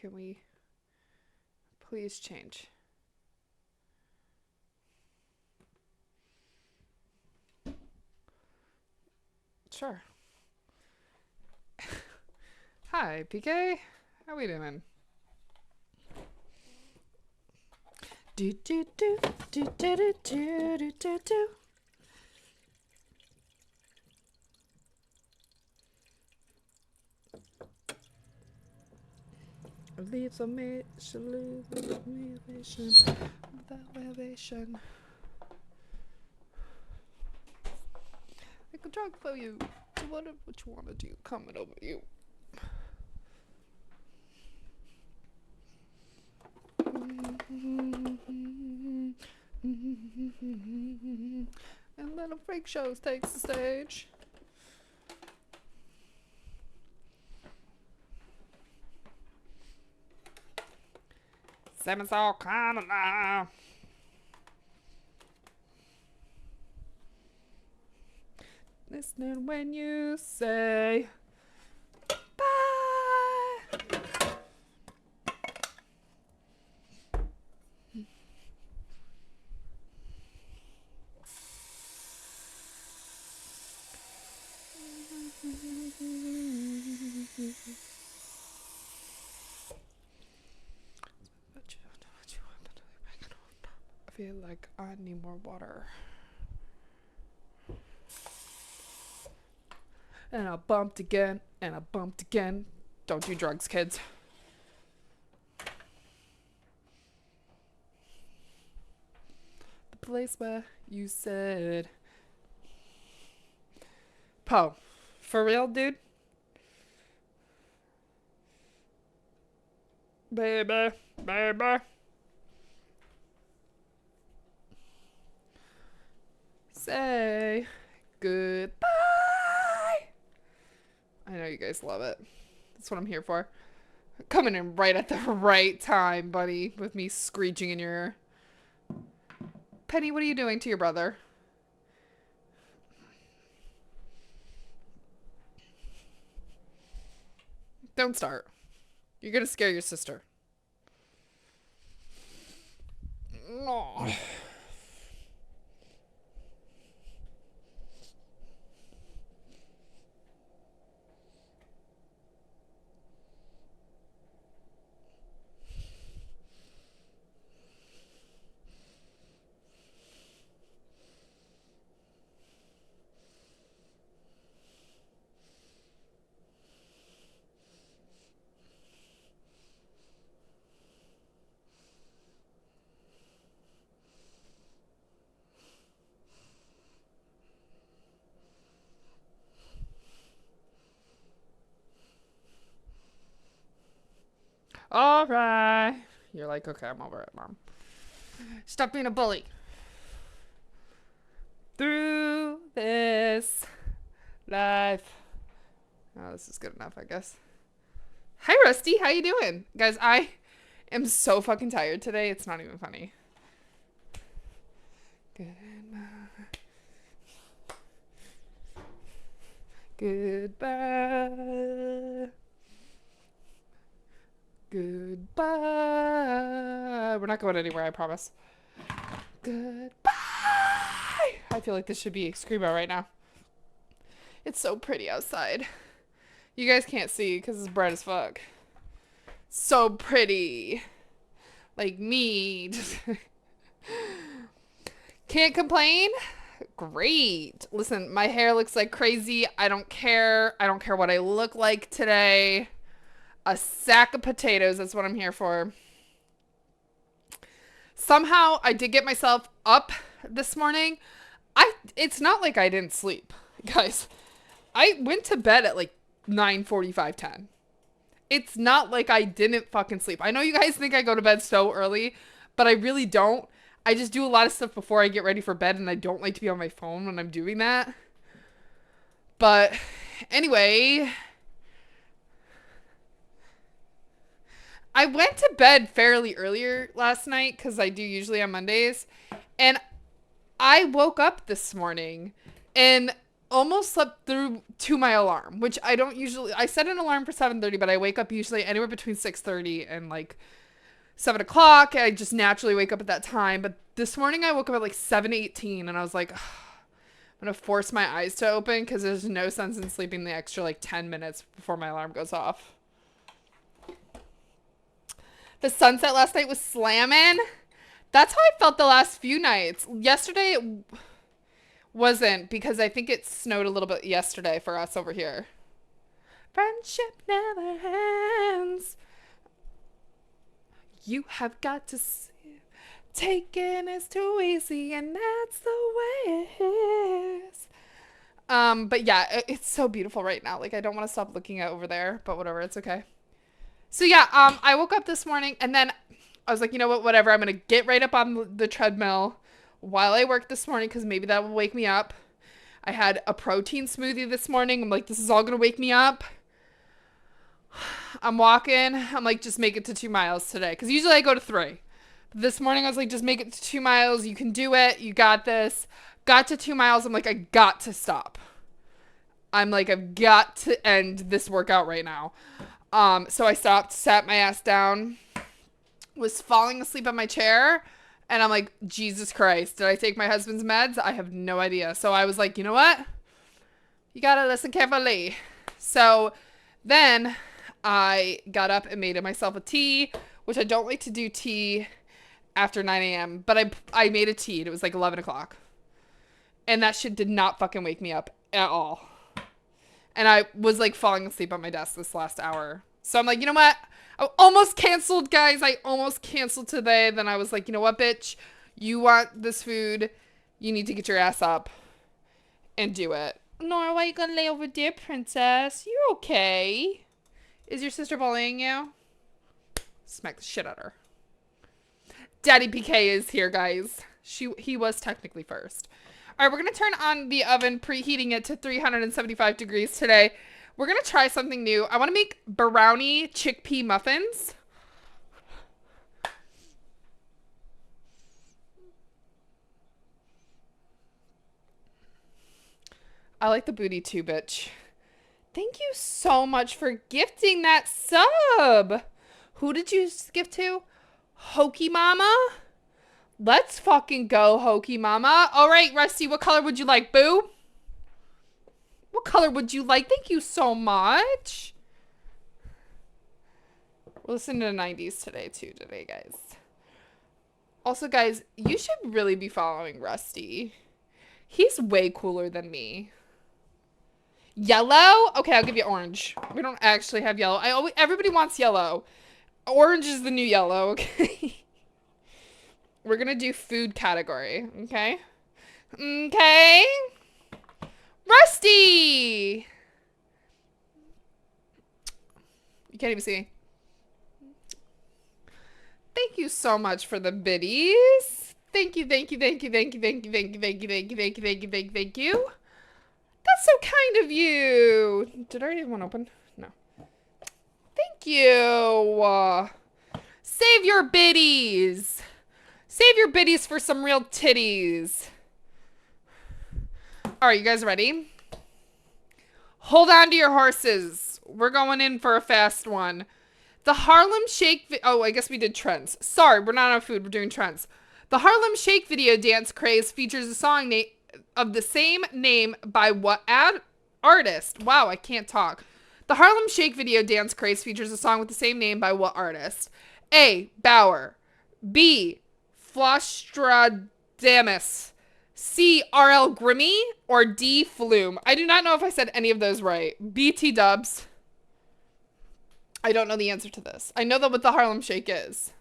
Can we please change? Sure. Hi, PK. How we doing? Do do do do do do do do do do. Leaves a mission, without elevation. I can talk for you. Do whatever you want to do. Coming over you. And Little Freak Shows takes the stage. Seven's all kind of now. Listening when you say bye. I feel like I need more water. And I bumped again, and I bumped again. Don't do drugs, kids. The place where you said, Poe, for real, dude? Baby, baby. Say goodbye. I know you guys love it. That's what I'm here for. Coming in right at the right time, buddy, with me screeching in your ear. Penny, what are you doing to your brother? Don't start. You're gonna scare your sister. No. All right. You're like, okay, I'm over it, Mom. Stop being a bully. Through this life. Oh, this is good enough, I guess. Hi, Rusty. How you doing? Guys, I am so fucking tired today. It's not even funny. Goodbye. Goodbye. We're not going anywhere, I promise. Goodbye. I feel like this should be Screamo right now. It's so pretty outside. You guys can't see because it's bright as fuck. So pretty. Like me. Can't complain? Great. Listen, my hair looks like crazy. I don't care. I don't care what I look like today. A sack of potatoes. That's what I'm here for. Somehow I did get myself up this morning. It's not like I didn't sleep, guys. I went to bed at like 9:45, 10. It's not like I didn't fucking sleep. I know you guys think I go to bed so early, but I really don't. I just do a lot of stuff before I get ready for bed, and I don't like to be on my phone when I'm doing that. But anyway, I went to bed fairly earlier last night because I do usually on Mondays, and I woke up this morning, and almost slept through to my alarm, which I don't usually. I set an alarm for 7:30, but I wake up usually anywhere between 6:30 and like 7 o'clock. I just naturally wake up at that time. But this morning I woke up at like 7:18, and I was like, I'm gonna force my eyes to open because there's no sense in sleeping the extra like 10 minutes before my alarm goes off. The sunset last night was slamming. That's how I felt the last few nights. Yesterday it wasn't, because I think it snowed a little bit yesterday for us over here. Friendship never ends. You have got to see. Taking is too easy, and that's the way it is. But yeah, it's so beautiful right now. Like, I don't want to stop looking at over there, but whatever, it's okay. So yeah, I woke up this morning, and then I was like, you know what, whatever. I'm going to get right up on the treadmill while I work this morning, because maybe that will wake me up. I had a protein smoothie this morning. I'm like, this is all going to wake me up. I'm walking. I'm like, just make it to 2 miles today, because usually I go to 3. This morning I was like, just make it to 2 miles. You can do it. You got this. Got to 2 miles. I'm like, I got to stop. I'm like, I've got to end this workout right now. So I stopped, sat my ass down, was falling asleep on my chair, and I'm like, Jesus Christ, did I take my husband's meds? I have no idea. So I was like, you know what? You gotta listen carefully. So then I got up and made myself a tea, which I don't like to do tea after 9 a.m. But I made a tea, and it was like 11 o'clock. And that shit did not fucking wake me up at all. And I was like falling asleep on my desk this last hour. So I'm like, you know what? I almost canceled, guys. I almost canceled today. Then I was like, you know what, bitch? You want this food. You need to get your ass up and do it. Nora, why are you gonna lay over there, princess? You're okay. Is your sister bullying you? Smack the shit out of her. Daddy PK is here, guys. He was technically first. All right, we're going to turn on the oven, preheating it to 375 degrees today. We're going to try something new. I want to make brownie chickpea muffins. I like the booty too, bitch. Thank you so much for gifting that sub. Who did you gift to? Hokey Mama? Let's fucking go, Hokey Mama. All right, Rusty, what color would you like, boo? What color would you like? Thank you so much. We're listening to the 90s today, guys. Also, guys, you should really be following Rusty. He's way cooler than me. Yellow? Okay, I'll give you orange. We don't actually have yellow. Everybody wants yellow. Orange is the new yellow, okay? We're gonna do food category, okay? Okay. Rusty! You can't even see me. Thank you so much for the biddies. Thank you, thank you, thank you, thank you, thank you, thank you, thank you, thank you, thank you, thank you, thank you, thank you. That's so kind of you. Did I already have one open? No. Thank you. Save your biddies. Save your biddies for some real titties. All right, you guys ready? Hold on to your horses. We're going in for a fast one. The Harlem Shake... Oh, I guess we did trends. Sorry, we're not on food. We're doing trends. The Harlem Shake video dance craze features a song of the same name by what artist? Wow, I can't talk. The Harlem Shake video dance craze features a song with the same name by what artist? A. Bauer. B. Flostradamus, C. R.L. Grimmy, or D. Flume. I do not know if I said any of those right. BT dubs. I don't know the answer to this. I know that what the Harlem Shake is.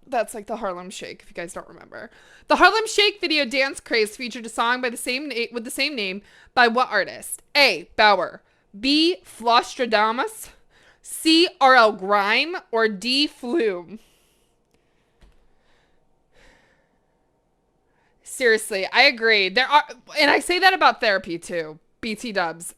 That's like the Harlem Shake, if you guys don't remember. The Harlem Shake video dance craze featured a song with the same name by what artist? A. Bauer. B. Flostradamus, C. R.L. Grime, or D. Flume. Seriously, I agree. There are, and I say that about therapy too. BT dubs.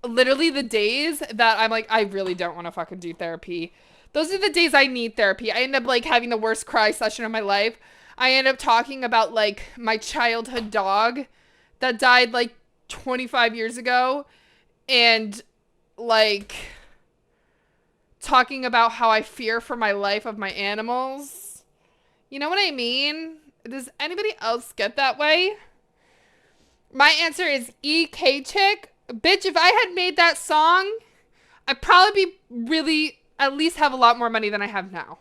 Literally the days that I'm like, I really don't want to fucking do therapy. Those are the days I need therapy. I end up like having the worst cry session of my life. I end up talking about like my childhood dog that died like 25 years ago and like talking about how I fear for my life of my animals. You know what I mean? Does anybody else get that way? My answer is EK Chick. Bitch, if I had made that song, I'd probably be really at least have a lot more money than I have now.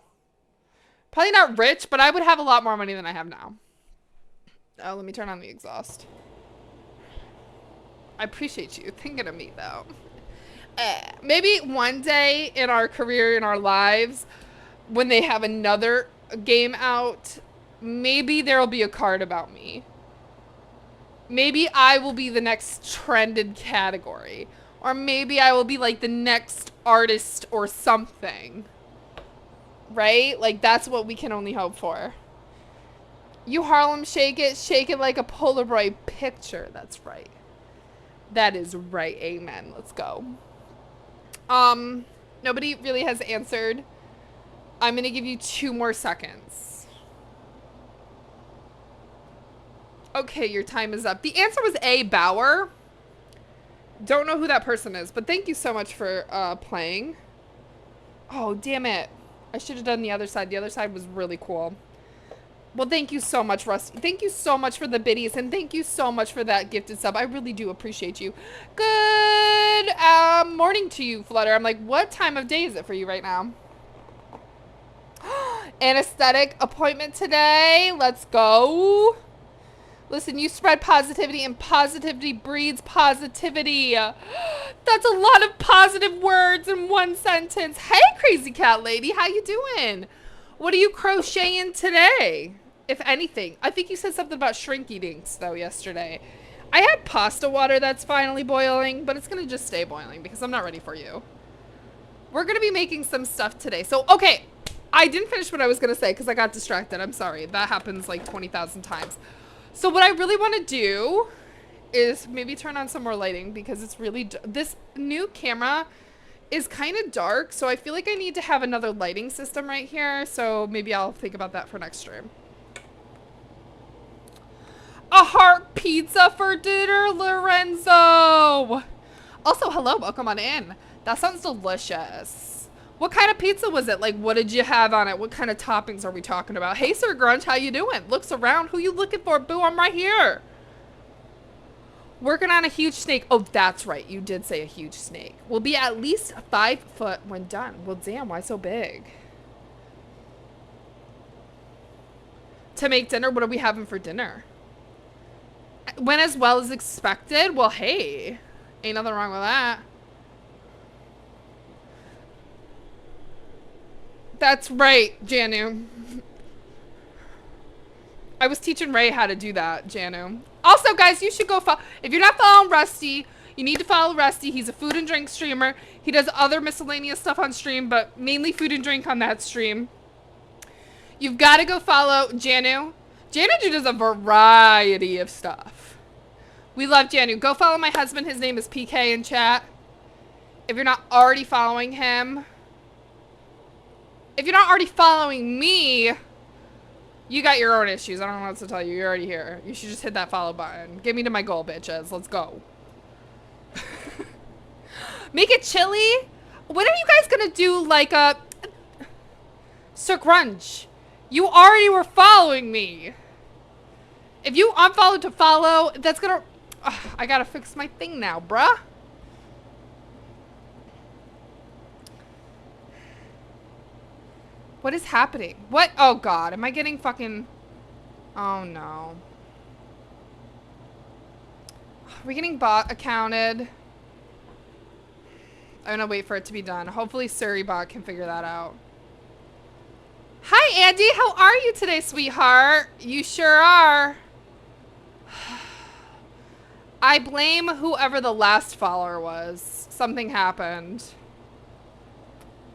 Probably not rich, but I would have a lot more money than I have now. Oh, let me turn on the exhaust. I appreciate you thinking of me, though. Maybe one day in our career, in our lives, when they have another game out, maybe there will be a card about me. Maybe I will be the next trended category. Or maybe I will be like the next artist or something. Right? Like, that's what we can only hope for. You Harlem shake it like a Polaroid picture. That's right. That is right. Amen. Let's go. Nobody really has answered. I'm going to give you 2 more seconds. Okay, your time is up. The answer was A, Bauer. Don't know who that person is, but thank you so much for playing. Oh, damn it. I should have done the other side. The other side was really cool. Well, thank you so much, Rusty. Thank you so much for the biddies, and thank you so much for that gifted sub. I really do appreciate you. Good morning to you, Flutter. I'm like, what time of day is it for you right now? Anesthetic appointment today. Let's go. Listen, you spread positivity, and positivity breeds positivity. That's a lot of positive words in one sentence. Hey, crazy cat lady, how you doing? What are you crocheting today? If anything, I think you said something about shrinky dinks though yesterday. I had pasta water that's finally boiling, but it's gonna just stay boiling because I'm not ready for you. We're gonna be making some stuff today. So, okay, I didn't finish what I was gonna say because I got distracted. I'm sorry. That happens like 20,000 times. So what I really want to do is maybe turn on some more lighting because it's really, this new camera is kind of dark. So I feel like I need to have another lighting system right here. So maybe I'll think about that for next stream. A heart pizza for dinner, Lorenzo. Also, hello, welcome on in. That sounds delicious. What kind of pizza was it? Like, what did you have on it? What kind of toppings are we talking about? Hey, Sir Grunge, how you doing? Looks around. Who you looking for? Boo, I'm right here. Working on a huge snake. Oh, that's right. You did say a huge snake. Will be at least 5 foot when done. Well, damn, why so big? To make dinner, what are we having for dinner? Went as well as expected? Well, hey, ain't nothing wrong with that. That's right, Janu. I was teaching Ray how to do that, Janu. Also, guys, you should go follow. If you're not following Rusty, you need to follow Rusty. He's a food and drink streamer. He does other miscellaneous stuff on stream, but mainly food and drink on that stream. You've got to go follow Janu. Janu does a variety of stuff. We love Janu. Go follow my husband. His name is PK in chat. If you're not already following him. If you're not already following me, you got your own issues. I don't know what to tell you. You're already here. You should just hit that follow button. Get me to my goal, bitches. Let's go. Make it chilly? When are you guys gonna do like a... Sir Grunge, you already were following me. If you unfollow to follow, that's gonna... Ugh, I gotta fix my thing now, bruh. What is happening? What? Oh, God. Am I getting fucking... Oh, no. Are we getting bot accounted? I'm gonna wait for it to be done. Hopefully Surrey-bot can figure that out. Hi, Andy. How are you today, sweetheart? You sure are. I blame whoever the last follower was. Something happened.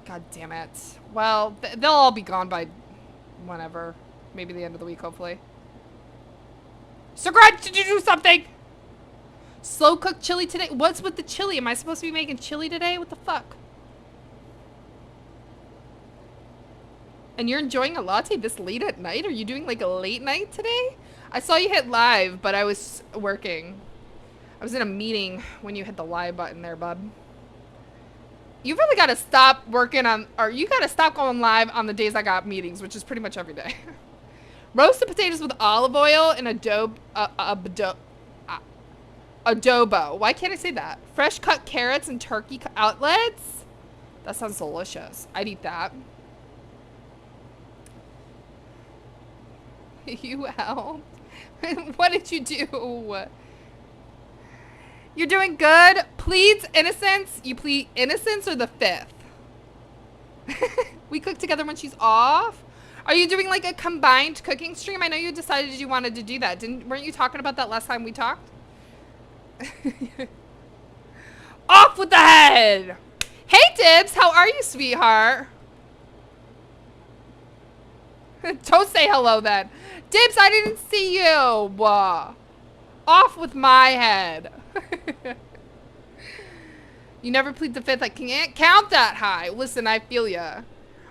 God damn it. Well, they'll all be gone by whenever. Maybe the end of the week, hopefully. Sir Grudge, did you do something? Slow cooked chili today? What's with the chili? Am I supposed to be making chili today? What the fuck? And you're enjoying a latte this late at night? Are you doing like a late night today? I saw you hit live, but I was working. I was in a meeting when you hit the live button there, bub. You really got to stop working on, or you got to stop going live on the days I got meetings, which is pretty much every day. Roasted potatoes with olive oil and adobo. Why can't I say that? Fresh cut carrots and turkey outlets. That sounds delicious. I'd eat that. You helped. What did you do? You're doing good. Pleads innocence. You plead innocence or the 5th? We cook together when she's off. Are you doing like a combined cooking stream? I know you decided you wanted to do that. Weren't you talking about that last time we talked? Off with the head. Hey Dibs, how are you, sweetheart? Don't say hello then. Dibs, I didn't see you. Off with my head. You never plead the 5th. I can't count that high. Listen, I feel ya.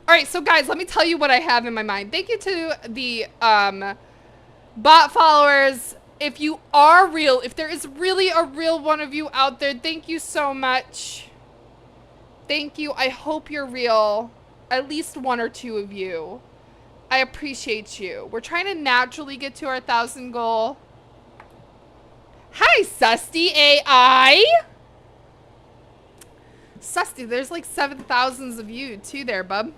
All right, so guys, let me tell you what I have in my mind. Thank you to the bot followers. If you are real, if there is really a real one of you out there, thank you so much. Thank you. I hope you're real. At least 1 or 2 of you. I appreciate you. We're trying to naturally get to our 1,000 goal. Hi, Susty AI. Susty, there's like 7,000s of you too there, bub.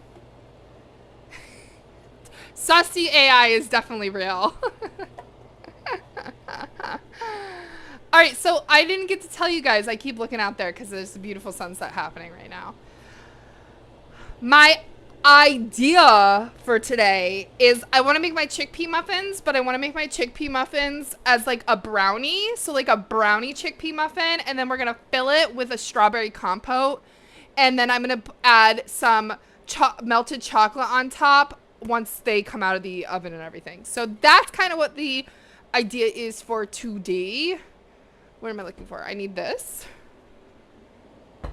Susty AI is definitely real. All right, so I didn't get to tell you guys. I keep looking out there because there's a beautiful sunset happening right now. My idea for today is I want to make my chickpea muffins, but I want to make my chickpea muffins as like a brownie. So like a brownie chickpea muffin, and then we're going to fill it with a strawberry compote. And then I'm going to add some melted chocolate on top once they come out of the oven and everything. So that's kind of what the idea is for today. What am I looking for? I need this. All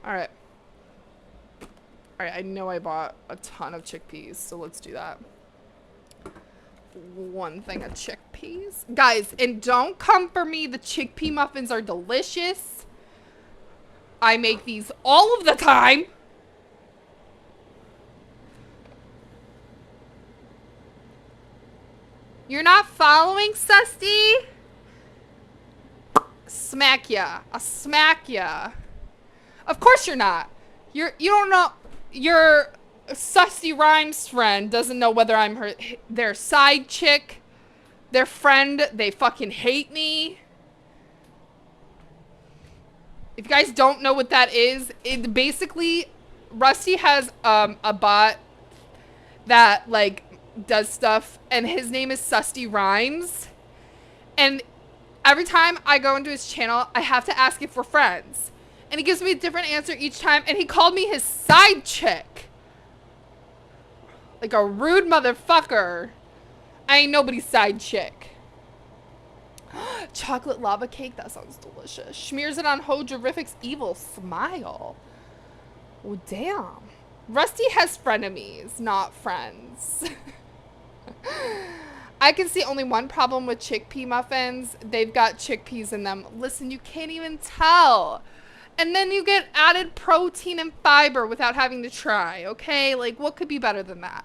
right. All right, I know I bought a ton of chickpeas, so let's do that. 1 thing of chickpeas. Guys, and don't come for me. The chickpea muffins are delicious. I make these all of the time. You're not following, Susty? Smack ya. I'll smack ya. Of course you're not. You don't know. Your Susty Rhymes friend doesn't know whether I'm their side chick, their friend. They fucking hate me. If you guys don't know what that is, it basically, Rusty has a bot that like does stuff, and his name is Susty Rhymes. And every time I go into his channel, I have to ask if we're friends. And he gives me a different answer each time. And he called me his side chick. Like a rude motherfucker. I ain't nobody's side chick. Chocolate lava cake. That sounds delicious. Smears it on Hojerific's evil smile. Oh, damn. Rusty has frenemies, not friends. I can see only one problem with chickpea muffins. They've got chickpeas in them. Listen, you can't even tell. And then you get added protein and fiber without having to try, okay? Like, what could be better than that?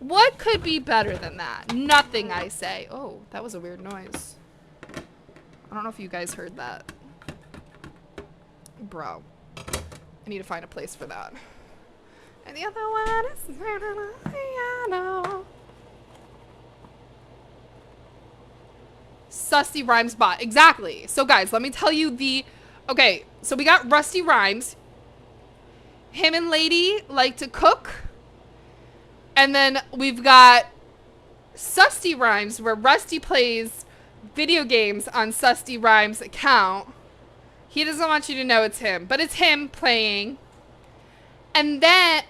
What could be better than that? Nothing, I say. Oh, that was a weird noise. I don't know if you guys heard that. Bro. I need to find a place for that. And the other one is piano. Susty Rhymes bot. Exactly. So, guys, let me tell you the... Okay, so we got Rusty Rhymes. Him and Lady like to cook. And then we've got Susty Rhymes, where Rusty plays video games on Susty Rhymes' account. He doesn't want you to know it's him, but it's him playing. And then,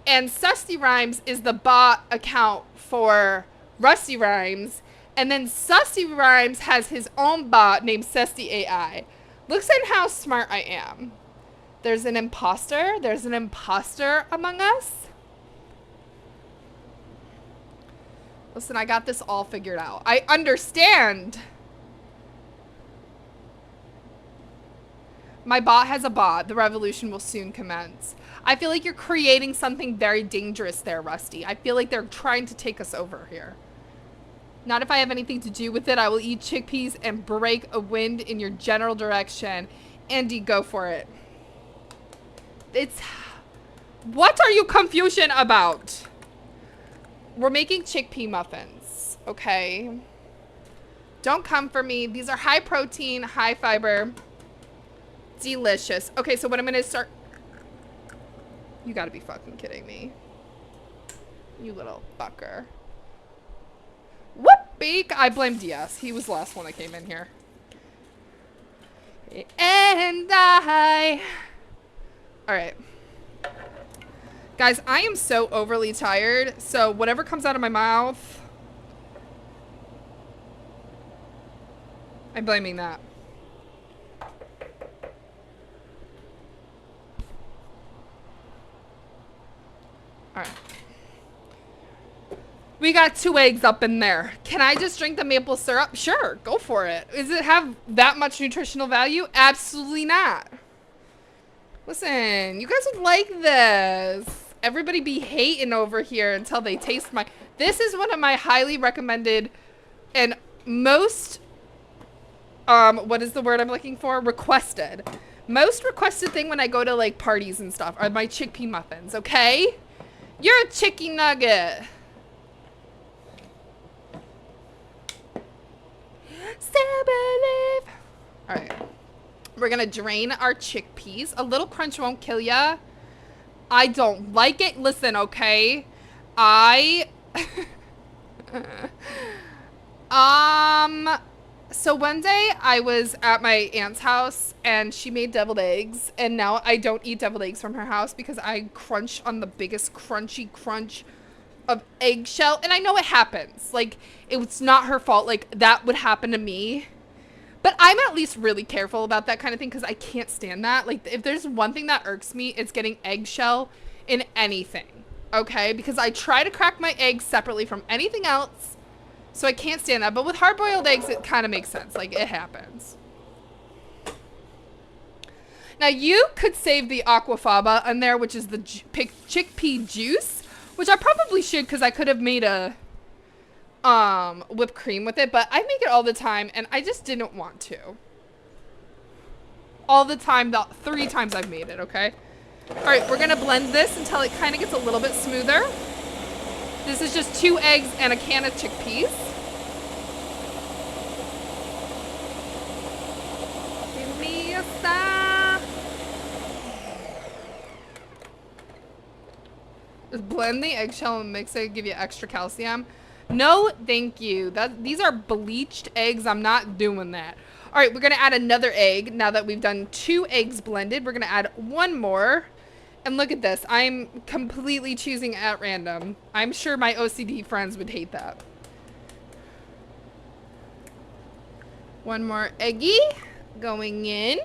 and Susty Rhymes is the bot account for Rusty Rhymes. And then Susty Rhymes has his own bot named Susty AI. Looks at how smart I am. There's an imposter. There's an imposter among us. Listen, I got this all figured out. I understand. My bot has a bot. The revolution will soon commence. I feel like you're creating something very dangerous there, Rusty. I feel like they're trying to take us over here. Not if I have anything to do with it. I will eat chickpeas and break a wind in your general direction. Andy, go for it. It's... What are you confusion about? We're making chickpea muffins, okay? Don't come for me. These are high protein, high fiber, delicious. Okay, so what I'm gonna start... You gotta be fucking kidding me. You little fucker. Whoopee! I blame DS. He was the last one that came in here. And I... Alright. Guys, I am so overly tired, so whatever comes out of my mouth, I'm blaming that. Alright. We got 2 eggs up in there. Can I just drink the maple syrup? Sure, go for it. Does it have that much nutritional value? Absolutely not. Listen, you guys would like this. Everybody be hating over here until they taste my... This is one of my highly recommended and most... what is the word I'm looking for? Requested. Most requested thing when I go to, like, parties and stuff are my chickpea muffins, okay? You're a chicken nugget. Still believe. Alright. We're gonna drain our chickpeas. A little crunch won't kill ya. I don't like it. Listen, okay? So one day I was at my aunt's house and she made deviled eggs, and now I don't eat deviled eggs from her house because I crunch on the biggest crunchy crunch of eggshell. And I know it happens. Like, it's not her fault. Like, that would happen to me. But I'm at least really careful about that kind of thing because I can't stand that. Like, if there's one thing that irks me, it's getting eggshell in anything. Okay? Because I try to crack my eggs separately from anything else. So I can't stand that. But with hard-boiled eggs, it kind of makes sense. Like, it happens. Now, you could save the aquafaba in there, which is the chickpea juice. Which I probably should because I could have made a... whipped cream with it, but I make it all the time and I just didn't want to. All the time, the 3 times I've made it, okay? Alright, we're gonna blend this until it kind of gets a little bit smoother. This is just 2 eggs and a can of chickpeas. Give me a sigh. Just blend the eggshell and mix it, give you extra calcium. No, thank you. These are bleached eggs. I'm not doing that. All right, we're going to add another egg. Now that we've done 2 eggs blended, we're going to add 1 more. And look at this. I'm completely choosing at random. I'm sure my OCD friends would hate that. 1 more eggy going in.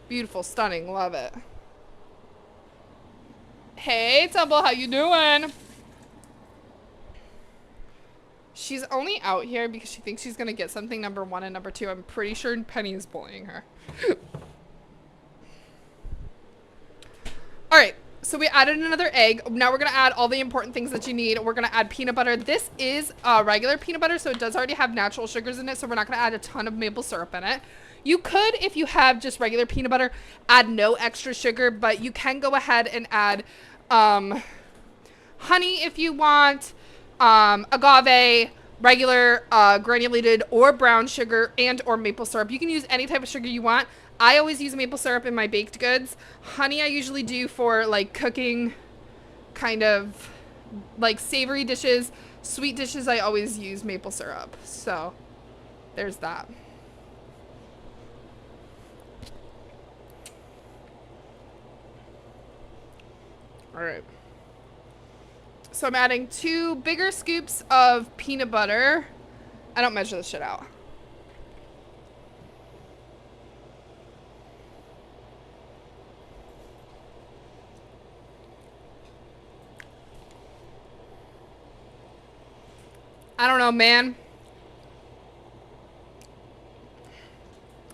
Beautiful, stunning. Love it. Hey, Tumble, how you doing? She's only out here because she thinks she's gonna get something, number 1 and number 2. I'm pretty sure Penny is bullying her. Alright, so we added another egg. Now we're gonna add all the important things that you need. We're gonna add peanut butter. This is regular peanut butter, so it does already have natural sugars in it, so we're not gonna add a ton of maple syrup in it. You could, if you have just regular peanut butter, add no extra sugar, but you can go ahead and add honey if you want, agave, regular granulated or brown sugar, and or maple syrup. You can use any type of sugar you want. I always use maple syrup in my baked goods. Honey I usually do for like cooking, kind of like savory dishes. Sweet dishes I always use maple syrup. So there's that. All right. So I'm adding 2 bigger scoops of peanut butter. I don't measure this shit out. I don't know, man.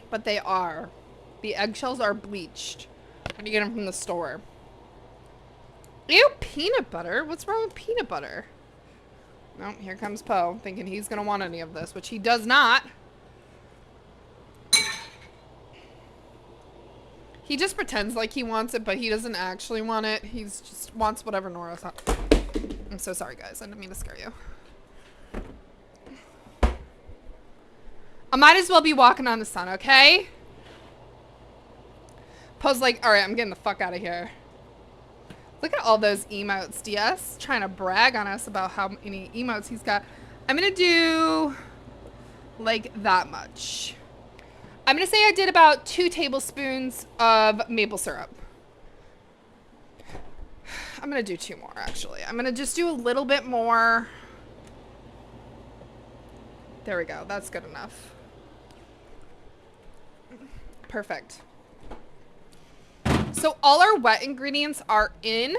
But they are. The eggshells are bleached. When you get them from the store. Ew, peanut butter? What's wrong with peanut butter? No, here comes Poe, thinking he's going to want any of this, which he does not. He just pretends like he wants it, but he doesn't actually want it. He just wants whatever Nora thought. I'm so sorry, guys. I didn't mean to scare you. I might as well be walking on the sun, okay? Poe's like, all right, I'm getting the fuck out of here. Look at all those emotes, DS. Trying to brag on us about how many emotes he's got. I'm going to do like that much. I'm going to say I did about 2 tablespoons of maple syrup. I'm going to do 2 more, actually. I'm going to just do a little bit more. There we go. That's good enough. Perfect. So all our wet ingredients are in.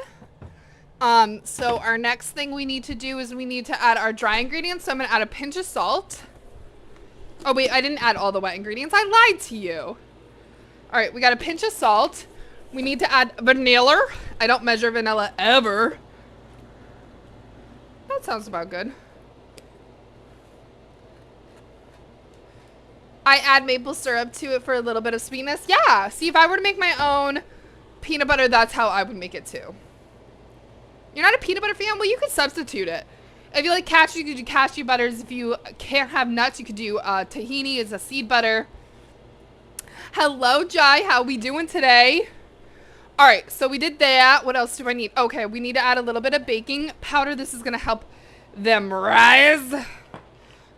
So our next thing we need to do is we need to add our dry ingredients. So I'm going to add a pinch of salt. Oh, wait, I didn't add all the wet ingredients. I lied to you. All right, we got a pinch of salt. We need to add vanilla. I don't measure vanilla ever. That sounds about good. I add maple syrup to it for a little bit of sweetness. Yeah, see, if I were to make my own peanut butter, that's how I would make it too. You're not a peanut butter fan? Well, you could substitute it. If you like cashew, you could do cashew butters. If you can't have nuts, you could do tahini is a seed butter. Hello, Jai. How we doing today? All right, so we did that. What else do I need? Okay, we need to add a little bit of baking powder. This is going to help them rise.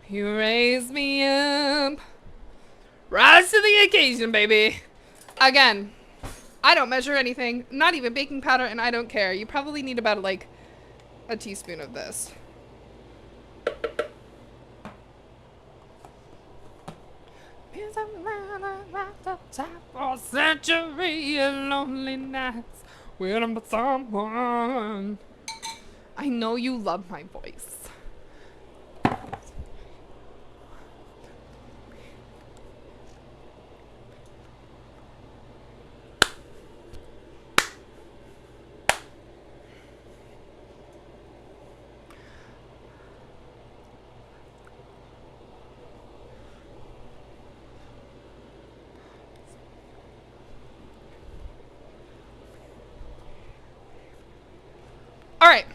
You raise me up. Rise to the occasion, baby. Again, I don't measure anything. Not even baking powder, and I don't care. You probably need about like a teaspoon of this. For century of lonely nights when I'm with someone. I know you love my voice. All right,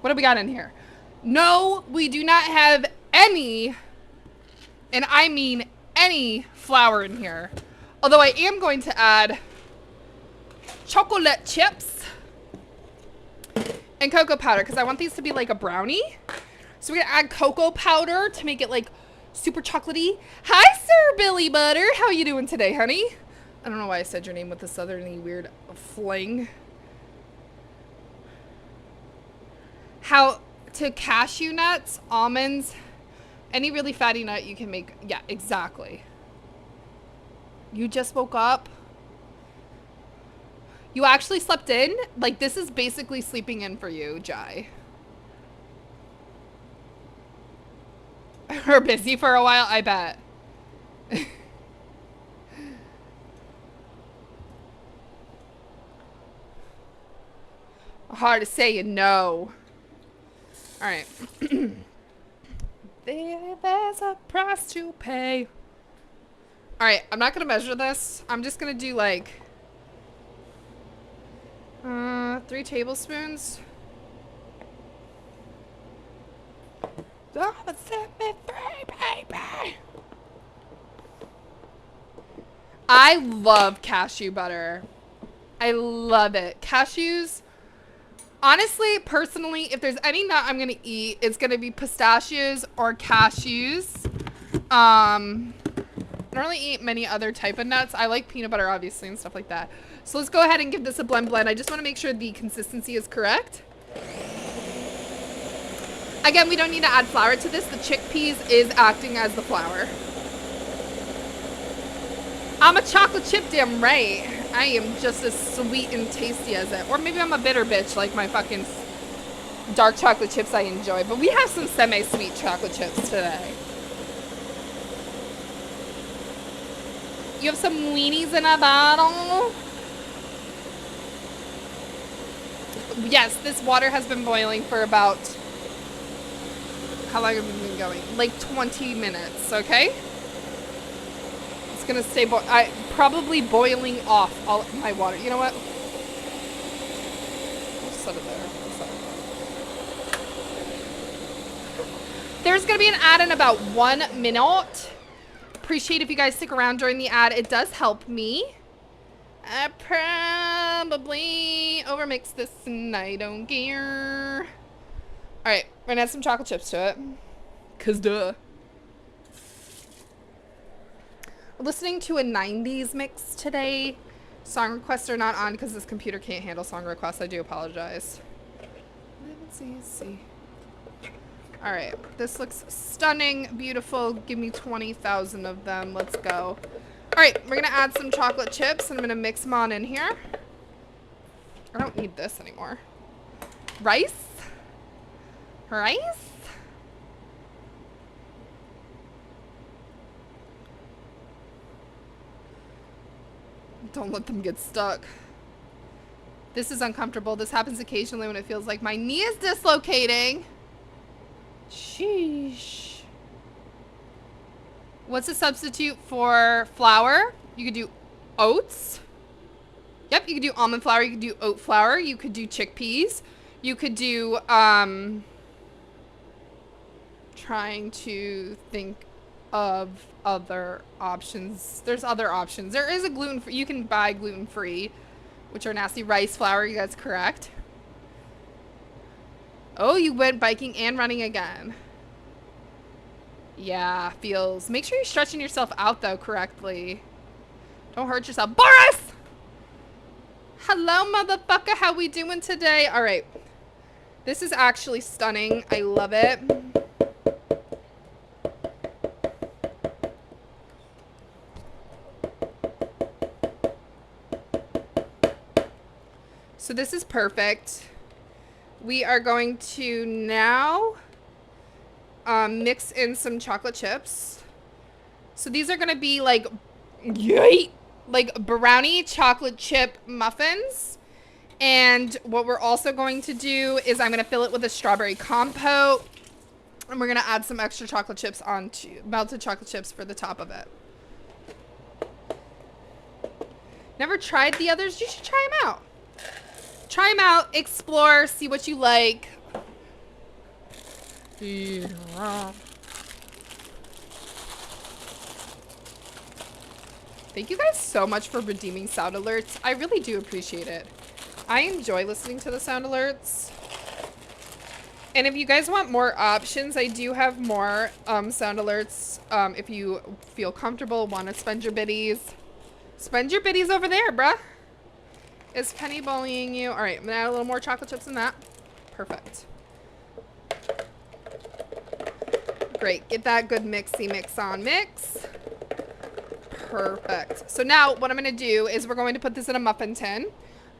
what do we got in here? No, we do not have any, and I mean any flour in here. Although I am going to add chocolate chips and cocoa powder because I want these to be like a brownie. So we're gonna add cocoa powder to make it like super chocolatey. Hi, Sir Billy Butter. How are you doing today, honey? I don't know why I said your name with a southerny weird fling. How to cashew nuts, almonds, any really fatty nut you can make. Yeah, exactly. You just woke up. You actually slept in? Like, this is basically sleeping in for you, Jai. We're busy for a while, I bet. Hard to say you know. All right. There's a price to pay. All right, I'm not going to measure this. I'm just going to do like 3 tablespoons. Don't set me free, baby. I love cashew butter. I love it. Cashews. Honestly, personally, if there's any nut I'm going to eat, it's going to be pistachios or cashews. I don't really eat many other type of nuts. I like peanut butter, obviously, and stuff like that. So let's go ahead and give this a blend. I just want to make sure the consistency is correct. Again, we don't need to add flour to this. The chickpeas is acting as the flour. I'm a chocolate chip, damn right. I am just as sweet and tasty as it. Or maybe I'm a bitter bitch like my fucking dark chocolate chips I enjoy, but we have some semi-sweet chocolate chips today. You have some weenies in a bottle? Yes, this water has been boiling for about, how long have we been going? Like 20 minutes, okay? It's gonna stay probably boiling off all my water. You know what? Just set it there. There's gonna be an ad in about 1 minute. Appreciate if you guys stick around during the ad. It does help me. I probably overmixed this and I don't care. Alright, we're gonna add some chocolate chips to it. Cause duh. We're listening to a 90s mix today. Song requests are not on because this computer can't handle song requests. I do apologize. Let's see. Alright, this looks stunning, beautiful. Give me 20,000 of them. Let's go. Alright, we're gonna add some chocolate chips and I'm gonna mix them on in here. I don't need this anymore. Rice? Don't let them get stuck. This is uncomfortable. This happens occasionally when it feels like my knee is dislocating. Sheesh. What's a substitute for flour? You could do oats. Yep, you could do almond flour. You could do oat flour. You could do chickpeas. You could do, trying to think of other options. There's other options. There is a gluten-free. You can buy gluten-free, which are nasty. Rice flour, you guys correct. Oh, you went biking and running again. Yeah, feels. Make sure you're stretching yourself out, though, correctly. Don't hurt yourself. Boris! Hello, motherfucker. How we doing today? All right. This is actually stunning. I love it. So this is perfect. We are going to now mix in some chocolate chips. So these are going to be like, yay, like brownie chocolate chip muffins. And what we're also going to do is I'm going to fill it with a strawberry compote. And we're going to add some extra chocolate chips onto, melted chocolate chips for the top of it. Never tried the others? You should try them out. Try them out, explore, see what you like. Thank you guys so much for redeeming sound alerts. I really do appreciate it. I enjoy listening to the sound alerts. And if you guys want more options, I do have more sound alerts. If you feel comfortable, want to spend your biddies. Spend your biddies over there, bruh. Is Penny bullying you? All right, I'm gonna add a little more chocolate chips in that. Perfect. Great, get that good mixy mix on mix. Perfect. So now what I'm gonna do is we're going to put this in a muffin tin.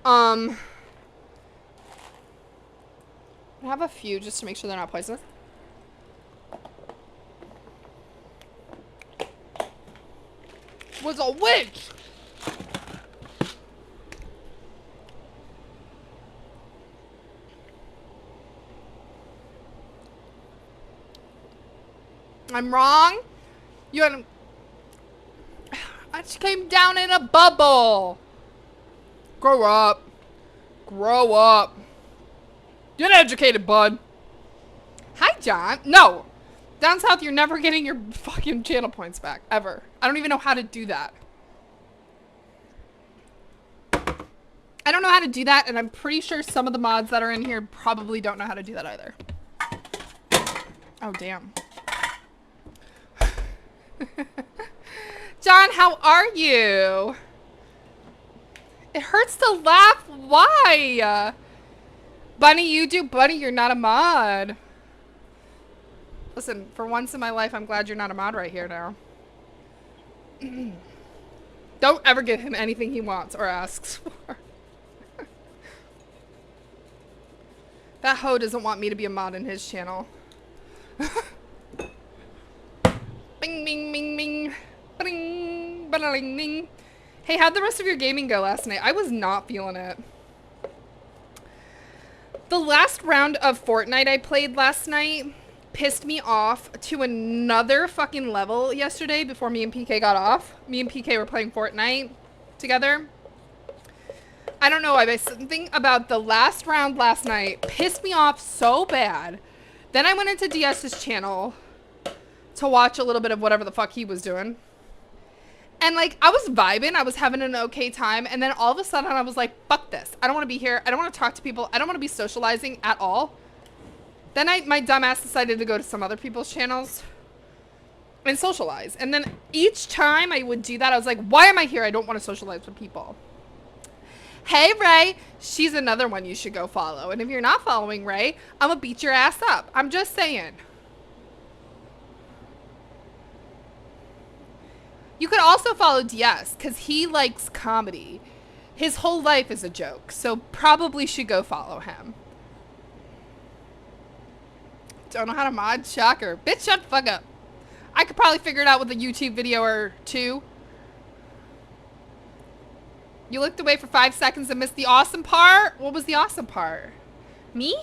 I have a few just to make sure they're not poisonous. Was a witch! I'm wrong. You had I just came down in a bubble. Grow up. Grow up. Get educated, bud. Hi, John. No. Down south, you're never getting your fucking channel points back. Ever. I don't even know how to do that. I don't know how to do that, and I'm pretty sure some of the mods that are in here probably don't know how to do that either. Oh, damn. John, how are you? It hurts to laugh. Why? Bunny, you do. Bunny, you're not a mod. Listen, for once in my life, I'm glad you're not a mod right here now. Don't ever give him anything he wants or asks for. That hoe doesn't want me to be a mod in his channel. Bing, bing, bing, bing. Bing, ba-da-ling, ding. Hey, how'd the rest of your gaming go last night? I was not feeling it. The last round of Fortnite I played last night pissed me off to another fucking level yesterday before me and PK got off. Me and PK were playing Fortnite together. I don't know, something about the last round last night pissed me off so bad. Then I went into DS's channel to watch a little bit of whatever the fuck he was doing. And like, I was vibing, I was having an okay time, and then all of a sudden I was like, fuck this. I don't want to be here. I don't want to talk to people. I don't want to be socializing at all. Then my dumbass decided to go to some other people's channels and socialize. And then each time I would do that, I was like, why am I here? I don't want to socialize with people. Hey, Ray, she's another one you should go follow. And if you're not following Ray, I'm gonna beat your ass up. I'm just saying. You could also follow DS because he likes comedy. His whole life is a joke, so probably should go follow him. Don't know how to mod? Shocker. Bitch, shut the fuck up. I could probably figure it out with a YouTube video or two. You looked away for 5 seconds and missed the awesome part? What was the awesome part? Me?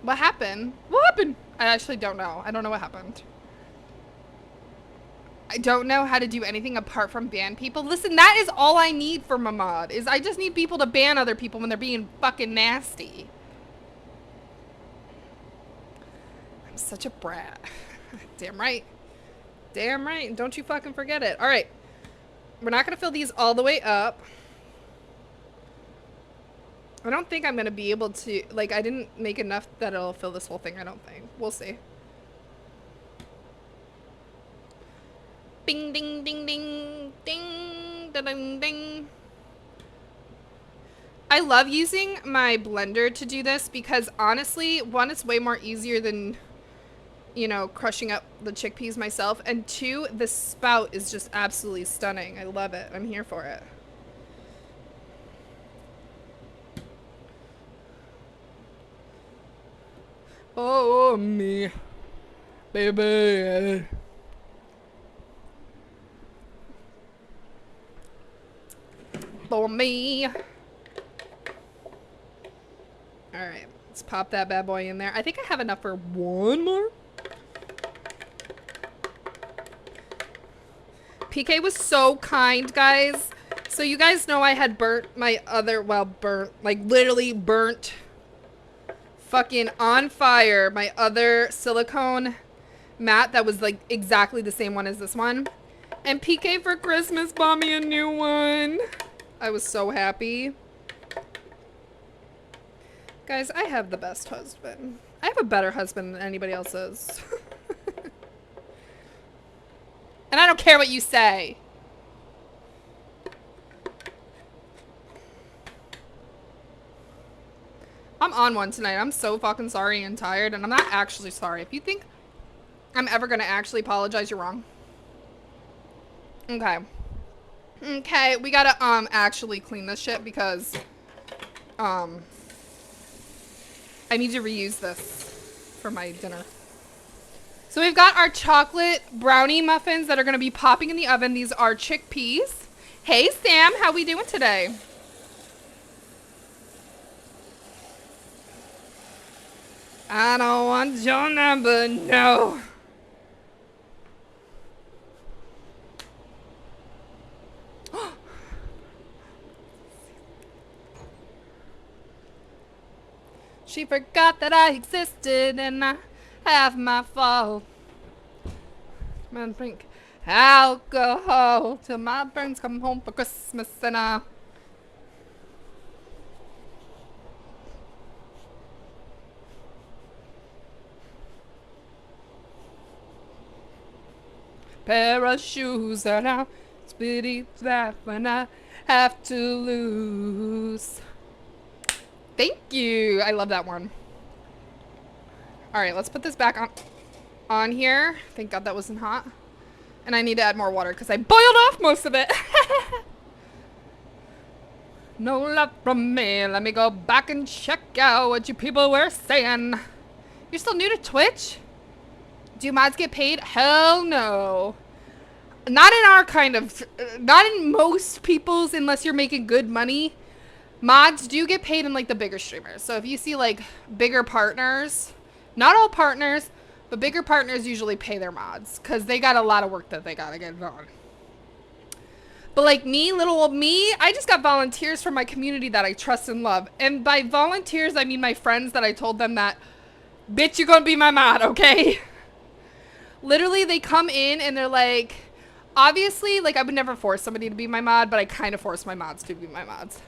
What happened? What happened? I actually don't know. I don't know what happened. I don't know how to do anything apart from ban people. Listen, that is all I need for my mod, is I just need people to ban other people when they're being fucking nasty. I'm such a brat. Damn right. Damn right. Don't you fucking forget it. All right. We're not going to fill these all the way up. I don't think I'm going to be able to, like, I didn't make enough that it'll fill this whole thing, I don't think. We'll see. Ding, ding, ding, ding, ding, da, ding, ding. I love using my blender to do this because honestly, one, it's way more easier than, you know, crushing up the chickpeas myself. And two, the spout is just absolutely stunning. I love it. I'm here for it. Oh, me. Baby. For me. Alright, let's pop that bad boy in there. I think I have enough for one more. PK was so kind, guys. So you guys know I had burnt my other, well, burnt, like literally burnt, fucking on fire, my other silicone mat that was like exactly the same one as this one. And PK for Christmas bought me a new one. I was so happy. Guys, I have the best husband. I have a better husband than anybody else's. And I don't care what you say. I'm on one tonight. I'm so fucking sorry and tired, and I'm not actually sorry. If you think I'm ever gonna actually apologize, you're wrong. Okay. Okay, we gotta actually clean this shit because I need to reuse this for my dinner. So we've got our chocolate brownie muffins that are gonna be popping in the oven. These are chickpeas. Hey Sam, how we doing today? I don't want your number, no. She forgot that I existed and I have my fault. Man, drink alcohol till my burns come home for Christmas and I. Pair of shoes that I spitty that when I have to lose. Thank you. I love that one. All right, let's put this back on here. Thank God that wasn't hot. And I need to add more water because I boiled off most of it. No love from me. Let me go back and check out what you people were saying. You're still new to Twitch? Do mods get paid? Hell no. Not in our kind of, not in most people's, unless you're making good money. Mods do get paid in like the bigger streamers. So if you see like bigger partners, not all partners, but bigger partners usually pay their mods because they got a lot of work that they gotta get done. But like me, little old me, I just got volunteers from my community that I trust and love. And by volunteers, I mean my friends that I told them that, bitch, you're gonna be my mod, okay? Literally, they come in and they're like, obviously, like I would never force somebody to be my mod, but I kind of force my mods to be my mods.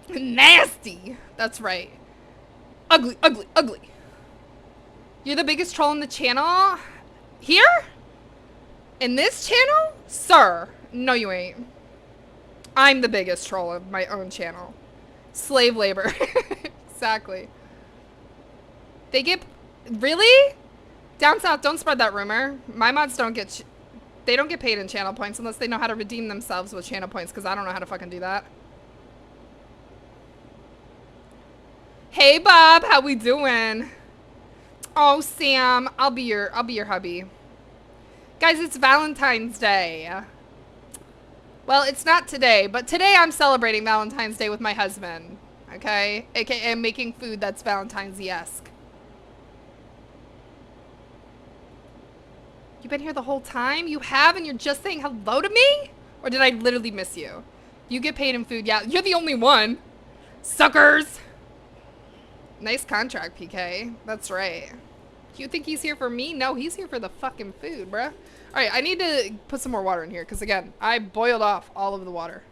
Nasty. That's right. Ugly, ugly, ugly. You're the biggest troll in the channel? Here? In this channel? Sir. No, you ain't. I'm the biggest troll of my own channel. Slave labor. Exactly. They get... Really? Down south, don't spread that rumor. My mods don't get... They don't get paid in channel points unless they know how to redeem themselves with channel points, because I don't know how to fucking do that. Hey, Bob. How we doing? Oh, Sam. I'll be your hubby. Guys, it's Valentine's Day. Well, it's not today, but today I'm celebrating Valentine's Day with my husband. Okay? AKA I'm making food that's Valentine's-esque. You've been here the whole time? You have, and you're just saying hello to me? Or did I literally miss you? You get paid in food. Yeah, you're the only one. Suckers! Nice contract, PK. That's right. You think he's here for me? No, he's here for the fucking food, bruh. Alright, I need to put some more water in here, because again, I boiled off all of the water.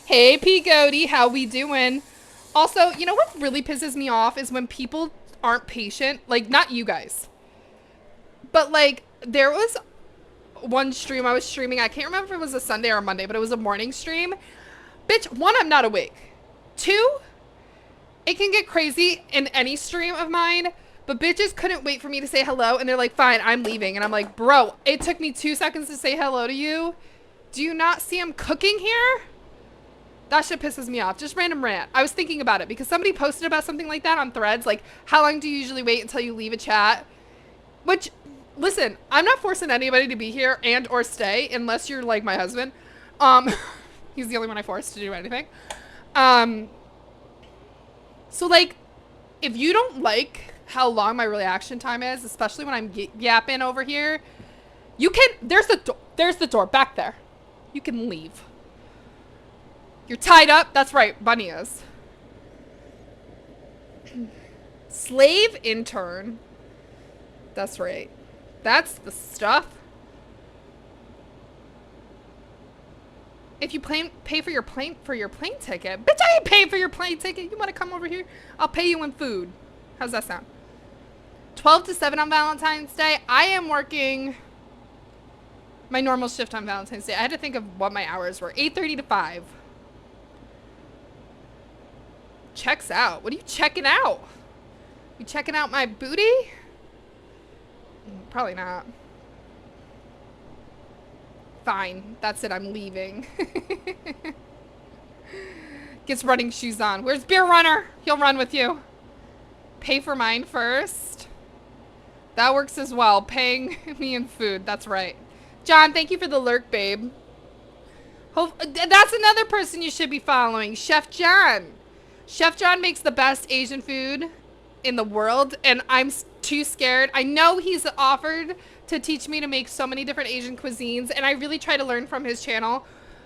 Hey, P-Goaty, how we doing? Also, you know what really pisses me off is when people aren't patient. Like, not you guys. But, like, there was one stream I was streaming. I can't remember if it was a Sunday or a Monday, but it was a morning stream. Bitch, one, I'm not awake. Two, it can get crazy in any stream of mine, but bitches couldn't wait for me to say hello, and they're like, fine, I'm leaving. And I'm like, bro, it took me 2 seconds to say hello to you. Do you not see I'm cooking here? That shit pisses me off. Just random rant. I was thinking about it because somebody posted about something like that on Threads. Like, how long do you usually wait until you leave a chat? Which, listen, I'm not forcing anybody to be here and or stay unless you're like my husband. He's the only one I forced to do anything. So, like, if you don't like how long my reaction time is, especially when I'm yapping over here, you can... There's the door back there. You can leave. You're tied up? That's right. Bunny is. Slave intern. That's right. That's the stuff. If you pay for your plane ticket. Bitch, I ain't paying for your plane ticket. You want to come over here? I'll pay you in food. How's that sound? 12 to 7 on Valentine's Day. I am working my normal shift on Valentine's Day. I had to think of what my hours were. 8:30 to 5. Checks out. What are you checking out? You checking out my booty? Probably not. Fine. That's it. I'm leaving. Gets running shoes on. Where's Beer Runner? He'll run with you. Pay for mine first. That works as well. Paying me in food. That's right. John, thank you for the lurk, babe. That's another person you should be following. Chef John. Chef John makes the best Asian food in the world, and I'm too scared. I know he's offered to teach me to make so many different Asian cuisines, and I really try to learn from his channel,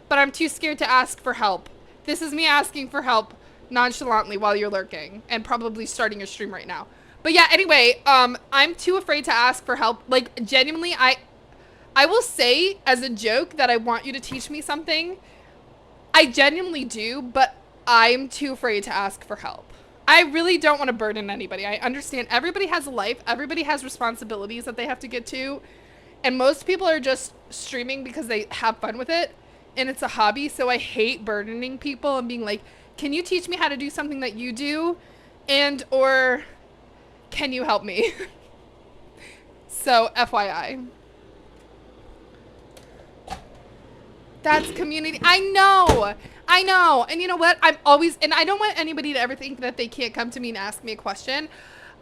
but I'm too scared to ask for help. This is me asking for help nonchalantly while you're lurking and probably starting your stream right now. But yeah, anyway, I'm too afraid to ask for help. Like, genuinely, I will say as a joke that I want you to teach me something. I genuinely do, but I'm too afraid to ask for help. I really don't want to burden anybody. I understand everybody has a life. Everybody has responsibilities that they have to get to. And most people are just streaming because they have fun with it. And it's a hobby. So I hate burdening people and being like, can you teach me how to do something that you do? And or can you help me? So, FYI. That's community. I know. I know. And you know what? I'm always, and I don't want anybody to ever think that they can't come to me and ask me a question.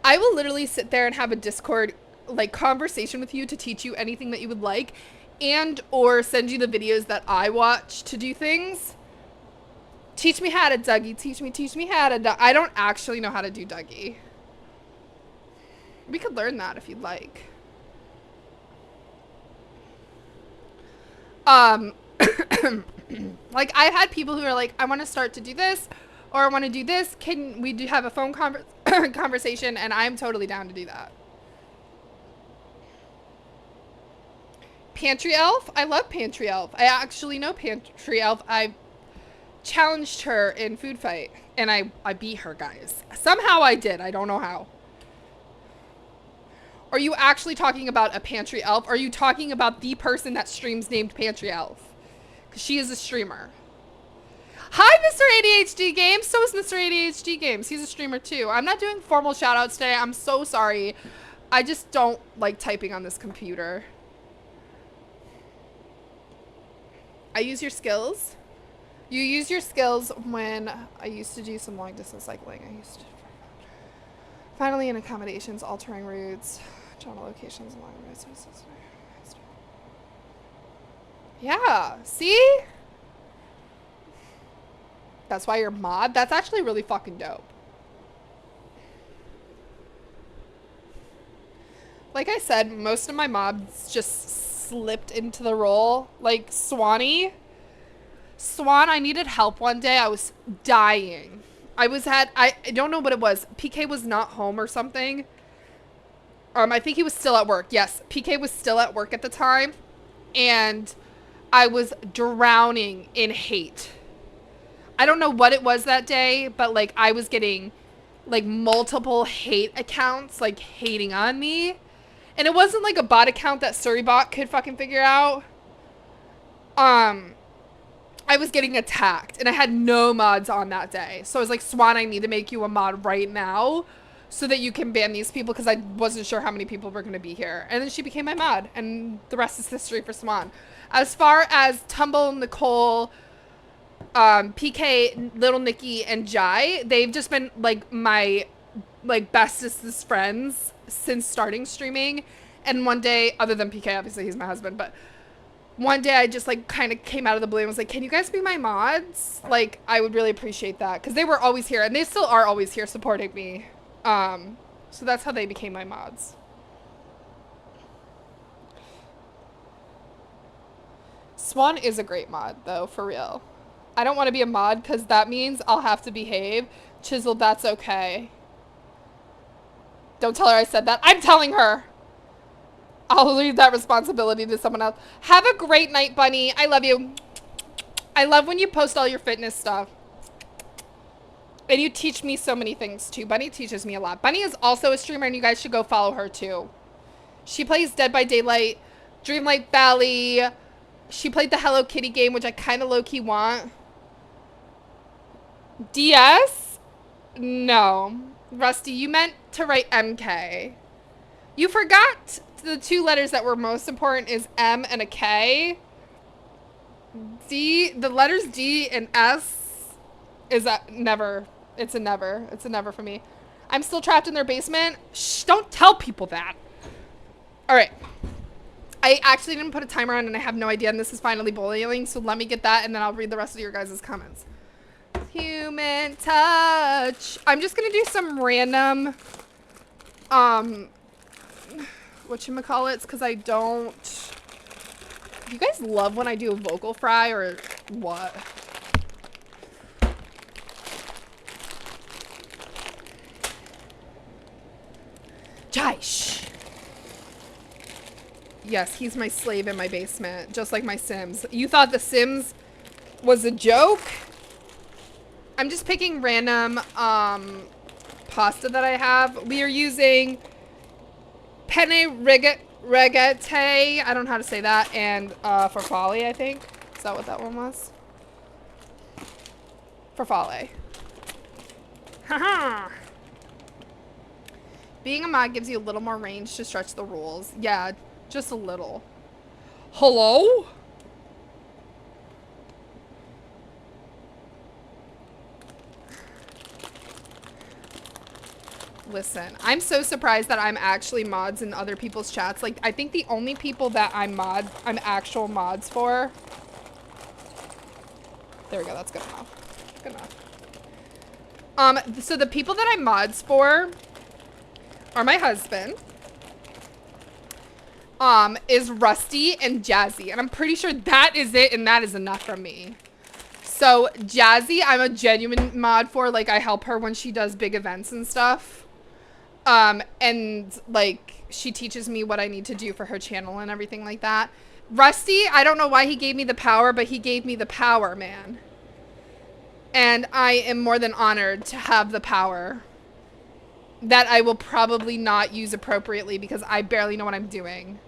I will literally sit there and have a Discord like conversation with you to teach you anything that you would like, and or send you the videos that I watch to do things. Teach me how to Dougie. Teach me how to I don't actually know how to do Dougie. We could learn that if you'd like. Like I've had people who are like, I want to start to do this, or I want to do this. Can we do have a phone conversation? And I'm totally down to do that. Pantry Elf? I love Pantry Elf. I actually know Pantry Elf. I challenged her in Food Fight, and I beat her, guys. Somehow I did. I don't know how. Are you actually talking about a Pantry Elf? Are you talking about the person that streams named Pantry Elf? Because she is a streamer. Hi, Mr. ADHD Games. So is Mr. ADHD Games. He's a streamer too. I'm not doing formal shout outs today. I'm so sorry. I just don't like typing on this computer. I use your skills. You use your skills when I used to do some long distance cycling. I used to. Finally, in accommodations, altering routes, channel locations along routes. Yeah, see? That's why you're mod? That's actually really fucking dope. Like I said, most of my mods just slipped into the role. Like Swanee. Swan, I needed help one day. I was dying. I don't know what it was. PK was not home or something. I think he was still at work. Yes, PK was still at work at the time. And I was drowning in hate. I don't know what it was that day, but like I was getting like multiple hate accounts like hating on me. And it wasn't like a bot account that Surrybot could fucking figure out. I was getting attacked and I had no mods on that day. So I was like, Swan, I need to make you a mod right now so that you can ban these people, because I wasn't sure how many people were going to be here. And then she became my mod, and the rest is history for Swan. As far as Tumble, Nicole, PK, Little Nikki, and Jai, they've just been like my like bestest friends since starting streaming. And one day, other than PK, obviously he's my husband, but one day I just like kind of came out of the blue and was like, can you guys be my mods? Like, I would really appreciate that, because they were always here and they still are always here supporting me. So that's how they became my mods. Swan is a great mod though, for real. I don't want to be a mod because that means I'll have to behave. Chiseled, that's okay. Don't tell her I said that. I'm telling her. I'll leave that responsibility to someone else. Have a great night, Bunny. I love you. I love when you post all your fitness stuff. And you teach me so many things too. Bunny teaches me a lot. Bunny is also a streamer and you guys should go follow her too. She plays Dead by Daylight, Dreamlight Valley. She played the Hello Kitty game, which I kind of low-key want. DS? No. Rusty, you meant to write MK. You forgot the two letters that were most important is M and a K. D, the letters D and S is a never. It's a never. It's a never for me. I'm still trapped in their basement. Shh, don't tell people that. All right. I actually didn't put a timer on and I have no idea, and this is finally bullying, so let me get that and then I'll read the rest of your guys' comments. Human touch. I'm just gonna do some random whatchamacallits, because I don't. You guys love when I do a vocal fry or what? Jai, shh. Yes, he's my slave in my basement, just like my Sims. You thought the Sims was a joke? I'm just picking random pasta that I have. We are using penne rigate. I don't know how to say that. And farfalle, I think. Is that what that one was? Farfalle. Haha. Being a mod gives you a little more range to stretch the rules. Yeah, just a little. Hello? Listen, I'm so surprised that I'm actually mods in other people's chats. Like, I think the only people that I'm actual mods for. There we go, that's good enough. Good enough. So the people that I'm mods for are my husband, is Rusty and Jazzy. And I'm pretty sure that is it, and that is enough from me. So Jazzy, I'm a genuine mod for. Like, I help her when she does big events and stuff. And like, she teaches me what I need to do for her channel and everything like that. Rusty, I don't know why he gave me the power, but he gave me the power, man. And I am more than honored to have the power that I will probably not use appropriately because I barely know what I'm doing.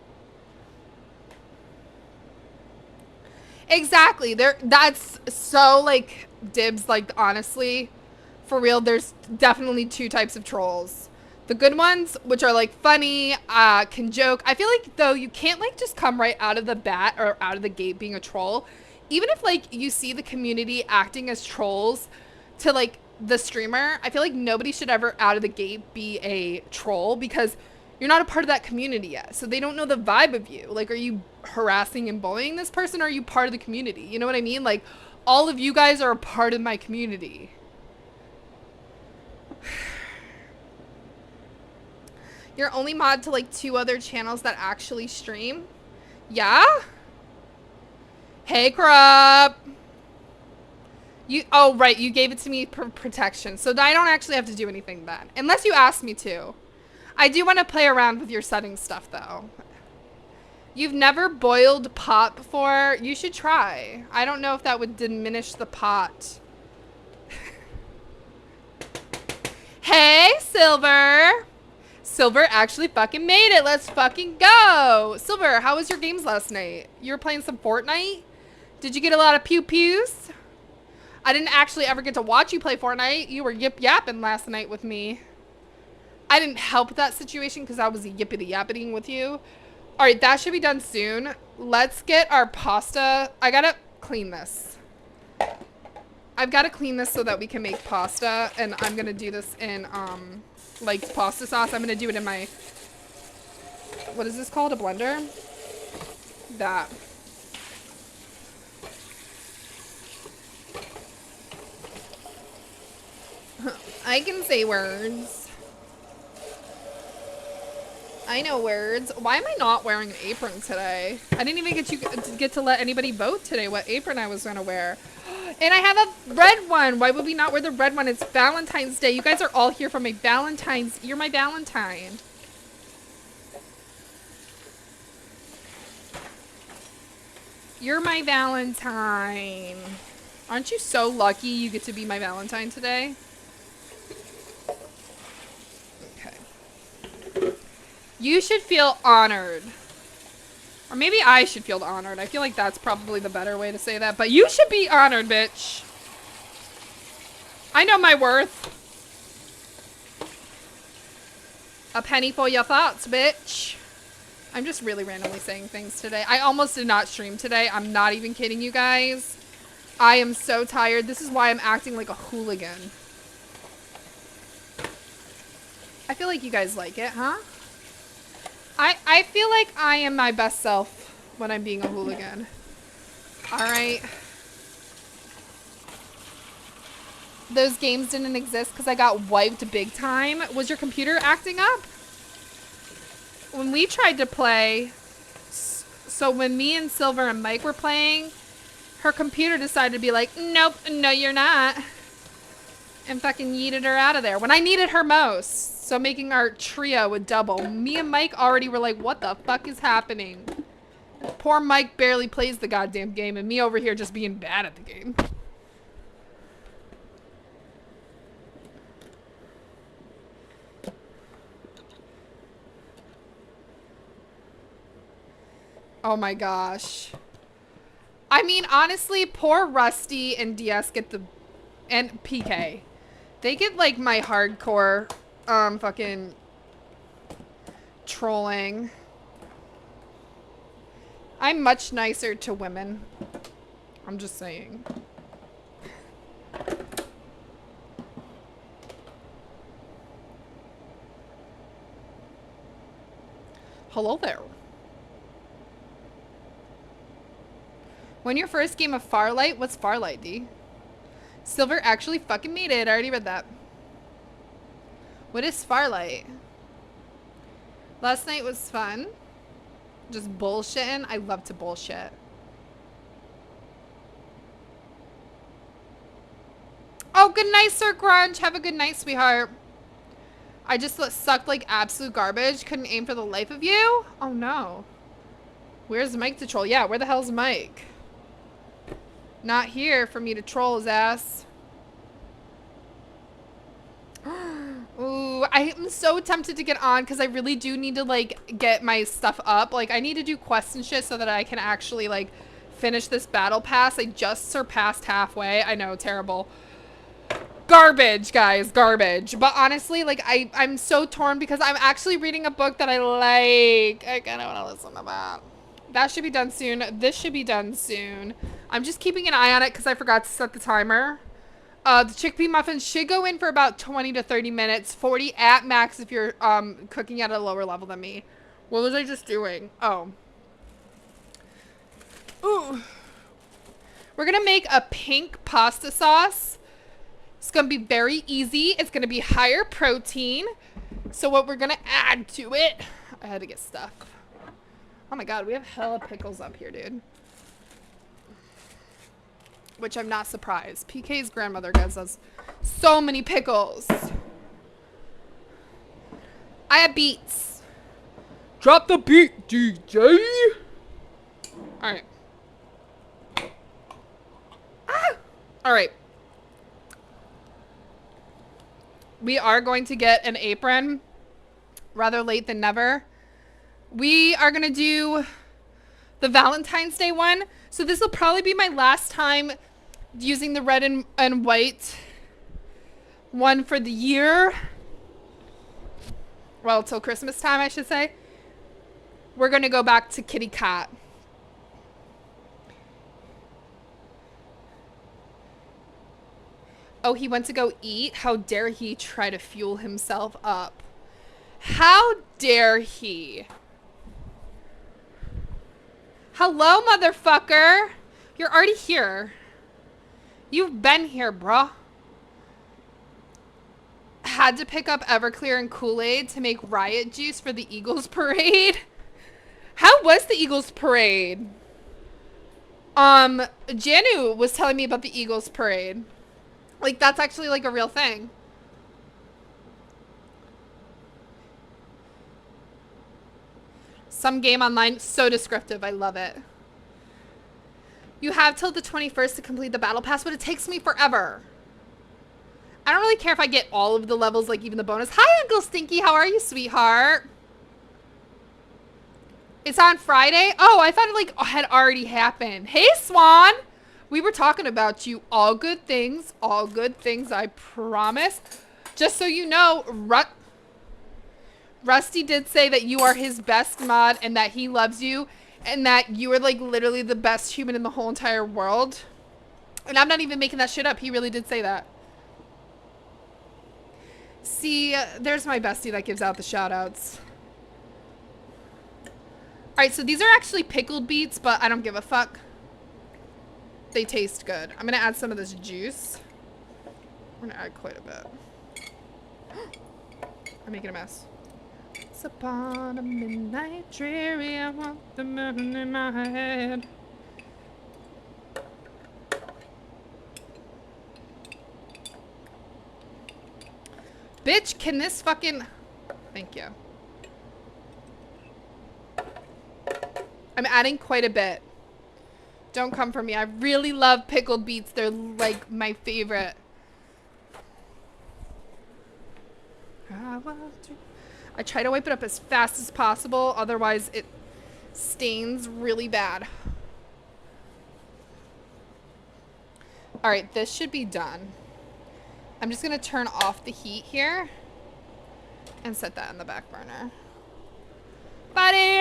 Exactly. That's so, like, dibs, like, honestly, for real, there's definitely two types of trolls. The good ones, which are, like, funny, can joke. I feel like, though, you can't, like, just come right out of the bat or out of the gate being a troll. Even if, like, you see the community acting as trolls to, like, the streamer, I feel like nobody should ever out of the gate be a troll because you're not a part of that community yet. So they don't know the vibe of you. Like, are you harassing and bullying this person, or are you part of the community? You know what I mean? Like, all of you guys are a part of my community. You're only mod to, like, 2 other channels that actually stream? Yeah? Hey, Crop. Oh, right. You gave it to me for protection. So I don't actually have to do anything then. Unless you ask me to. I do want to play around with your settings stuff, though. You've never boiled pot before? You should try. I don't know if that would diminish the pot. Hey, Silver. Silver actually fucking made it. Let's fucking go. Silver, how was your games last night? You were playing some Fortnite? Did you get a lot of pew-pews? I didn't actually ever get to watch you play Fortnite. You were yip-yapping last night with me. I didn't help that situation because I was yippity-yappeting with you. All right, that should be done soon. Let's get our pasta. I gotta clean this. I've got to clean this so that we can make pasta, and I'm gonna do this in like pasta sauce. I'm gonna do it in my, what is this called? A blender? That. I can say words. I know words. Why am I not wearing an apron today? I didn't even get to let anybody vote today what apron I was gonna wear. And I have a red one. Why would we not wear the red one? It's Valentine's Day. You guys are all here for my Valentine's. You're my Valentine. You're my Valentine. Aren't you so lucky you get to be my Valentine today? Okay. You should feel honored. Or maybe I should feel honored. I feel like that's probably the better way to say that. But you should be honored, bitch. I know my worth. A penny for your thoughts, bitch. I'm just really randomly saying things today. I almost did not stream today. I'm not even kidding you guys. I am so tired. This is why I'm acting like a hooligan. I feel like you guys like it, huh? I feel like I am my best self when I'm being a hooligan. Alright. Those games didn't exist because I got wiped big time. Was your computer acting up? When we tried to play, so when me and Silver and Mike were playing, her computer decided to be like, nope, no you're not. And fucking yeeted her out of there when I needed her most. So making our trio a double. Me and Mike already were like, what the fuck is happening? Poor Mike barely plays the goddamn game and me over here just being bad at the game. Oh my gosh. I mean, honestly, poor Rusty and DS get the, and PK. They get like my hardcore, fucking trolling. I'm much nicer to women. I'm just saying. Hello there. When your first game of Farlight? What's Farlight, D? Silver actually fucking made it. I already read that. What is Farlight? Last night was fun. Just bullshitting. I love to bullshit. Oh, good night, Sir Grunge. Have a good night, sweetheart. I just sucked like absolute garbage. Couldn't aim for the life of you? Oh, no. Where's Mike to troll? Yeah, where the hell's Mike? Not here for me to troll his ass. Ooh, I am so tempted to get on because I really do need to like get my stuff up. Like I need to do quests and shit so that I can actually like finish this battle pass. I just surpassed halfway. I know, terrible. Garbage, guys, garbage. But honestly, like I'm so torn because I'm actually reading a book that I like. I kind of want to listen to that. That should be done soon. This should be done soon. I'm just keeping an eye on it because I forgot to set the timer. The chickpea muffins should go in for about 20 to 30 minutes. 40 at max if you're cooking at a lower level than me. What was I just doing? Oh. Ooh. We're going to make a pink pasta sauce. It's going to be very easy. It's going to be higher protein. So what we're going to add to it... I had to get stuck. Oh my god, we have hella pickles up here, dude. Which I'm not surprised. PK's grandmother gives us so many pickles. I have beets. Drop the beat, DJ. Alright. Ah! Alright. We are going to get an apron. Rather late than never. We are going to do the Valentine's Day one. So this will probably be my last time using the red and white one for the year. Well, till Christmas time, I should say. We're going to go back to Kitty Cat. Oh, he went to go eat? How dare he try to fuel himself up? How dare he? Hello, motherfucker. You're already here. You've been here, bruh. Had to pick up Everclear and Kool-Aid to make riot juice for the Eagles parade. How was the Eagles parade? Janu was telling me about the Eagles parade. Like, that's actually like a real thing. Some game online, so descriptive. I love it. You have till the 21st to complete the battle pass, but it takes me forever. I don't really care if I get all of the levels, like even the bonus. Hi, Uncle Stinky. How are you, sweetheart? It's on Friday? Oh, I thought it like had already happened. Hey, Swan. We were talking about you. All good things, I promise. Just so you know, Rusty did say that you are his best mod and that he loves you and that you are like literally the best human in the whole entire world. And I'm not even making that shit up. He really did say that. See, there's my bestie that gives out the shout outs. Alright, so these are actually pickled beets, but I don't give a fuck. They taste good. I'm gonna add some of this juice. I'm gonna add quite a bit. I'm making a mess. It's upon a midnight dreary, I want the moon in my head. Bitch, can this fucking... Thank you. I'm adding quite a bit. Don't come for me. I really love pickled beets. They're like my favorite. I try to wipe it up as fast as possible. Otherwise, it stains really bad. All right, this should be done. I'm just going to turn off the heat here and set that in the back burner. Buddy.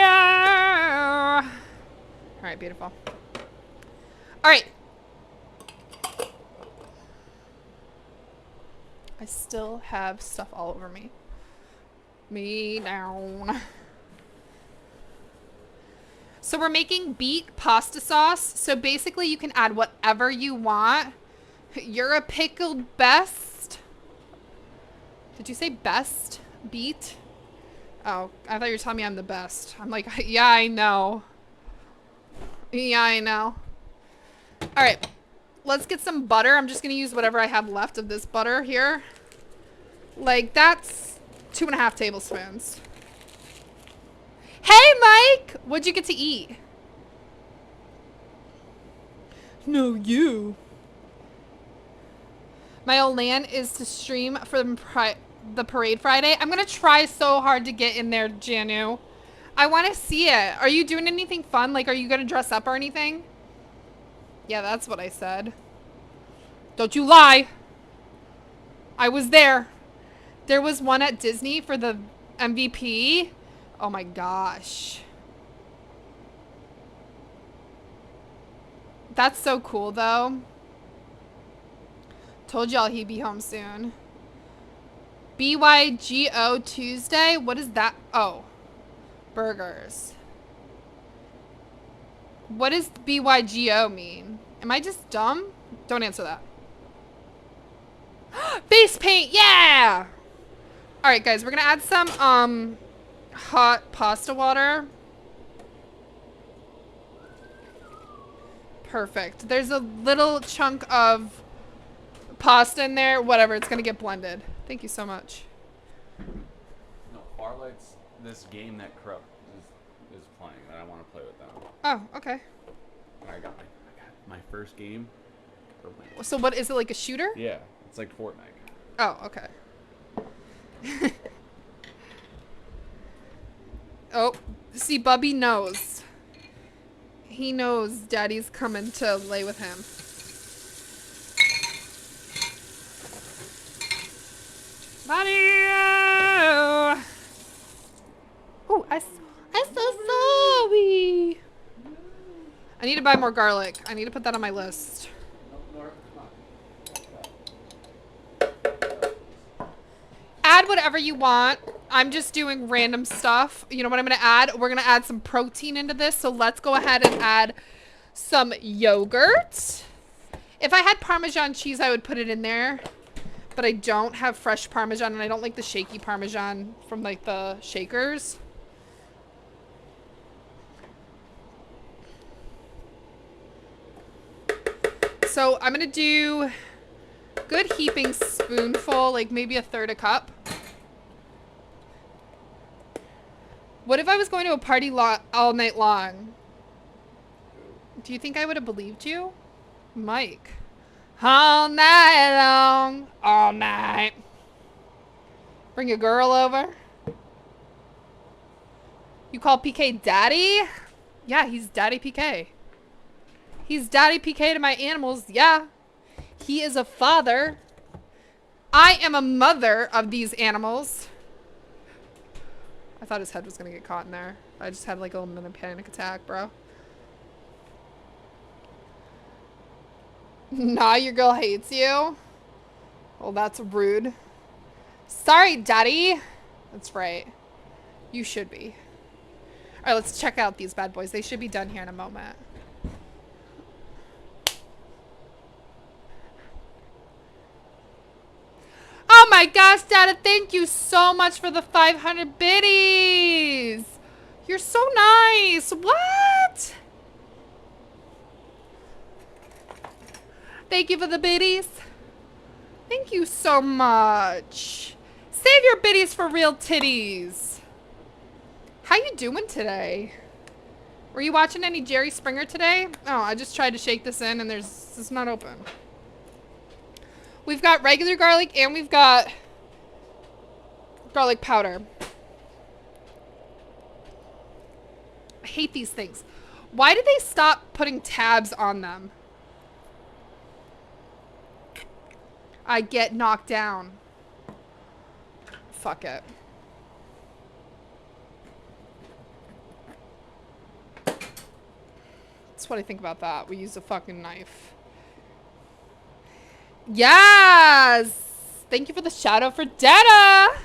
All right, beautiful. All right. I still have stuff all over me. Me down. So we're making beet pasta sauce. So basically you can add whatever you want. You're a pickled best. Did you say best? Beet? Oh, I thought you were telling me I'm the best. I'm like, yeah, I know. Yeah, I know. All right. Let's get some butter. I'm just going to use whatever I have left of this butter here. Like, that's 2.5 tablespoons. Hey, Mike! What'd you get to eat? No, you. My old plan is to stream for the parade Friday. I'm going to try so hard to get in there, Janu. I want to see it. Are you doing anything fun? Like, are you going to dress up or anything? Yeah, that's what I said. Don't you lie. I was there. There was one at Disney for the MVP. Oh my gosh. That's so cool though. Told y'all he'd be home soon. BYGO Tuesday? What is that? Oh. Burgers. What does BYGO mean? Am I just dumb? Don't answer that. Face paint, yeah! Alright guys, we're gonna add some hot pasta water. Perfect. There's a little chunk of pasta in there. Whatever, it's gonna get blended. Thank you so much. No, Farlight's this game that Crow is playing that I want to play with them. Oh, okay. I got my first game. So what is it, like a shooter? Yeah, it's like Fortnite. Oh, okay. Oh, see, Bubby knows. He knows Daddy's coming to lay with him. Buddy! Oh, I'm so sorry. I need to buy more garlic. I need to put that on my list. Add whatever you want. I'm just doing random stuff. You know what I'm going to add? We're going to add some protein into this. So let's go ahead and add some yogurt. If I had Parmesan cheese, I would put it in there. But I don't have fresh Parmesan, and I don't like the shaky Parmesan from like the shakers. So I'm going to do good heaping spoonful, like maybe 1/3 cup. What if I was going to a party all night long? Do you think I would have believed you? Mike. All night long. All night. Bring a girl over. You call PK daddy? Yeah, he's daddy PK. He's daddy PK to my animals. Yeah. He is a father. I am a mother of these animals. I thought his head was going to get caught in there. I just had like a little mini panic attack, bro. Nah, your girl hates you. Well, that's rude. Sorry, daddy. That's right. You should be. All right, let's check out these bad boys. They should be done here in a moment. Oh my gosh, Dada, thank you so much for the 500 biddies. You're so nice. What? Thank you for the biddies. Thank you so much. Save your biddies for real titties. How you doing today? Were you watching any Jerry Springer today? Oh, I just tried to shake this in and it's not open. We've got regular garlic and we've got garlic powder. I hate these things. Why did they stop putting tabs on them? I get knocked down. Fuck it. That's what I think about that. We use a fucking knife. Yes! Thank you for the shout out for Dada!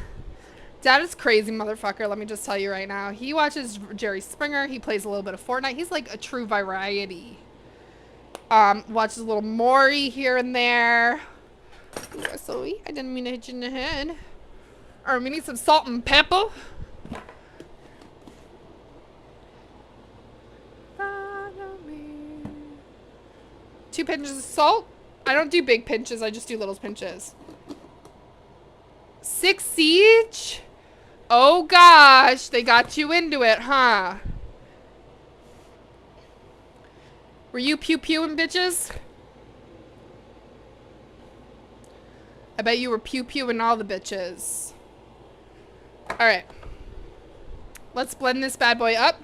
Dada's crazy motherfucker, let me just tell you right now. He watches Jerry Springer. He plays a little bit of Fortnite. He's like a true variety. Watches a little Maury here and there. Ooh, sorry, I didn't mean to hit you in the head. Alright, we need some salt and pepper. Follow me. 2 pinches of salt. I don't do big pinches, I just do little pinches. 6 siege? Oh gosh, they got you into it, huh? Were you pew-pewing, bitches? I bet you were pew-pewing all the bitches. Alright. Let's blend this bad boy up.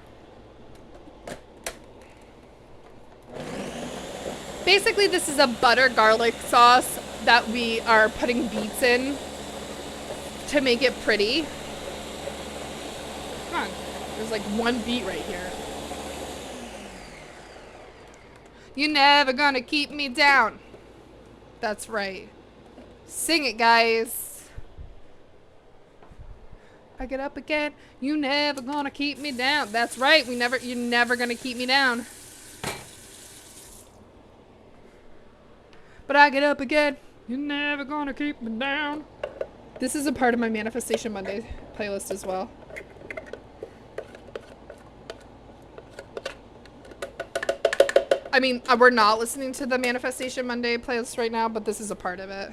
Basically, this is a butter garlic sauce that we are putting beets in to make it pretty. Come on. There's like 1 beet right here. You're never gonna keep me down. That's right. Sing it, guys. I get up again. You never gonna keep me down. That's right. You're never gonna keep me down. But I get up again. You're never gonna keep me down. This is a part of my Manifestation Monday playlist as well. I mean, we're not listening to the Manifestation Monday playlist right now, but this is a part of it.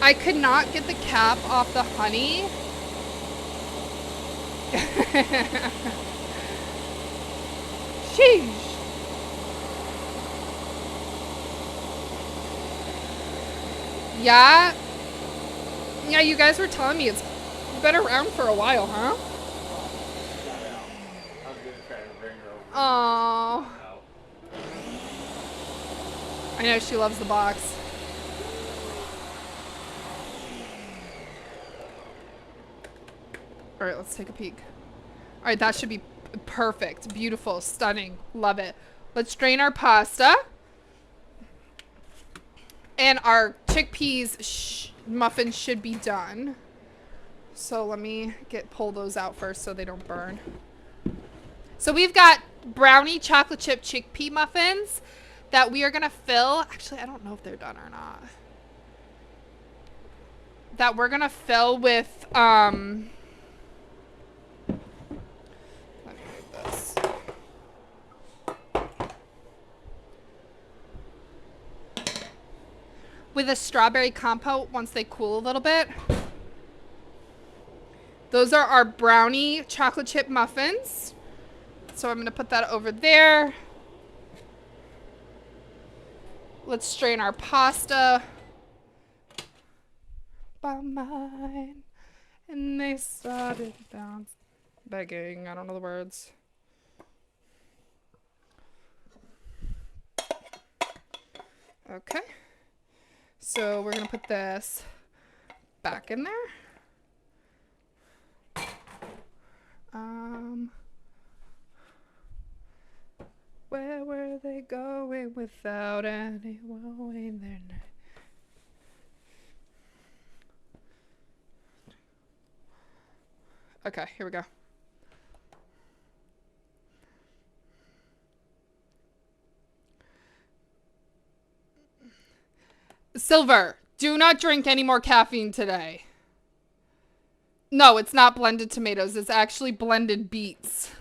I could not get the cap off the honey. Sheesh. Yeah. Yeah, you guys were telling me it's been around for a while, huh? Oh. I know she loves the box. All right, let's take a peek. All right, that should be perfect. Beautiful, stunning. Love it. Let's drain our pasta. And our chickpeas muffins should be done. So let me pull those out first so they don't burn. So we've got brownie chocolate chip chickpea muffins that we are gonna fill. Actually, I don't know if they're done or not. That we're gonna fill with let me move this. With a strawberry compote once they cool a little bit. Those are our brownie chocolate chip muffins. So I'm going to put that over there. Let's strain our pasta. By mine. And they started down begging. I don't know the words. Okay. So we're going to put this back in there. Where were they going without anyone in their night? Okay, here we go. Silver, do not drink any more caffeine today. No, it's not blended tomatoes. It's actually blended beets.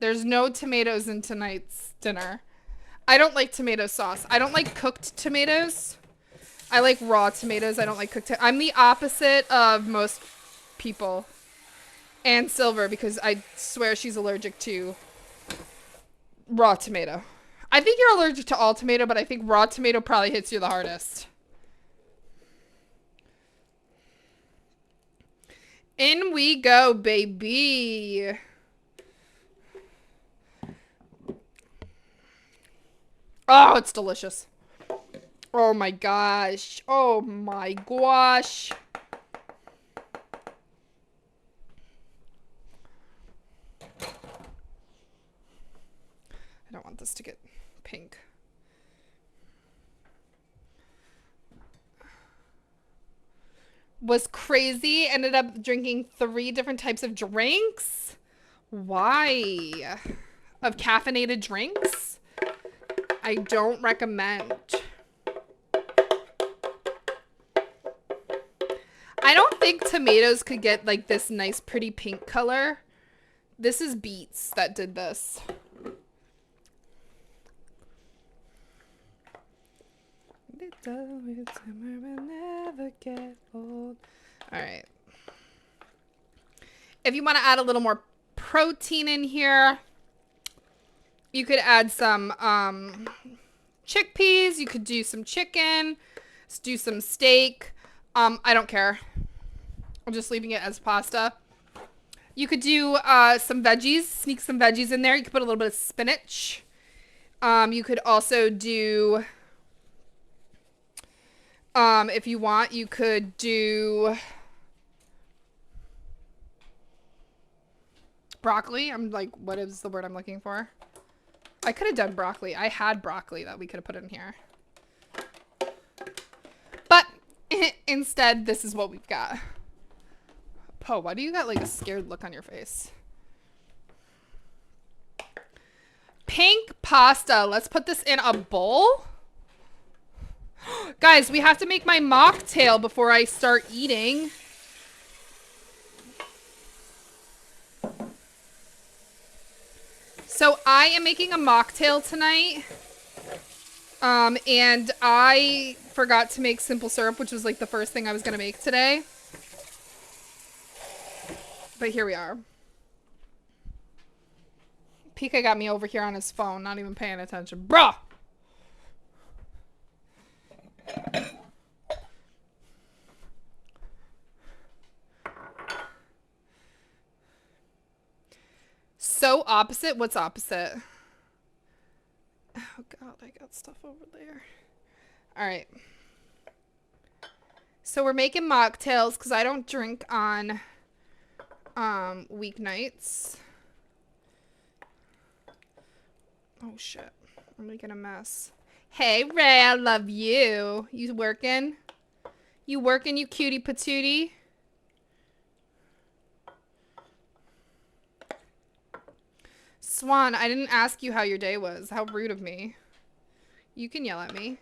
There's no tomatoes in tonight's dinner. I don't like tomato sauce. I don't like cooked tomatoes. I like raw tomatoes. I don't like cooked. I'm the opposite of most people. And Silver, because I swear she's allergic to raw tomato. I think you're allergic to all tomato, but I think raw tomato probably hits you the hardest. In we go, baby. Oh, it's delicious. Oh my gosh. Oh my gosh. it pink. Was crazy. Ended up drinking 3 different types of drinks. Why? Of caffeinated drinks? I don't recommend. I don't think tomatoes could get like this nice pretty pink color. This is beets that did this. Never get old. All right. If you want to add a little more protein in here, you could add some chickpeas. You could do some chicken. Let's do some steak. I don't care. I'm just leaving it as pasta. You could do some veggies. Sneak some veggies in there. You could put a little bit of spinach. You could also do, if you want, you could do broccoli. I'm like, what is the word I'm looking for? I could have done broccoli. I had broccoli that we could have put in here. But instead, this is what we've got. Poe, why do you got like a scared look on your face? Pink pasta. Let's put this in a bowl. Guys, we have to make my mocktail before I start eating. So I am making a mocktail tonight. And I forgot to make simple syrup, which was like the first thing I was going to make today. But here we are. Pika got me over here on his phone, not even paying attention. Bruh! So opposite? What's opposite? Oh god, I got stuff over there. Alright. So we're making mocktails because I don't drink on weeknights. Oh shit. I'm making a mess. Hey Ray, I love you. You working? You working, you cutie patootie? Swan, I didn't ask you how your day was. How rude of me. You can yell at me.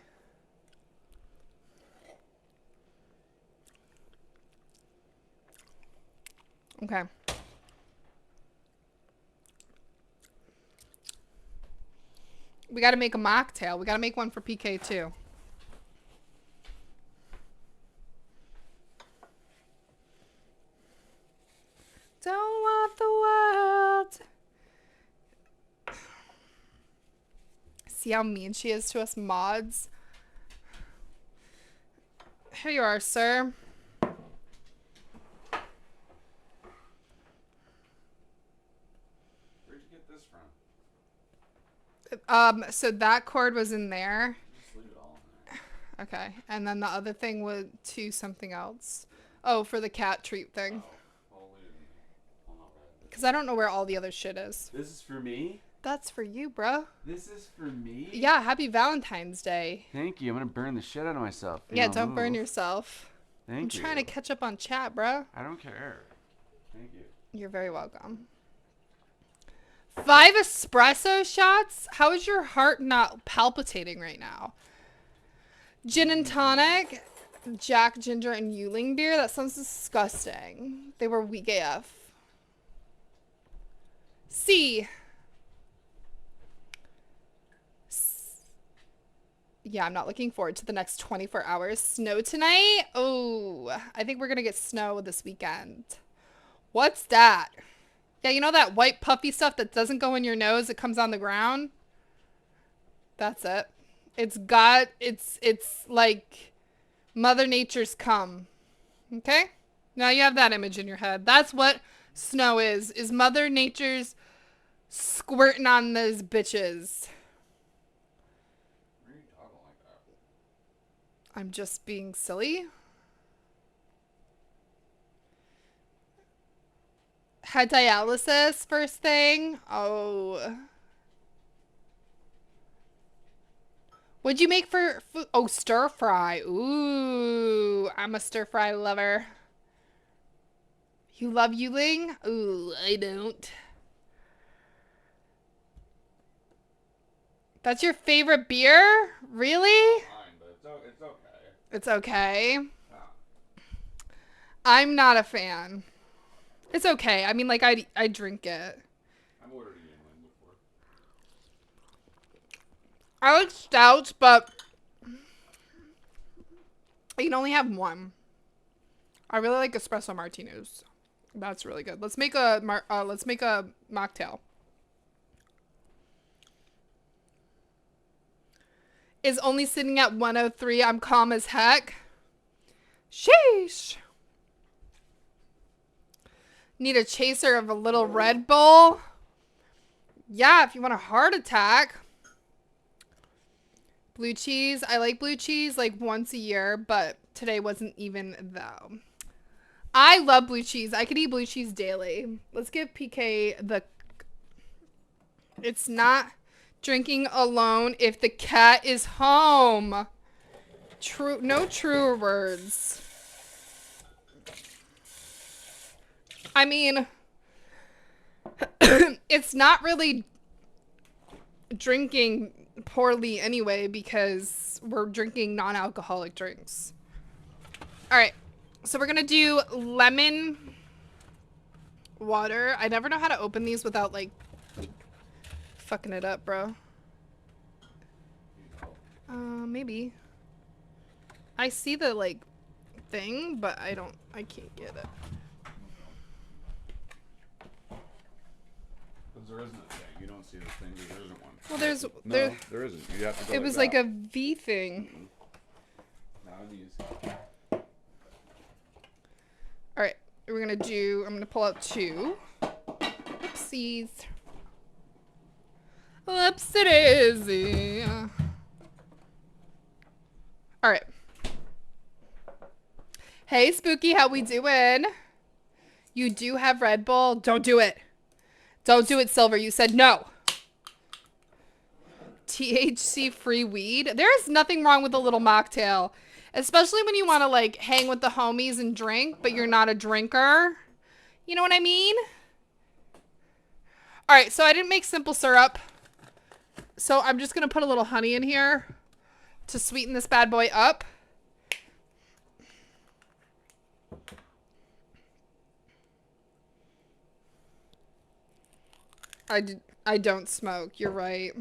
Okay. We got to make a mocktail. We got to make one for PK too. Don't want the world. See how mean she is to us mods? Here you are, sir. Where'd you get this from? So that cord was in there. Just leave it all in there. Okay. And then the other thing was to something else. Oh, for the cat treat thing. Oh, well, leave it in there. I'll not write it. Because I don't know where all the other shit is. This is for me? That's for you, bro. This is for me? Yeah, happy Valentine's Day. Thank you. I'm going to burn the shit out of myself. Yeah, don't burn yourself. I'm Thank you. trying to catch up on chat, bro. I don't care. Thank you. You're very welcome. 5 espresso shots? How is your heart not palpitating right now? Gin and tonic, Jack, ginger, and Yuling beer? That sounds disgusting. They were weak AF. C. Yeah, I'm not looking forward to the next 24 hours. Snow tonight? Oh, I think we're going to get snow this weekend. What's that? Yeah, you know that white puffy stuff that doesn't go in your nose? It comes on the ground? That's it. It's like Mother Nature's cum. Okay? Now you have that image in your head. That's what snow is Mother Nature's squirting on those bitches. Why are you talking like that? I'm just being silly. Had dialysis first thing. Oh. What'd you make for food? Oh, stir fry. Ooh, I'm a stir fry lover. You love Yuling? Ooh, I don't. That's your favorite beer? Really? Fine, but it's okay. It's okay. Yeah. I'm not a fan. It's okay. I mean, like, I drink it. I've ordered a Yingling before. I like stouts, but you can only have one. I really like espresso martinis. That's really good. Let's make a mocktail. Is only sitting at 103. I'm calm as heck. Sheesh. Need a chaser of a little Red Bull. Yeah, if you want a heart attack. Blue cheese. I like blue cheese like once a year, but today wasn't even though. I love blue cheese. I could eat blue cheese daily. Let's give PK the... It's not drinking alone if the cat is home. True. No truer words. I mean, it's not really drinking poorly anyway because we're drinking non-alcoholic drinks. All right. So we're going to do lemon water. I never know how to open these without like fucking it up, bro. Maybe. I see the like thing, but I can't get it. Because there isn't a thing. You don't see the thing because there isn't one. Well, there's No, there isn't. You have to go it like was that. like a V thing. Not on these. All right, we're gonna do. I'm gonna pull out two. Oopsies. Whoopsie daisy. All right. Hey, Spooky, how we doing? You do have Red Bull. Don't do it. Don't do it, Silver. You said no. THC-free weed. There is nothing wrong with a little mocktail. Especially when you want to, like, hang with the homies and drink, but you're not a drinker. You know what I mean? All right, so I didn't make simple syrup. So I'm just going to put a little honey in here to sweeten this bad boy up. I don't smoke. You're right.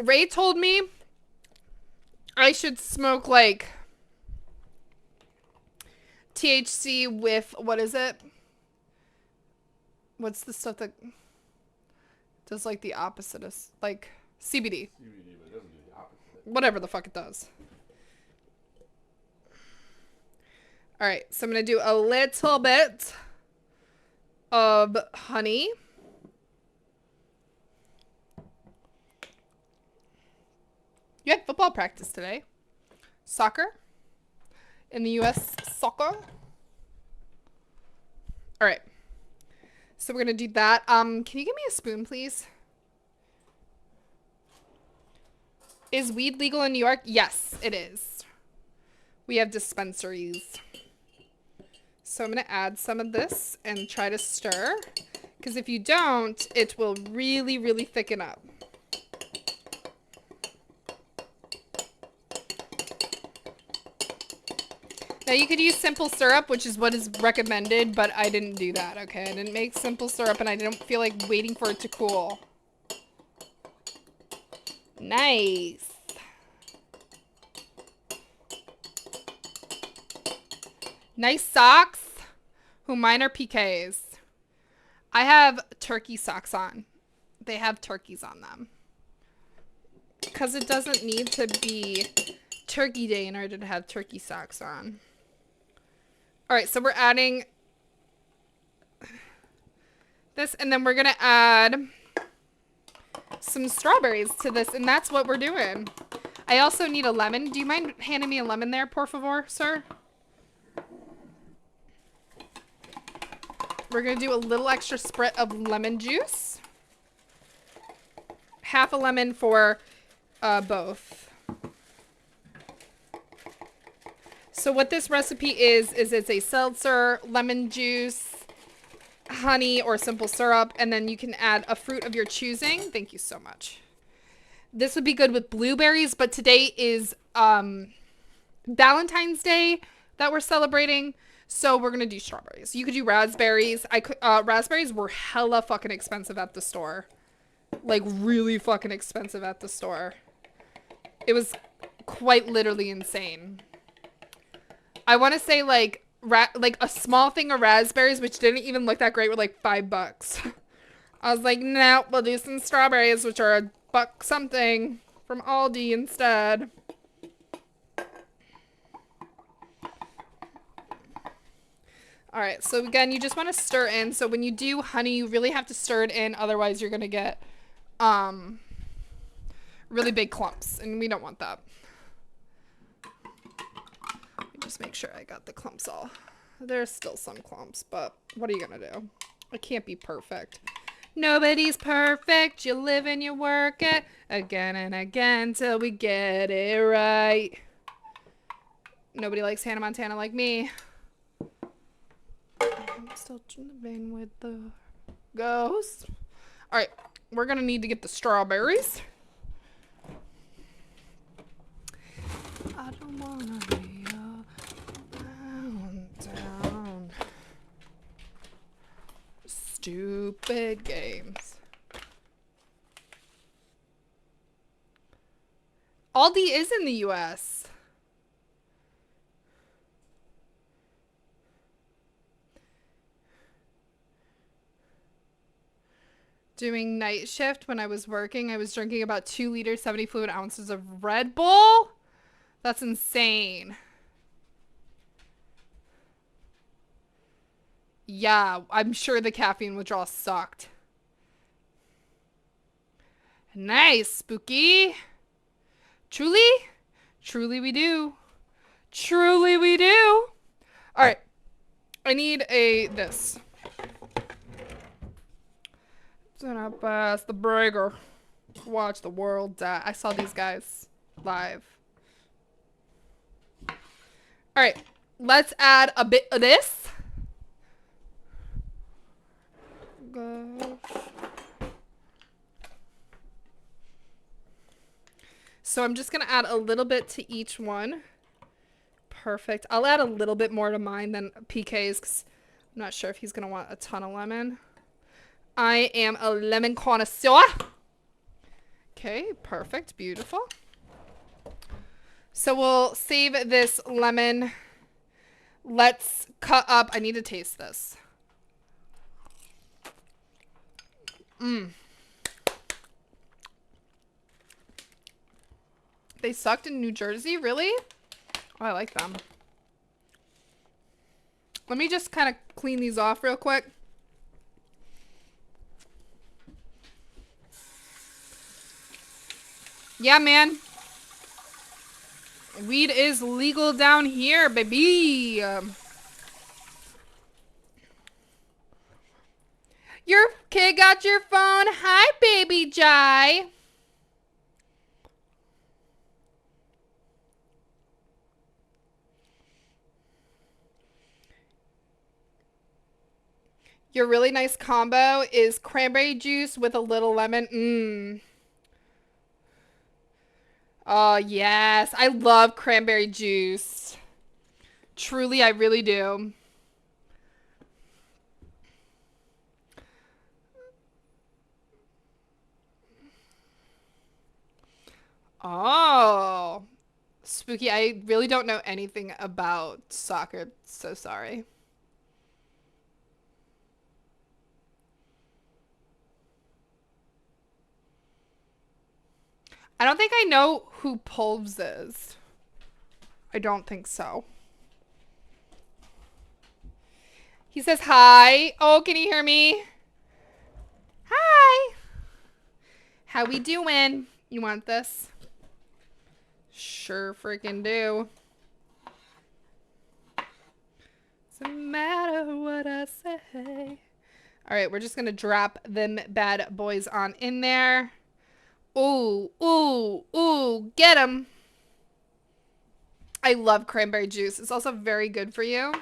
Ray told me I should smoke like THC with, what is it? What's the stuff that does like the opposite of, like CBD? CBD, but it doesn't do the opposite. Whatever the fuck it does. All right, so I'm going to do a little bit of honey. You had football practice today. Soccer. In the U.S. soccer. All right. So we're going to do that. Can you give me a spoon, please? Is weed legal in New York? Yes, it is. We have dispensaries. So I'm going to add some of this and try to stir. Because if you don't, it will really, really thicken up. Now you could use simple syrup, which is what is recommended, but I didn't do that, okay? I didn't make simple syrup and I didn't feel like waiting for it to cool. Nice. Nice socks. Who, mine are PKs. I have turkey socks on. They have turkeys on them. Because it doesn't need to be Turkey Day in order to have turkey socks on. All right, so we're adding this, and then we're going to add some strawberries to this, and that's what we're doing. I also need a lemon. Do you mind handing me a lemon there, por favor, sir? We're going to do a little extra sprit of lemon juice. Half a lemon for both. So what this recipe is it's a seltzer, lemon juice, honey, or simple syrup, and then you can add a fruit of your choosing. Thank you so much. This would be good with blueberries, but today is Valentine's Day that we're celebrating, so we're gonna do strawberries. You could do raspberries. Raspberries were hella fucking expensive at the store, like really fucking expensive at the store. It was quite literally insane. I want to say like a small thing of raspberries, which didn't even look that great, were like $5. I was like, no, we'll do some strawberries, which are $1 something from Aldi instead. All right, so again, you just want to stir in. So when you do honey, you really have to stir it in, otherwise you're gonna get really big clumps, and we don't want that. Let me just make sure I got the clumps all. There's still some clumps, but what are you gonna do? It can't be perfect. Nobody's perfect. You live and you work it again and again till we get it right. Nobody likes Hannah Montana like me. I'm still living with the ghost. All right, we're gonna need to get the strawberries. I don't wanna be down. Stupid games. Aldi is in the US. Doing night shift when I was working, I was drinking about 2 liters, 70 fluid ounces of Red Bull. That's insane. Yeah, I'm sure the caffeine withdrawal sucked. Nice, spooky. Truly? Truly we do. Truly we do. All right. I need this. Then I pass the breaker. Watch the world die. I saw these guys live. All right. Let's add a bit of this. Gosh. So I'm just going to add a little bit to each one. Perfect. I'll add a little bit more to mine than PK's because I'm not sure if he's going to want a ton of lemon. I am a lemon connoisseur. Okay, perfect. Beautiful. So we'll save this lemon. Let's cut up. I need to taste this. They sucked in New Jersey? Really? Oh, I like them. Let me just kind of clean these off real quick. Yeah, man. Weed is legal down here, baby. Your kid got your phone. Hi, baby Jai. Your really nice combo is cranberry juice with a little lemon. Oh, yes. I love cranberry juice. Truly, I really do. Oh. Spooky, I really don't know anything about soccer. So sorry. I don't think I know who Pulves is. I don't think so. He says hi. Oh, can you hear me? Hi. How we doing? You want this? Sure freaking do. Doesn't matter what I say. All right, we're just going to drop them bad boys on in there. Ooh, ooh, ooh, get them. I love cranberry juice. It's also very good for you.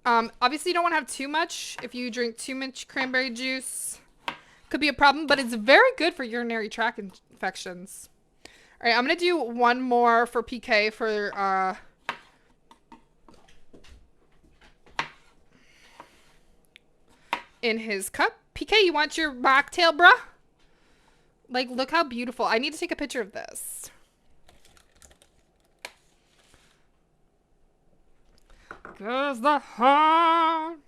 Obviously, you don't want to have too much. If you drink too much cranberry juice, could be a problem, but it's very good for urinary tract infections. All right, I'm going to do one more for PK for in his cup. PK, you want your mocktail, bruh? Like, look how beautiful. I need to take a picture of this. Cause the heart.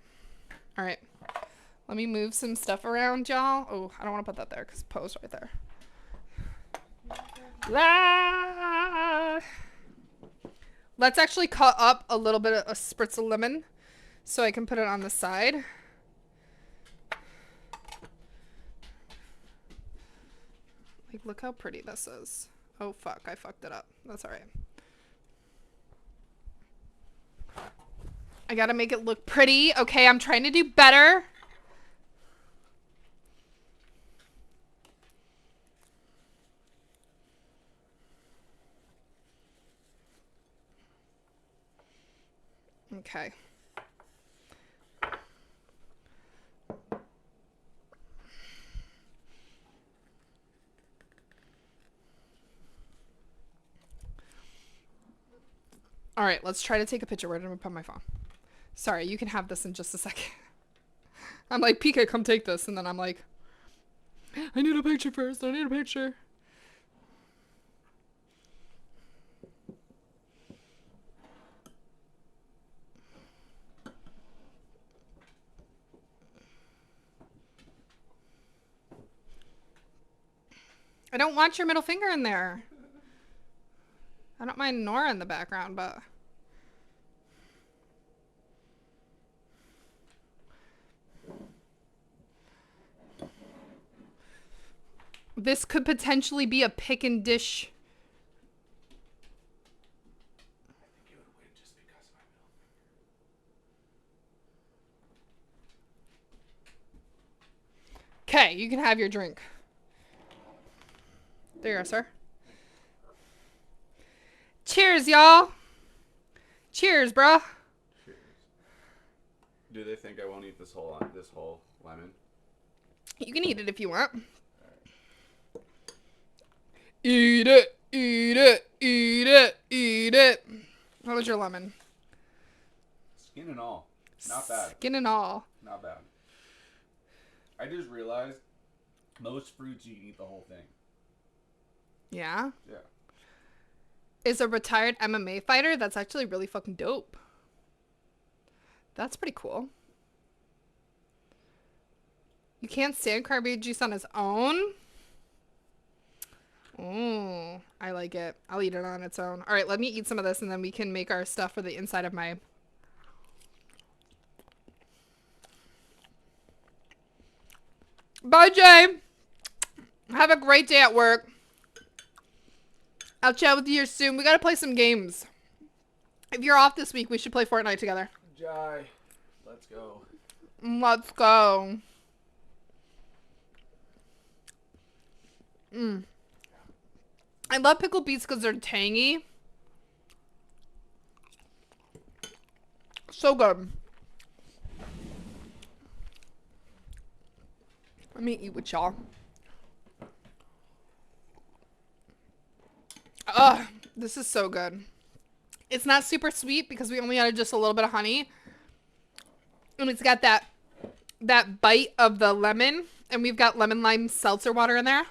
All right. Let me move some stuff around, y'all. Oh, I don't want to put that there because Poe's right there. Let's actually cut up a little bit of a spritz of lemon so I can put it on the side. Like, look how pretty this is. Oh, fuck. I fucked it up. That's all right. I gotta make it look pretty. Okay, I'm trying to do better. Okay. All right, let's try to take a picture. Where did I put my phone? Sorry, you can have this in just a second. I'm like, PK, come take this. And then I'm like, I need a picture first. I need a picture. I don't want your middle finger in there. I don't mind Nora in the background, but... This could potentially be a pick and dish. I think it would win just because of my middle finger. Okay, you can have your drink. There you are, sir. Cheers, y'all. Cheers, bruh. Cheers. Do they think I won't eat this whole lemon? You can eat it if you want. Eat it, eat it, eat it, eat it. How was your lemon? Skin and all. Not bad. Skin and all. Not bad. I just realized most fruits you can eat the whole thing. Yeah? Yeah. Is a retired MMA fighter. That's actually really fucking dope. That's pretty cool. You can't stand cranberry juice on its own? Oh, I like it. I'll eat it on its own. All right, let me eat some of this and then we can make our stuff for the inside of my... Bye, Jay. Have a great day at work. I'll chat with you soon. We gotta play some games. If you're off this week, we should play Fortnite together. Jai, let's go. Let's go. I love pickled beets because they're tangy. So good. Let me eat with y'all. Ugh, this is so good. It's not super sweet because we only added just a little bit of honey. And it's got that bite of the lemon. And we've got lemon lime seltzer water in there.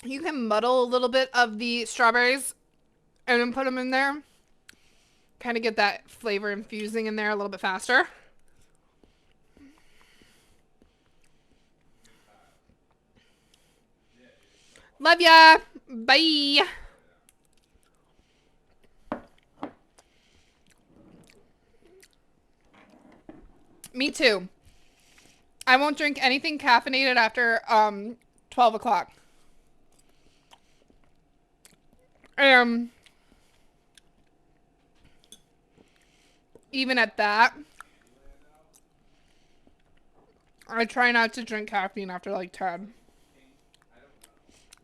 You can muddle a little bit of the strawberries and then put them in there. Kind of get that flavor infusing in there a little bit faster. Love ya. Bye. Me too. I won't drink anything caffeinated after 12 o'clock. even at that, I try not to drink caffeine after like 10.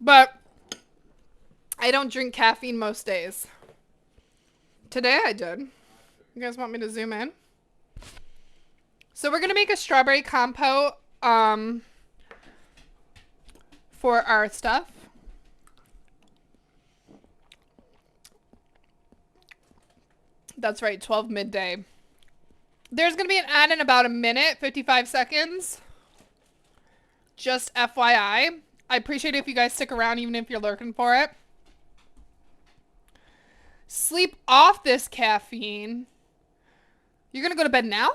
But I don't drink caffeine most days. Today I did. You guys want me to zoom in? So we're going to make a strawberry compote for our stuff. That's right, 12 midday. There's going to be an ad in about a minute, 55 seconds. Just FYI. I appreciate it if you guys stick around even if you're lurking for it. Sleep off this caffeine. You're going to go to bed now?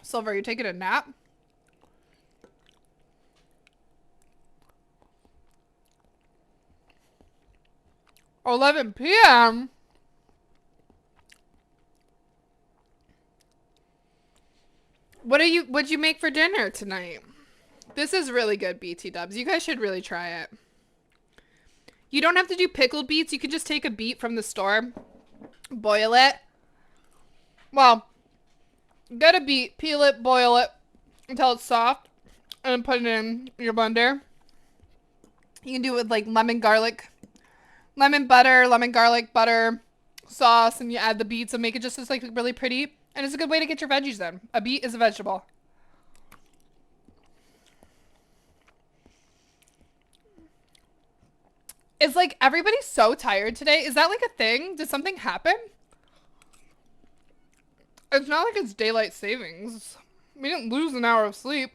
Silver, you taking a nap? Oh, 11 p.m. What'd you make for dinner tonight? This is really good, BT dubs. You guys should really try it. You don't have to do pickled beets. You can just take a beet from the store, boil it. Well, get a beet, peel it, boil it until it's soft, and put it in your blender. You can do it with like lemon garlic, lemon butter, lemon garlic butter sauce, and you add the beets and make it just as like really pretty. And it's a good way to get your veggies in. A beet is a vegetable. It's like everybody's so tired today. Is that like a thing? Did something happen? It's not like it's daylight savings. We didn't lose an hour of sleep.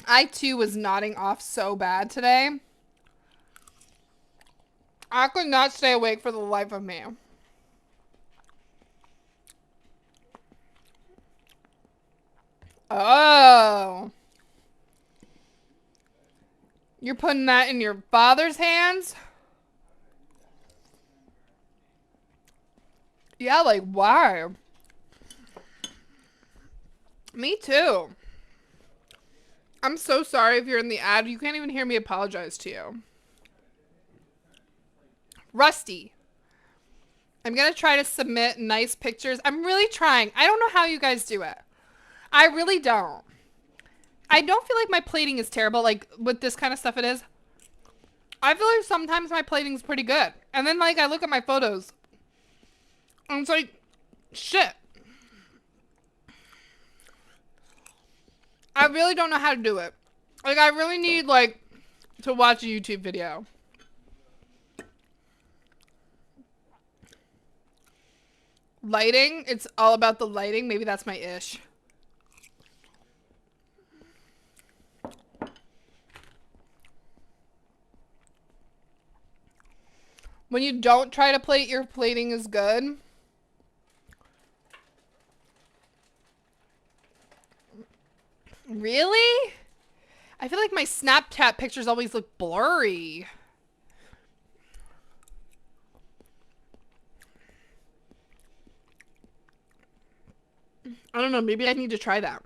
I too was nodding off so bad today. I could not stay awake for the life of me. Oh. You're putting that in your father's hands? Yeah, like, why? Me too. I'm so sorry if you're in the ad. You can't even hear me apologize to you. Rusty. I'm going to try to submit nice pictures. I'm really trying. I don't know how you guys do it. I really don't. I don't feel like my plating is terrible. Like, with this kind of stuff it is. I feel like sometimes my plating's pretty good. And then, like, I look at my photos. And it's like, shit. I really don't know how to do it. Like, I really need, like, to watch a YouTube video. Lighting. It's all about the lighting. Maybe that's my ish. When you don't try to plate, your plating is good. Really? I feel like my Snapchat pictures always look blurry. I don't know. Maybe I need to try that.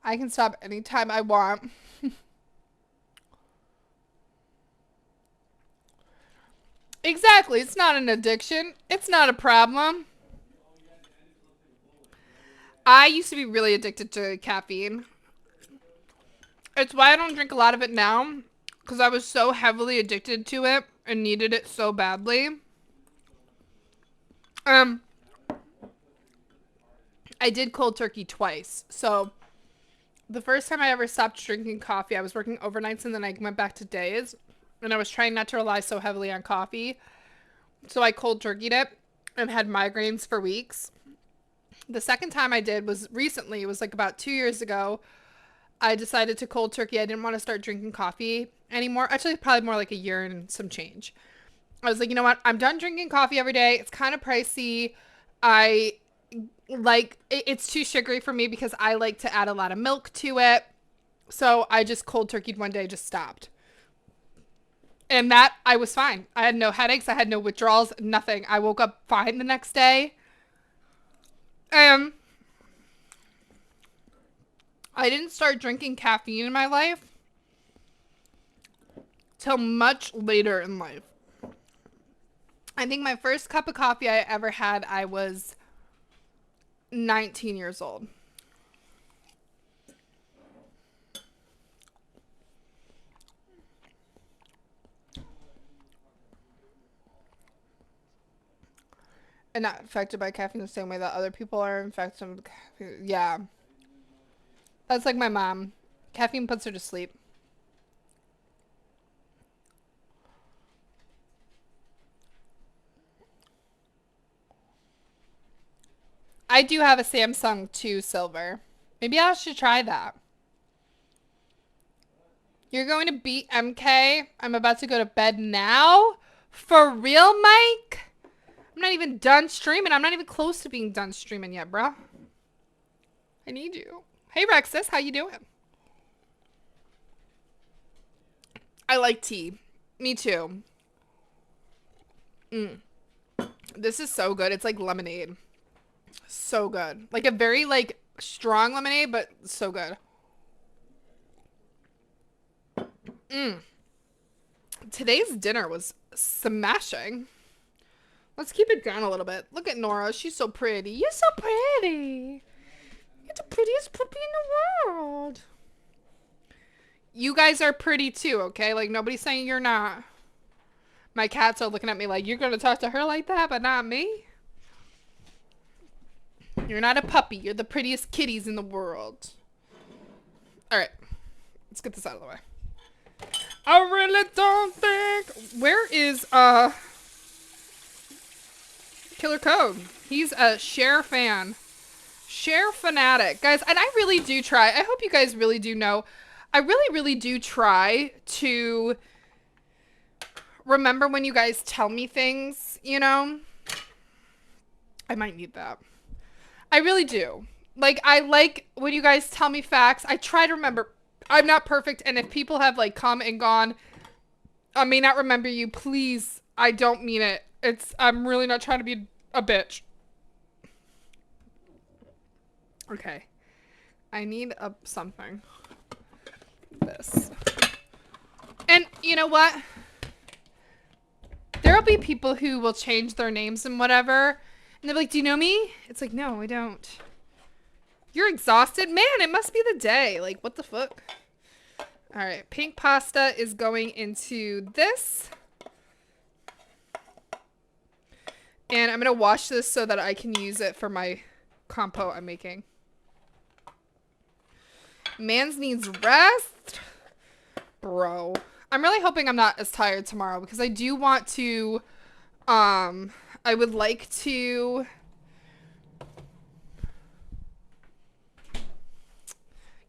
I can stop anytime I want. Exactly. It's not an addiction. It's not a problem. I used to be really addicted to caffeine. It's why I don't drink a lot of it now. Because I was so heavily addicted to it and needed it so badly. I did cold turkey twice. So the first time I ever stopped drinking coffee, I was working overnights and then I went back to days. And I was trying not to rely so heavily on coffee. So I cold turkeyed it and had migraines for weeks. The second time I did was recently. It was like about 2 years ago. I decided to cold turkey. I didn't want to start drinking coffee anymore. Actually, probably more like a year and some change. I was like, you know what? I'm done drinking coffee every day. It's kind of pricey. It's too sugary for me because I like to add a lot of milk to it. So I just cold turkeyed one day, just stopped. And that, I was fine. I had no headaches. I had no withdrawals, nothing. I woke up fine the next day. Um, I didn't start drinking caffeine in my life till much later in life. I think my first cup of coffee I ever had, I was 19 years old. And not affected by caffeine the same way that other people are infected with caffeine. Yeah. That's like my mom. Caffeine puts her to sleep. I do have a Samsung 2 Silver. Maybe I should try that. You're going to beat MK? I'm about to go to bed now? For real, Mike? I'm not even done streaming. I'm not even close to being done streaming yet, bro. I need you. Hey, Rexus. How you doing? I like tea. Me too. This is so good. It's like lemonade. So good. Like a very like strong lemonade, but so good. Today's dinner was smashing. Let's keep it down a little bit. Look at Nora. She's so pretty. You're so pretty. You're the prettiest puppy in the world. You guys are pretty too, okay? Like, nobody's saying you're not. My cats are looking at me like, you're going to talk to her like that, but not me? You're not a puppy. You're the prettiest kitties in the world. All right. Let's get this out of the way. I really don't think... Where is, Killer Code? He's a Cher fan. Cher fanatic. Guys, and I really do try. I hope you guys really do know. I really, really do try to remember when you guys tell me things, you know? I might need that. I really do. Like, I like when you guys tell me facts. I try to remember. I'm not perfect, and if people have, like, come and gone, I may not remember you. Please, I don't mean it. I'm really not trying to be a bitch. Okay. I need something. This. And you know what? There'll be people who will change their names and whatever. And they're like, do you know me? It's like, no, I don't. You're exhausted? Man, it must be the day. Like, what the fuck? All right. Pink pasta is going into this. And I'm going to wash this so that I can use it for my compote I'm making. Mans needs rest. Bro. I'm really hoping I'm not as tired tomorrow because I do want to, I would like to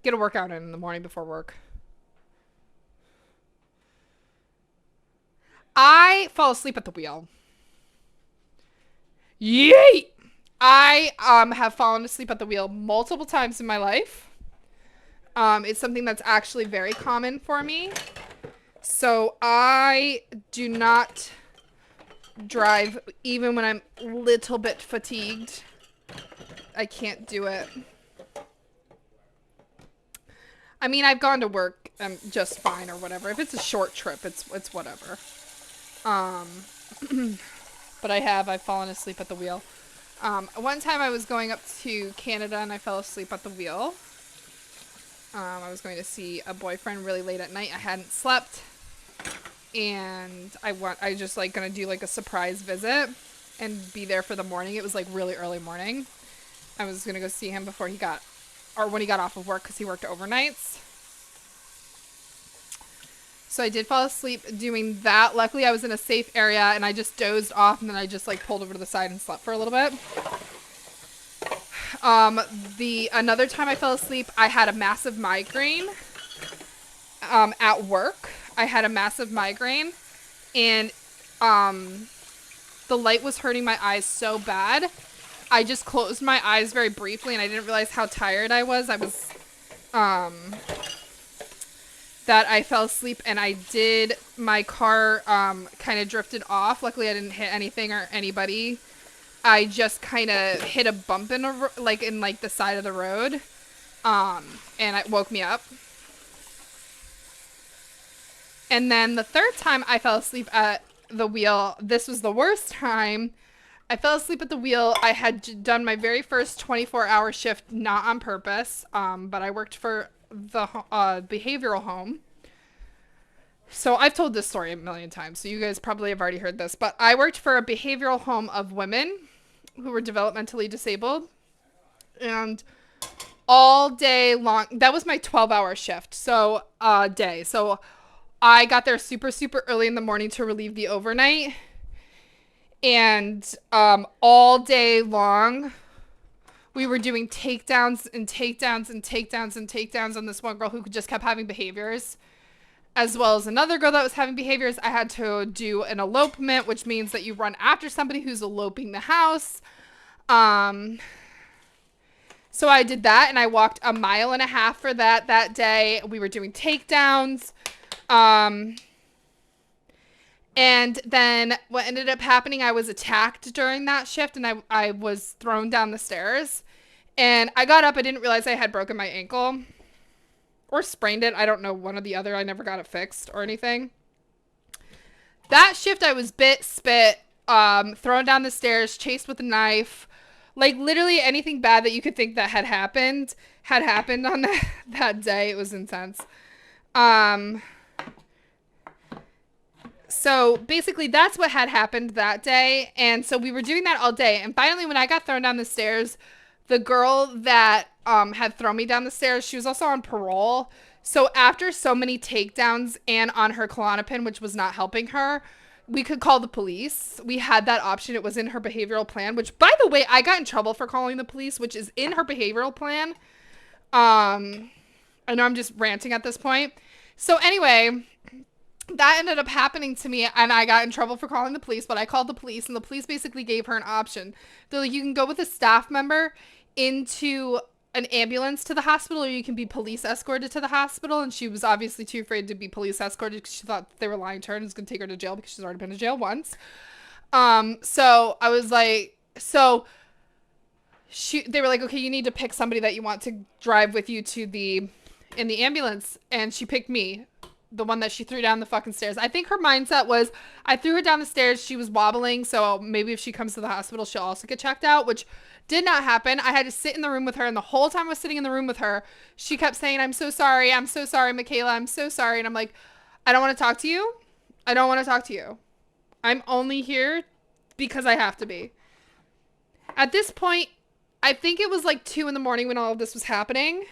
get a workout in the morning before work. I fall asleep at the wheel. Yeet! I have fallen asleep at the wheel multiple times in my life. It's something that's actually very common for me. So I do not drive even when I'm a little bit fatigued. I can't do it. I mean, I've gone to work just fine or whatever. If it's a short trip, it's whatever. But I've fallen asleep at the wheel. One time I was going up to Canada and I fell asleep at the wheel. I was going to see a boyfriend really late at night. I hadn't slept. And I just like gonna do like a surprise visit and be there for the morning. It was like really early morning. I was gonna go see him before he got, or when he got off of work because he worked overnights. So I did fall asleep doing that. Luckily I was in a safe area and I just dozed off and then I just like pulled over to the side and slept for a little bit. Another time I fell asleep, I had a massive migraine, at work. I had a massive migraine and, the light was hurting my eyes so bad. I just closed my eyes very briefly and I didn't realize how tired I was. that I fell asleep and my car kind of drifted off. Luckily, I didn't hit anything or anybody. I just kind of hit a bump in like the side of the road, and it woke me up. And then the third time I fell asleep at the wheel, this was the worst time. I fell asleep at the wheel. I had done my very first 24-hour shift, not on purpose, but I worked for the behavioral home. So I've told this story a million times, so you guys probably have already heard this, but I worked for a behavioral home of women who were developmentally disabled. And all day long, that was my 12-hour shift, so day. So I got there super, super early in the morning to relieve the overnight. And all day long, we were doing takedowns and takedowns and takedowns and takedowns on this one girl who just kept having behaviors, as well as another girl that was having behaviors. I had to do an elopement, which means that you run after somebody who's eloping the house. So I did that, and I walked 1.5 miles for that day. We were doing takedowns. And then what ended up happening, I was attacked during that shift, and I was thrown down the stairs. And I got up. I didn't realize I had broken my ankle or sprained it. I don't know, one or the other. I never got it fixed or anything. That shift, I was bit, spit, thrown down the stairs, chased with a knife. Like, literally anything bad that you could think that had happened on that day. It was intense. So basically that's what had happened that day. And so we were doing that all day. And finally, when I got thrown down the stairs, the girl that had thrown me down the stairs, she was also on parole. So after so many takedowns and on her Klonopin, which was not helping her, we could call the police. We had that option. It was in her behavioral plan, which, by the way, I got in trouble for calling the police, which is in her behavioral plan. I know I'm just ranting at this point. So anyway, that ended up happening to me, and I got in trouble for calling the police, but I called the police, and the police basically gave her an option. They're like, you can go with a staff member into an ambulance to the hospital, or you can be police escorted to the hospital. And she was obviously too afraid to be police escorted because she thought they were lying to her and was going to take her to jail because she's already been to jail once. So I was like, they were like, okay, you need to pick somebody that you want to drive with you in the ambulance. And she picked me, the one that she threw down the fucking stairs. I think her mindset was, I threw her down the stairs. She was wobbling. So maybe if she comes to the hospital, she'll also get checked out, which did not happen. I had to sit in the room with her. And the whole time I was sitting in the room with her, she kept saying, I'm so sorry. I'm so sorry, Michaela. I'm so sorry. And I'm like, I don't want to talk to you. I don't want to talk to you. I'm only here because I have to be. At this point, I think it was like 2 a.m. when all of this was happening.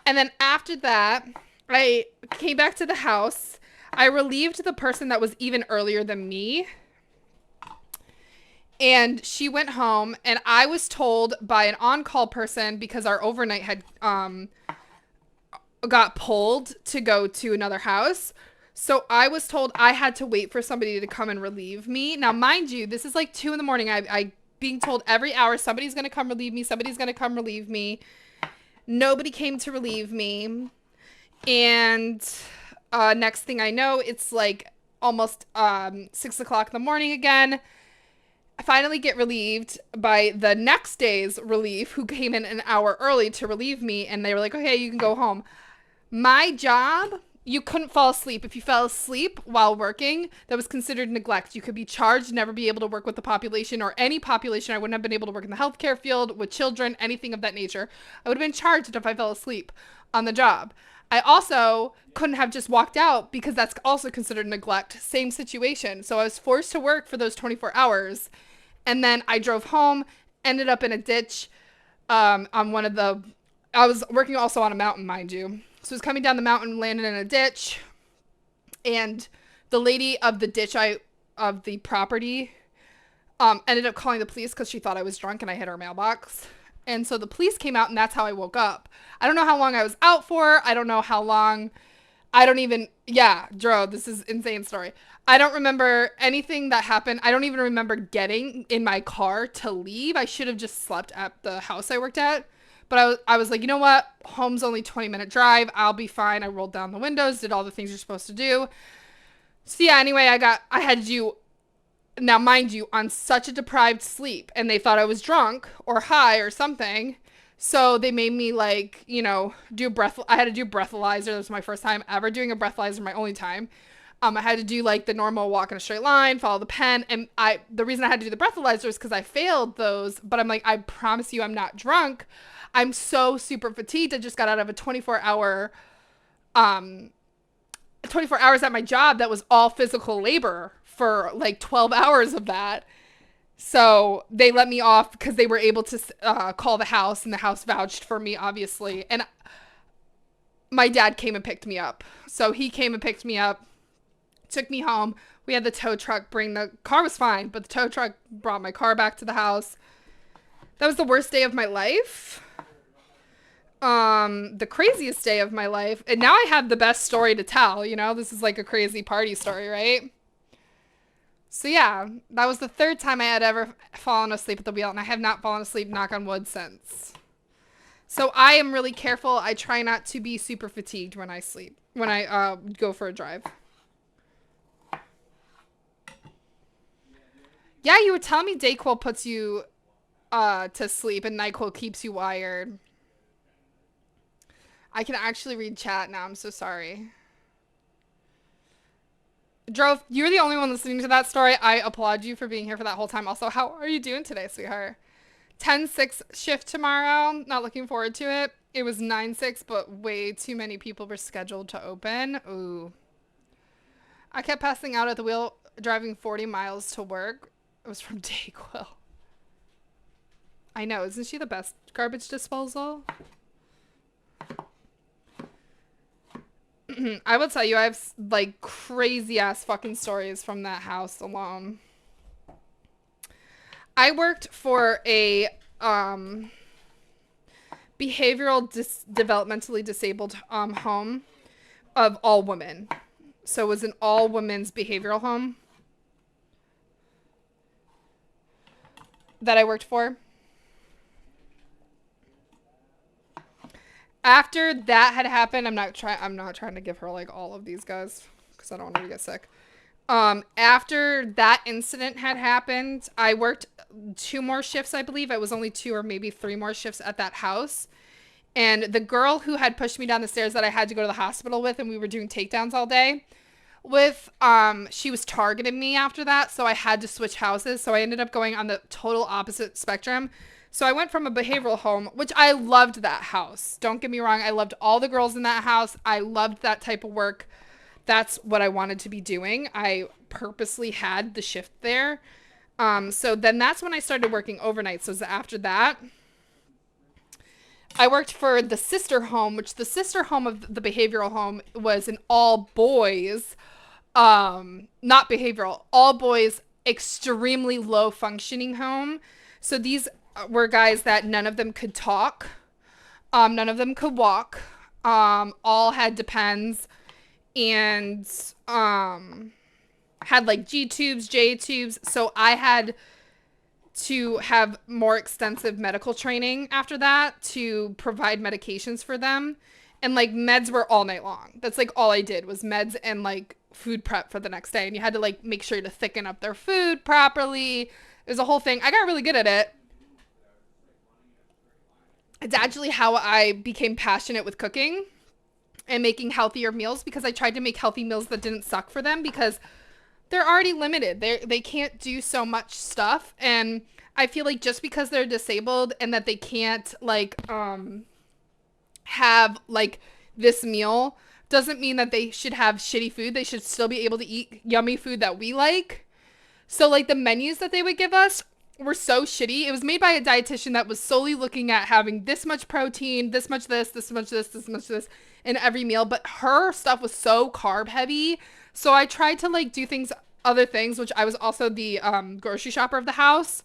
And then after that, I came back to the house. I relieved the person that was even earlier than me. And she went home, and I was told by an on-call person, because our overnight had got pulled to go to another house. So I was told I had to wait for somebody to come and relieve me. Now, mind you, this is like 2 a.m. I being told every hour, somebody's going to come relieve me. Somebody's going to come relieve me. Nobody came to relieve me. And next thing I know, it's like almost 6 o'clock in the morning again. I finally get relieved by the next day's relief, who came in an hour early to relieve me. And they were like, okay, you can go home. My job, you couldn't fall asleep. If you fell asleep while working, that was considered neglect. You could be charged, never be able to work with the population or any population. I wouldn't have been able to work in the healthcare field with children, anything of that nature. I would have been charged if I fell asleep on the job. I also couldn't have just walked out because that's also considered neglect. Same situation. So I was forced to work for those 24 hours. And then I drove home, ended up in a ditch on one of the... I was working also on a mountain, mind you. So I was coming down the mountain, landed in a ditch. And the lady of the ditch, of the property, ended up calling the police because she thought I was drunk and I hit her mailbox. And so the police came out, and that's how I woke up. I don't know how long I was out for. I don't know how long. Dro, this is an insane story. I don't remember anything that happened. I don't even remember getting in my car to leave. I should have just slept at the house I worked at. But I was like, you know what? Home's only 20-minute drive. I'll be fine. I rolled down the windows, did all the things you're supposed to do. So yeah, anyway, I had to do, now mind you, on such a deprived sleep, and they thought I was drunk or high or something. So they made me like, do I had to do breathalyzer. That was my first time ever doing a breathalyzer, my only time. I had to do like the normal walk in a straight line, follow the pen. And the reason I had to do the breathalyzer is because I failed those. But I'm like, I promise you I'm not drunk. I'm so super fatigued. I just got out of a 24 hours at my job that was all physical labor for like 12 hours of that. So they let me off because they were able to call the house, and the house vouched for me, obviously. And my dad came and picked me up. So he came and picked me up, took me home. We had the tow truck bring the car was fine, but the tow truck brought my car back to the house. That was the worst day of my life. The craziest day of my life. And now I have the best story to tell, this is like a crazy party story, right? So yeah, that was the third time I had ever fallen asleep at the wheel, and I have not fallen asleep, knock on wood, since. So I am really careful. I try not to be super fatigued when I sleep, when I go for a drive. Yeah, you were telling me Dayquil puts you to sleep and NyQuil keeps you wired. I can actually read chat now. I'm so sorry. You're the only one listening to that story. I applaud you for being here for that whole time. Also, how are you doing today, sweetheart? 10-6 shift tomorrow. Not looking forward to it. It was 9-6, but way too many people were scheduled to open. Ooh. I kept passing out at the wheel, driving 40 miles to work. It was from Dayquil. I know. Isn't she the best garbage disposal? I will tell you, I have like crazy ass fucking stories from that house alone. I worked for a developmentally disabled home of all women. So it was an all women's behavioral home that I worked for. After that had happened, I'm not trying to give her like all of these guys because I don't want her to get sick. After that incident had happened, I worked 2 more shifts, I believe. It was only 2 or maybe 3 more shifts at that house. And the girl who had pushed me down the stairs that I had to go to the hospital with, and we were doing takedowns all day with, she was targeting me after that. So I had to switch houses. So I ended up going on the total opposite spectrum. So I went from a behavioral home, which I loved that house. Don't get me wrong. I loved all the girls in that house. I loved that type of work. That's what I wanted to be doing. I purposely had the shift there. So then that's when I started working overnight. So after that, I worked for the sister home, which the sister home of the behavioral home was an all boys, not behavioral, all boys, extremely low functioning home. So these were guys that none of them could talk. None of them could walk. All had depends and had like G tubes, J tubes. So I had to have more extensive medical training after that to provide medications for them. And like meds were all night long. That's like all I did was meds and like food prep for the next day. And you had to like make sure to thicken up their food properly. It was a whole thing. I got really good at it. It's actually how I became passionate with cooking and making healthier meals, because I tried to make healthy meals that didn't suck for them, because they're already limited. They can't do so much stuff. And I feel like just because they're disabled and that they can't like have like this meal doesn't mean that they should have shitty food. They should still be able to eat yummy food that we like. So like the menus that they would give us were so shitty. It was made by a dietitian that was solely looking at having this much protein, this much this much this much this in every meal. But her stuff was so carb heavy. So I tried to like do other things, which I was also the grocery shopper of the house.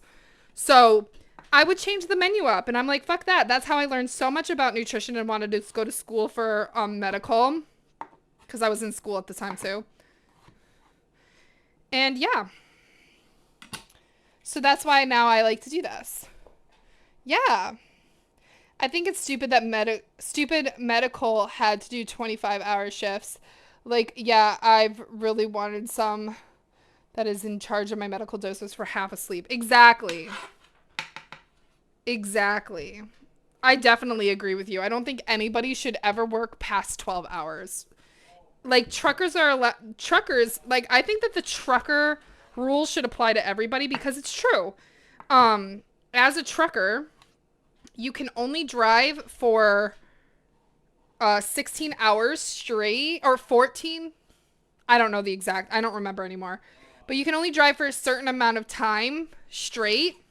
So I would change the menu up, and I'm like, fuck that. That's how I learned so much about nutrition and wanted to go to school for medical, because I was in school at the time too. And yeah. So that's why now I like to do this. Yeah. I think it's stupid that stupid medical had to do 25-hour shifts. Like, yeah, I've really wanted some that is in charge of my medical doses for half asleep. Exactly. Exactly. I definitely agree with you. I don't think anybody should ever work past 12 hours. Like truckers truckers, like I think that the trucker rules should apply to everybody because it's true. Um as a trucker, you can only drive for 16 hours straight or 14. I don't know the exact. I don't remember anymore. But you can only drive for a certain amount of time straight.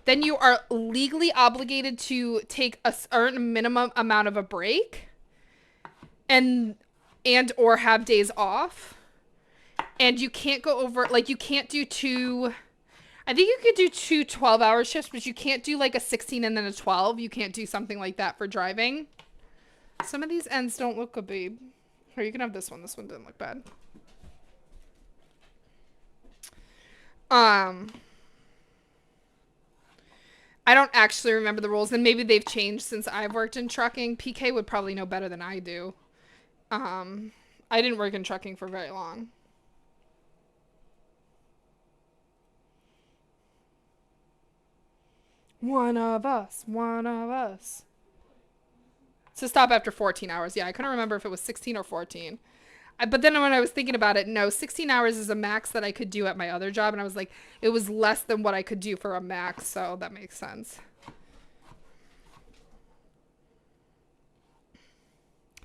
Then you are legally obligated to take a certain minimum amount of a break and or have days off. And you can't go over, like, you can't do I think you could do two 12-hour shifts, but you can't do like a 16 and then a 12. You can't do something like that for driving. Some of these ends don't look good, babe. Or you can have this one. This one didn't look bad. I don't actually remember the rules, and maybe they've changed since I've worked in trucking. PK would probably know better than I do. I didn't work in trucking for very long. One of us, one of us. To stop after 14 hours. Yeah, I couldn't remember if it was 16 or 14. But then when I was thinking about it, no, 16 hours is a max that I could do at my other job. And I was like, it was less than what I could do for a max. So that makes sense.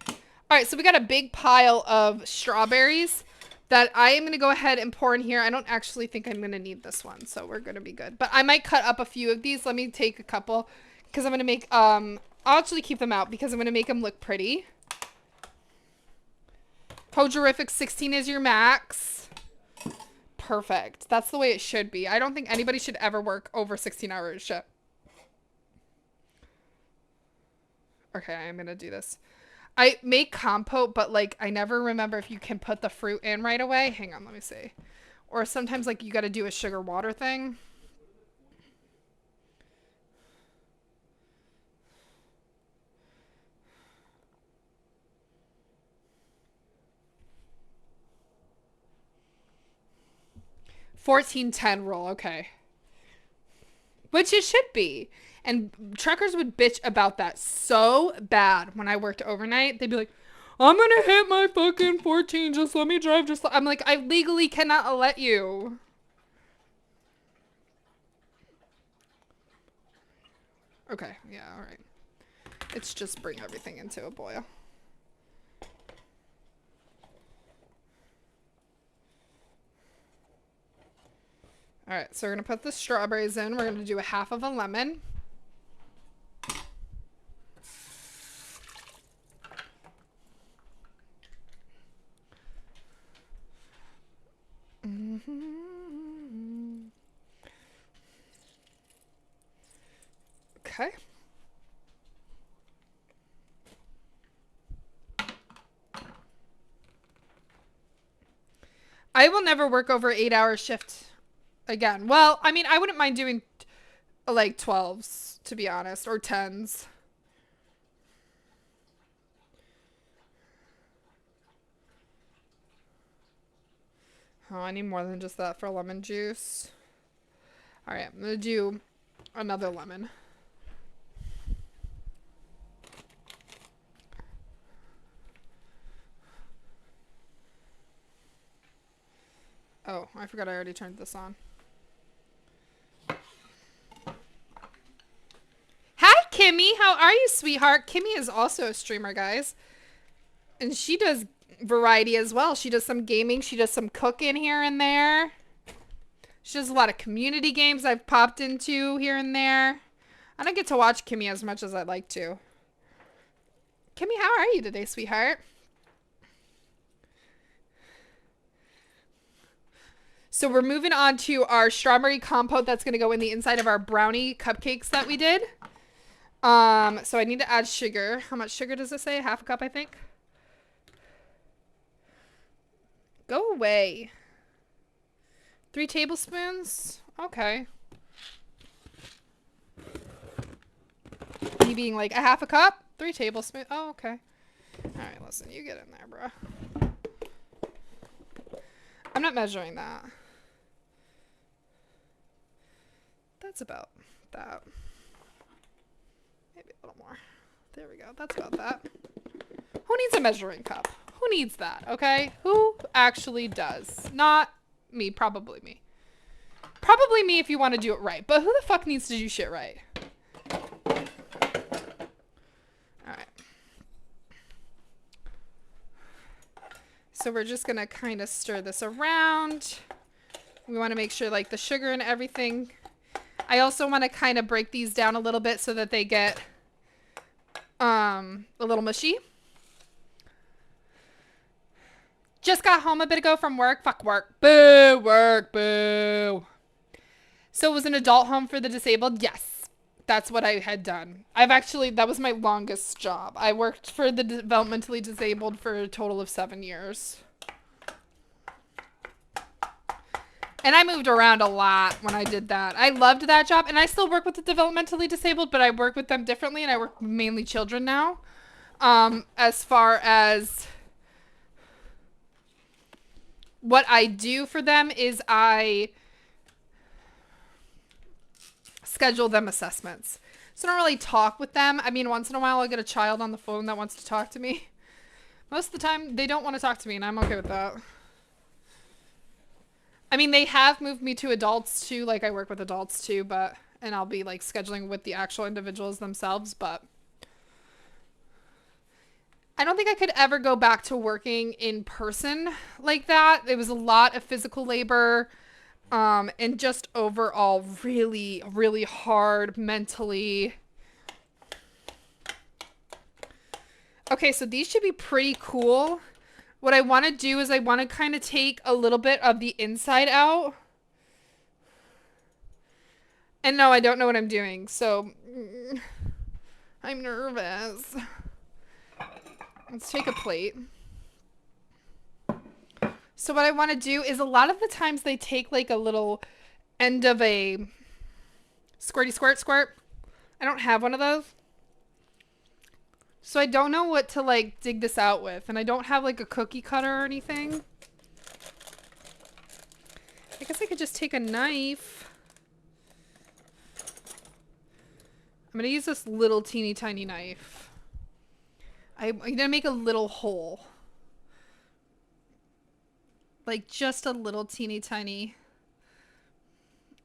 All right, so we got a big pile of strawberries that I am going to go ahead and pour in here. I don't actually think I'm going to need this one, so we're going to be good. But I might cut up a few of these. Let me take a couple because I'm going to make, I'll actually keep them out because I'm going to make them look pretty. Poderific 16 is your max. Perfect. That's the way it should be. I don't think anybody should ever work over 16 hours shift. Okay, I'm going to do this. I make compote, but like I never remember if you can put the fruit in right away. Hang on, let me see. Or sometimes like you got to do a sugar water thing. $14.10 rule, okay. Which it should be. And truckers would bitch about that so bad when I worked overnight. They'd be like, I'm gonna hit my fucking 14. Just let me drive. I'm like, I legally cannot let you. Okay, yeah, all right. Let's just bring everything into a boil. All right, so we're gonna put the strawberries in. We're gonna do a half of a lemon. Okay. I will never work over 8-hour shift again. Well, I mean, I wouldn't mind doing like 12s, to be honest, or 10s. Oh, I need more than just that for lemon juice. All right, I'm going to do another lemon. Oh, I forgot I already turned this on. Hi, Kimmy. How are you, sweetheart? Kimmy is also a streamer, guys. And she does variety as well. She does some gaming. She does some cooking here and there. She does a lot of community games I've popped into here and there. I don't get to watch Kimmy as much as I'd like to. Kimmy, how are you today, sweetheart? So we're moving on to our strawberry compote that's going to go in the inside of our brownie cupcakes that we did. So I need to add sugar. How much sugar does it say? Half a cup, I think. Go away. 3 tablespoons? Okay. me being like a half a cup, 3 tablespoons. Oh, okay. All right, listen, you get in there, bro. I'm not measuring that. That's about that. Maybe a little more. There we go. That's about that. Who needs a measuring cup? Who needs that, okay? Who actually does? Not me, probably me. Probably me if you want to do it right. But who the fuck needs to do shit right? Alright. So we're just going to kind of stir this around. We want to make sure like the sugar and everything. I also want to kind of break these down a little bit so that they get a little mushy. Just got home a bit ago from work. Fuck work. Boo, work, boo. So it was an adult home for the disabled? Yes. That's what I had done. That was my longest job. I worked for the developmentally disabled for a total of 7 years. And I moved around a lot when I did that. I loved that job. And I still work with the developmentally disabled, but I work with them differently. And I work with mainly children now. As far as what I do for them is I schedule them assessments. So I don't really talk with them. I mean, once in a while I'll get a child on the phone that wants to talk to me. Most of the time they don't want to talk to me, and I'm okay with that. I mean, they have moved me to adults too. Like, I work with adults too, and I'll be like scheduling with the actual individuals themselves, but I don't think I could ever go back to working in person like that. It was a lot of physical labor, and just overall really, really hard mentally. Okay, so these should be pretty cool. What I want to do is I want to kind of take a little bit of the inside out. And no, I don't know what I'm doing, so I'm nervous. Let's take a plate. So what I want to do is a lot of the times they take like a little end of a squirty squirt. I don't have one of those. So I don't know what to like dig this out with. And I don't have like a cookie cutter or anything. I guess I could just take a knife. I'm going to use this little teeny tiny knife. I'm going to make a little hole. Like just a little teeny tiny.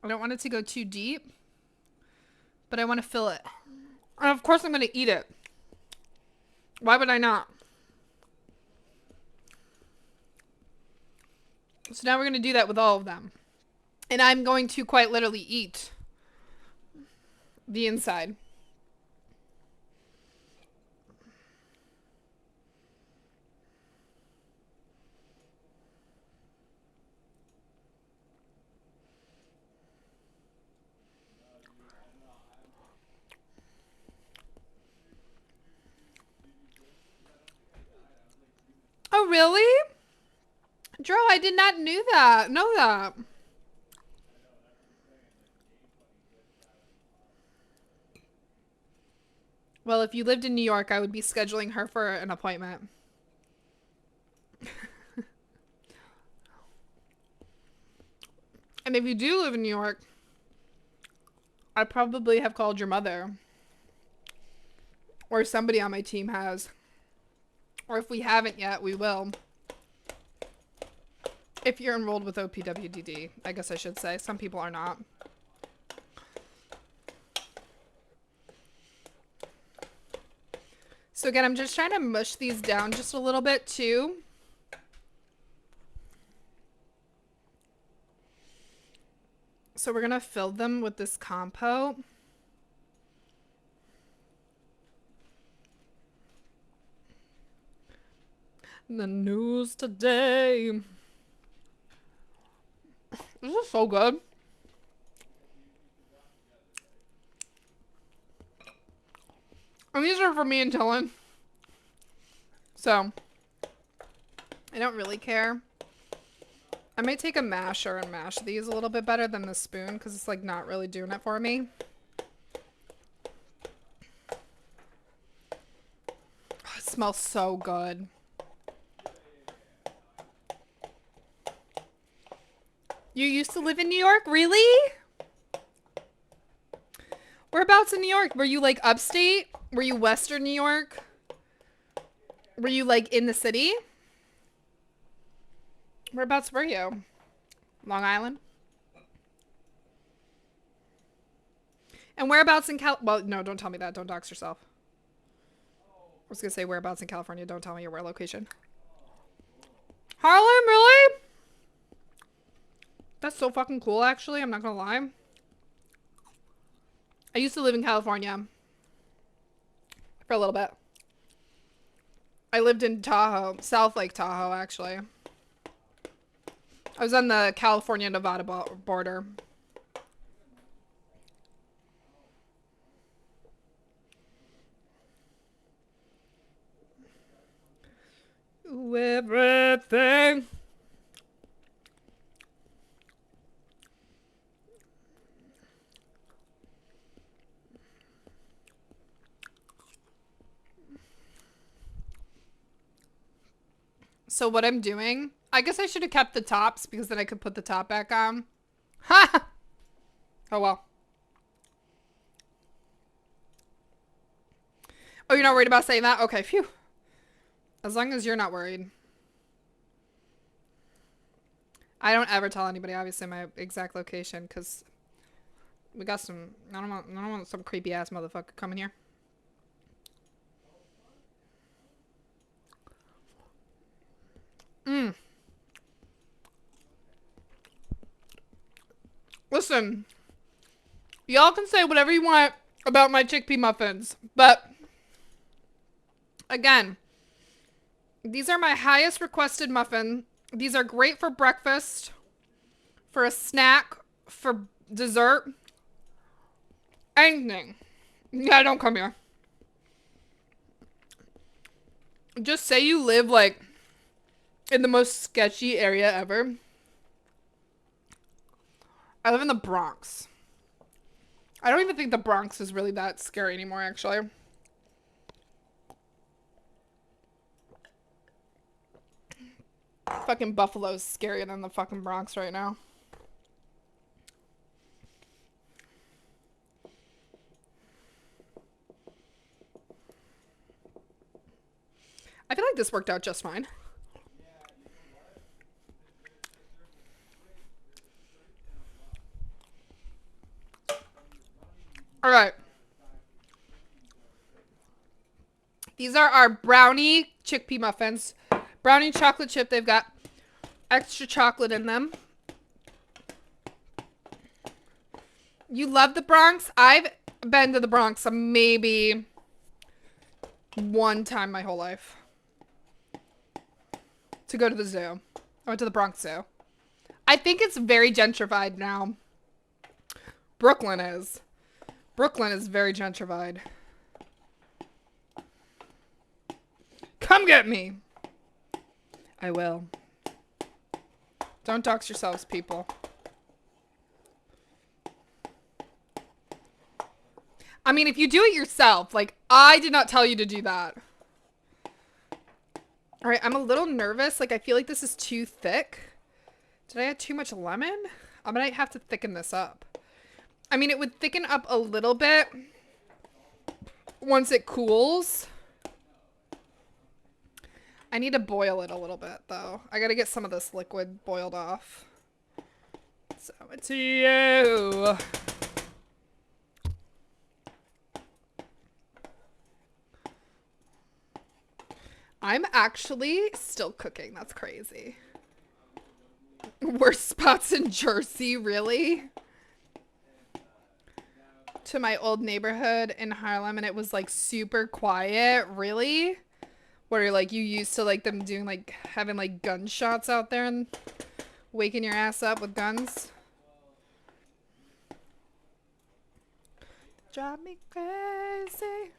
I don't want it to go too deep. But I want to fill it. And of course I'm going to eat it. Why would I not? So now we're going to do that with all of them. And I'm going to quite literally eat the inside. Oh, really? Dro, I did not know that. Well, if you lived in New York, I would be scheduling her for an appointment. And if you do live in New York, I probably have called your mother. Or somebody on my team has. Or if we haven't yet, we will. If you're enrolled with OPWDD, I guess I should say. Some people are not. So again, I'm just trying to mush these down just a little bit too. So we're going to fill them with this compote. The news today. This is so good. And these are for me and Dylan. So, I don't really care. I might take a masher and mash these a little bit better than the spoon because it's like not really doing it for me. smells so good. You used to live in New York? Really? Whereabouts in New York? Were you like upstate? Were you Western New York? Were you like in the city? Whereabouts were you? Long Island? And whereabouts in Well, no, don't tell me that. Don't dox yourself. I was going to say whereabouts in California. Don't tell me your where location. Harlem, really? That's so fucking cool, actually. I'm not going to lie. I used to live in California for a little bit. I lived in Tahoe, South Lake Tahoe, actually. I was on the California-Nevada border. Ooh, everything. So what I'm doing, I guess I should have kept the tops because then I could put the top back on. Ha! Oh well. Oh, you're not worried about saying that? Okay, phew. As long as you're not worried. I don't ever tell anybody, obviously, my exact location because we got some. I don't want some creepy ass motherfucker coming here. Listen, y'all can say whatever you want about my chickpea muffins, but again, these are my highest requested muffin. These are great for breakfast, for a snack, for dessert, anything. Yeah, don't come here. Just say you live like in the most sketchy area ever. I live in the Bronx. I don't even think the Bronx is really that scary anymore, actually. Fucking Buffalo's scarier than the fucking Bronx right now. I feel like this worked out just fine. All right. These are our brownie chickpea muffins. Brownie chocolate chip. They've got extra chocolate in them. You love the Bronx? I've been to the Bronx maybe one time my whole life. To go to the zoo. I went to the Bronx Zoo. I think it's very gentrified now. Brooklyn is. Brooklyn is very gentrified. Come get me. I will. Don't dox yourselves, people. I mean, if you do it yourself, like, I did not tell you to do that. All right, I'm a little nervous. Like, I feel like this is too thick. Did I add too much lemon? I might have to thicken this up. I mean, it would thicken up a little bit once it cools. I need to boil it a little bit, though. I gotta get some of this liquid boiled off. So it's you. I'm actually still cooking. That's crazy. Worst spots in Jersey, really? To my old neighborhood in Harlem, and it was like super quiet. Really? Where like you used to like them doing like having like gunshots out there and waking your ass up with guns. Drive me crazy.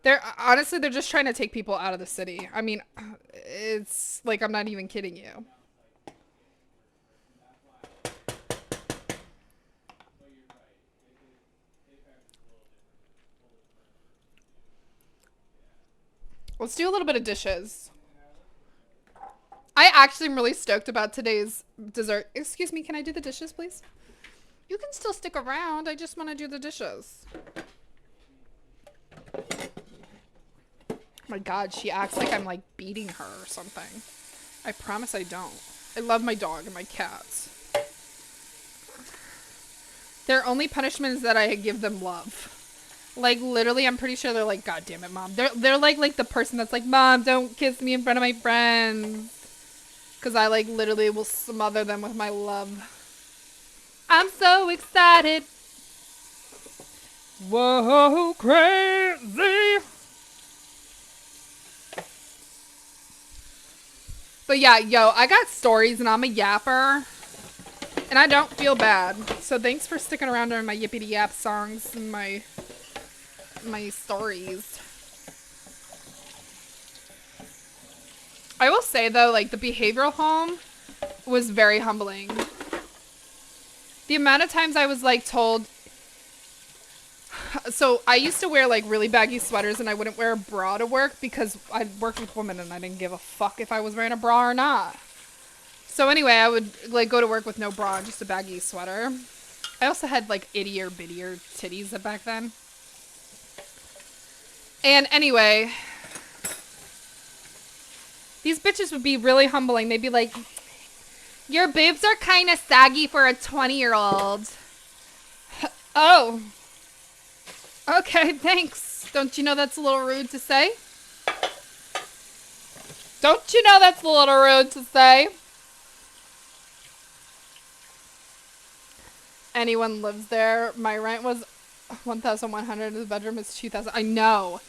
They're just trying to take people out of the city. I mean, it's like, I'm not even kidding you. Let's do a little bit of dishes. I actually am really stoked about today's dessert. Excuse me, can I do the dishes, please? You can still stick around. I just want to do the dishes. Oh my God, she acts like I'm like beating her or something. I promise I don't. I love my dog and my cats. Their only punishment is that I give them love. Like, literally, I'm pretty sure they're like, God damn it, Mom. They're like the person that's like, Mom, don't kiss me in front of my friends. Because I, like, literally will smother them with my love. I'm so excited. Whoa, crazy. But yeah, yo, I got stories and I'm a yapper. And I don't feel bad. So thanks for sticking around during my yippity yap songs and my stories. I will say though, like the behavioral home was very humbling. The amount of times I was like told, so I used to wear like really baggy sweaters and I wouldn't wear a bra to work because I worked with women and I didn't give a fuck if I was wearing a bra or not. So anyway, I would like go to work with no bra, just a baggy sweater. I also had like ittier bittier titties back then. And anyway, these bitches would be really humbling. They'd be like, your boobs are kind of saggy for a 20-year-old. Oh. Okay, thanks. Don't you know that's a little rude to say? Don't you know that's a little rude to say? Anyone lives there. My rent was $1,100. The bedroom is $2,000. I know.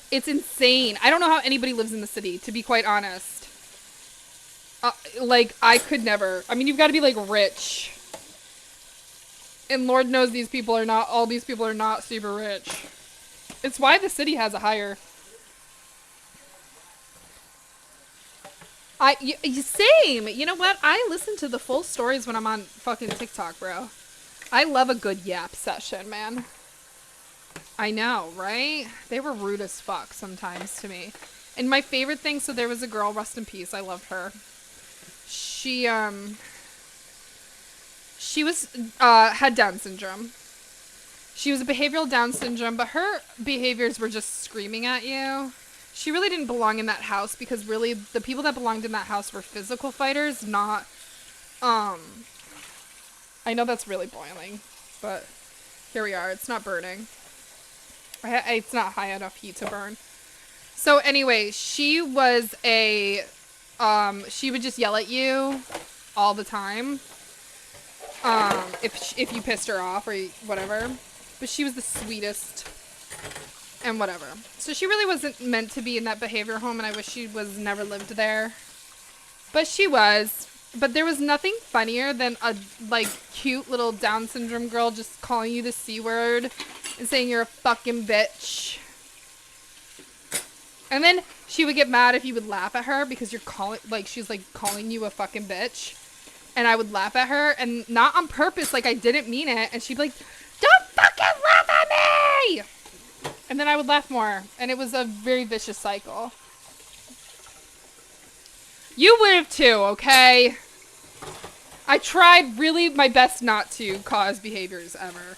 It's insane. I don't know how anybody lives in the city, to be quite honest. Like, I could never. I mean, you've got to be, like, rich. And Lord knows these people are not, all these people are not super rich. It's why the city has a higher. Same. You know what? I listen to the full stories when I'm on fucking TikTok, bro. I love a good yap session, man. I know, right? They were rude as fuck sometimes to me. And my favorite thing, so there was a girl, rest in peace, I loved her. She was, had Down syndrome. She was a behavioral Down syndrome, but her behaviors were just screaming at you. She really didn't belong in that house because really the people that belonged in that house were physical fighters, not, I know that's really boiling, but here we are. It's not burning. It's not high enough heat to burn. So anyway, she was she would just yell at you all the time. If you pissed her off or whatever. But she was the sweetest and whatever. So she really wasn't meant to be in that behavior home, and I wish she was never lived there. But she was. But there was nothing funnier than a, like, cute little Down syndrome girl just calling you the C word and saying you're a fucking bitch. And then she would get mad if you would laugh at her because you're calling, like, she's, like, calling you a fucking bitch. And I would laugh at her, and not on purpose, like, I didn't mean it. And she'd be like, don't fucking laugh at me! And then I would laugh more. And it was a very vicious cycle. You would have too, okay? I tried really my best not to cause behaviors ever.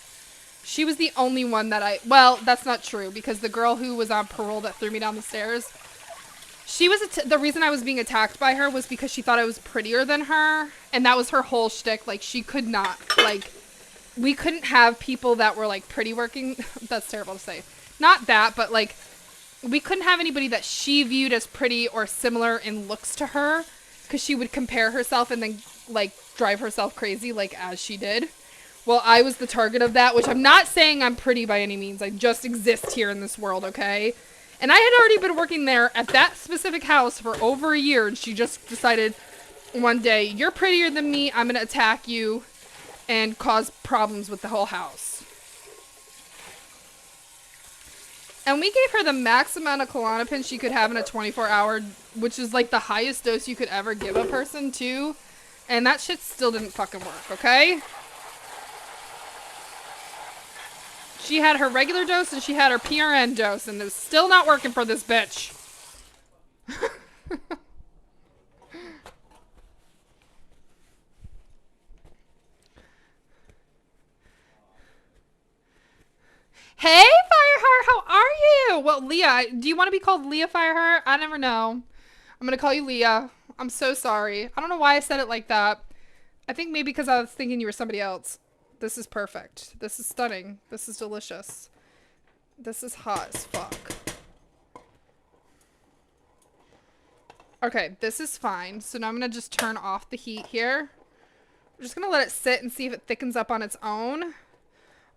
She was the only one that well, that's not true, because the girl who was on parole that threw me down the stairs, she was, the reason I was being attacked by her was because she thought I was prettier than her, and that was her whole shtick. Like, she could not, like, we couldn't have people that were, like, pretty working. That's terrible to say. Not that, but, like, we couldn't have anybody that she viewed as pretty or similar in looks to her, because she would compare herself and then, like, drive herself crazy, like, as she did. Well, I was the target of that, which I'm not saying I'm pretty by any means. I just exist here in this world, okay? And I had already been working there at that specific house for over a year, and she just decided one day, you're prettier than me, I'm going to attack you and cause problems with the whole house. And we gave her the max amount of Klonopin she could have in a 24-hour, which is like the highest dose you could ever give a person, too. And that shit still didn't fucking work, okay? She had her regular dose and she had her PRN dose, and it was still not working for this bitch. Leah. Do you want to be called Leah Fireheart? I never know. I'm going to call you Leah. I'm so sorry. I don't know why I said it like that. I think maybe because I was thinking you were somebody else. This is perfect. This is stunning. This is delicious. This is hot as fuck. Okay, this is fine. So now I'm going to just turn off the heat here. I'm just going to let it sit and see if it thickens up on its own.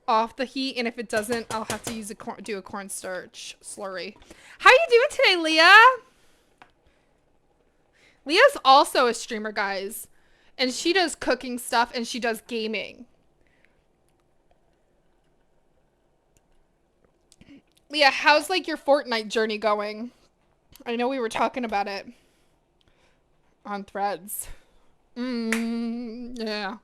Off the heat, and if it doesn't, I'll have to use do a cornstarch slurry. How you doing today, Leah? Leah's also a streamer, guys. And she does cooking stuff and she does gaming. Leah, how's like your Fortnite journey going? I know we were talking about it on Threads. Yeah.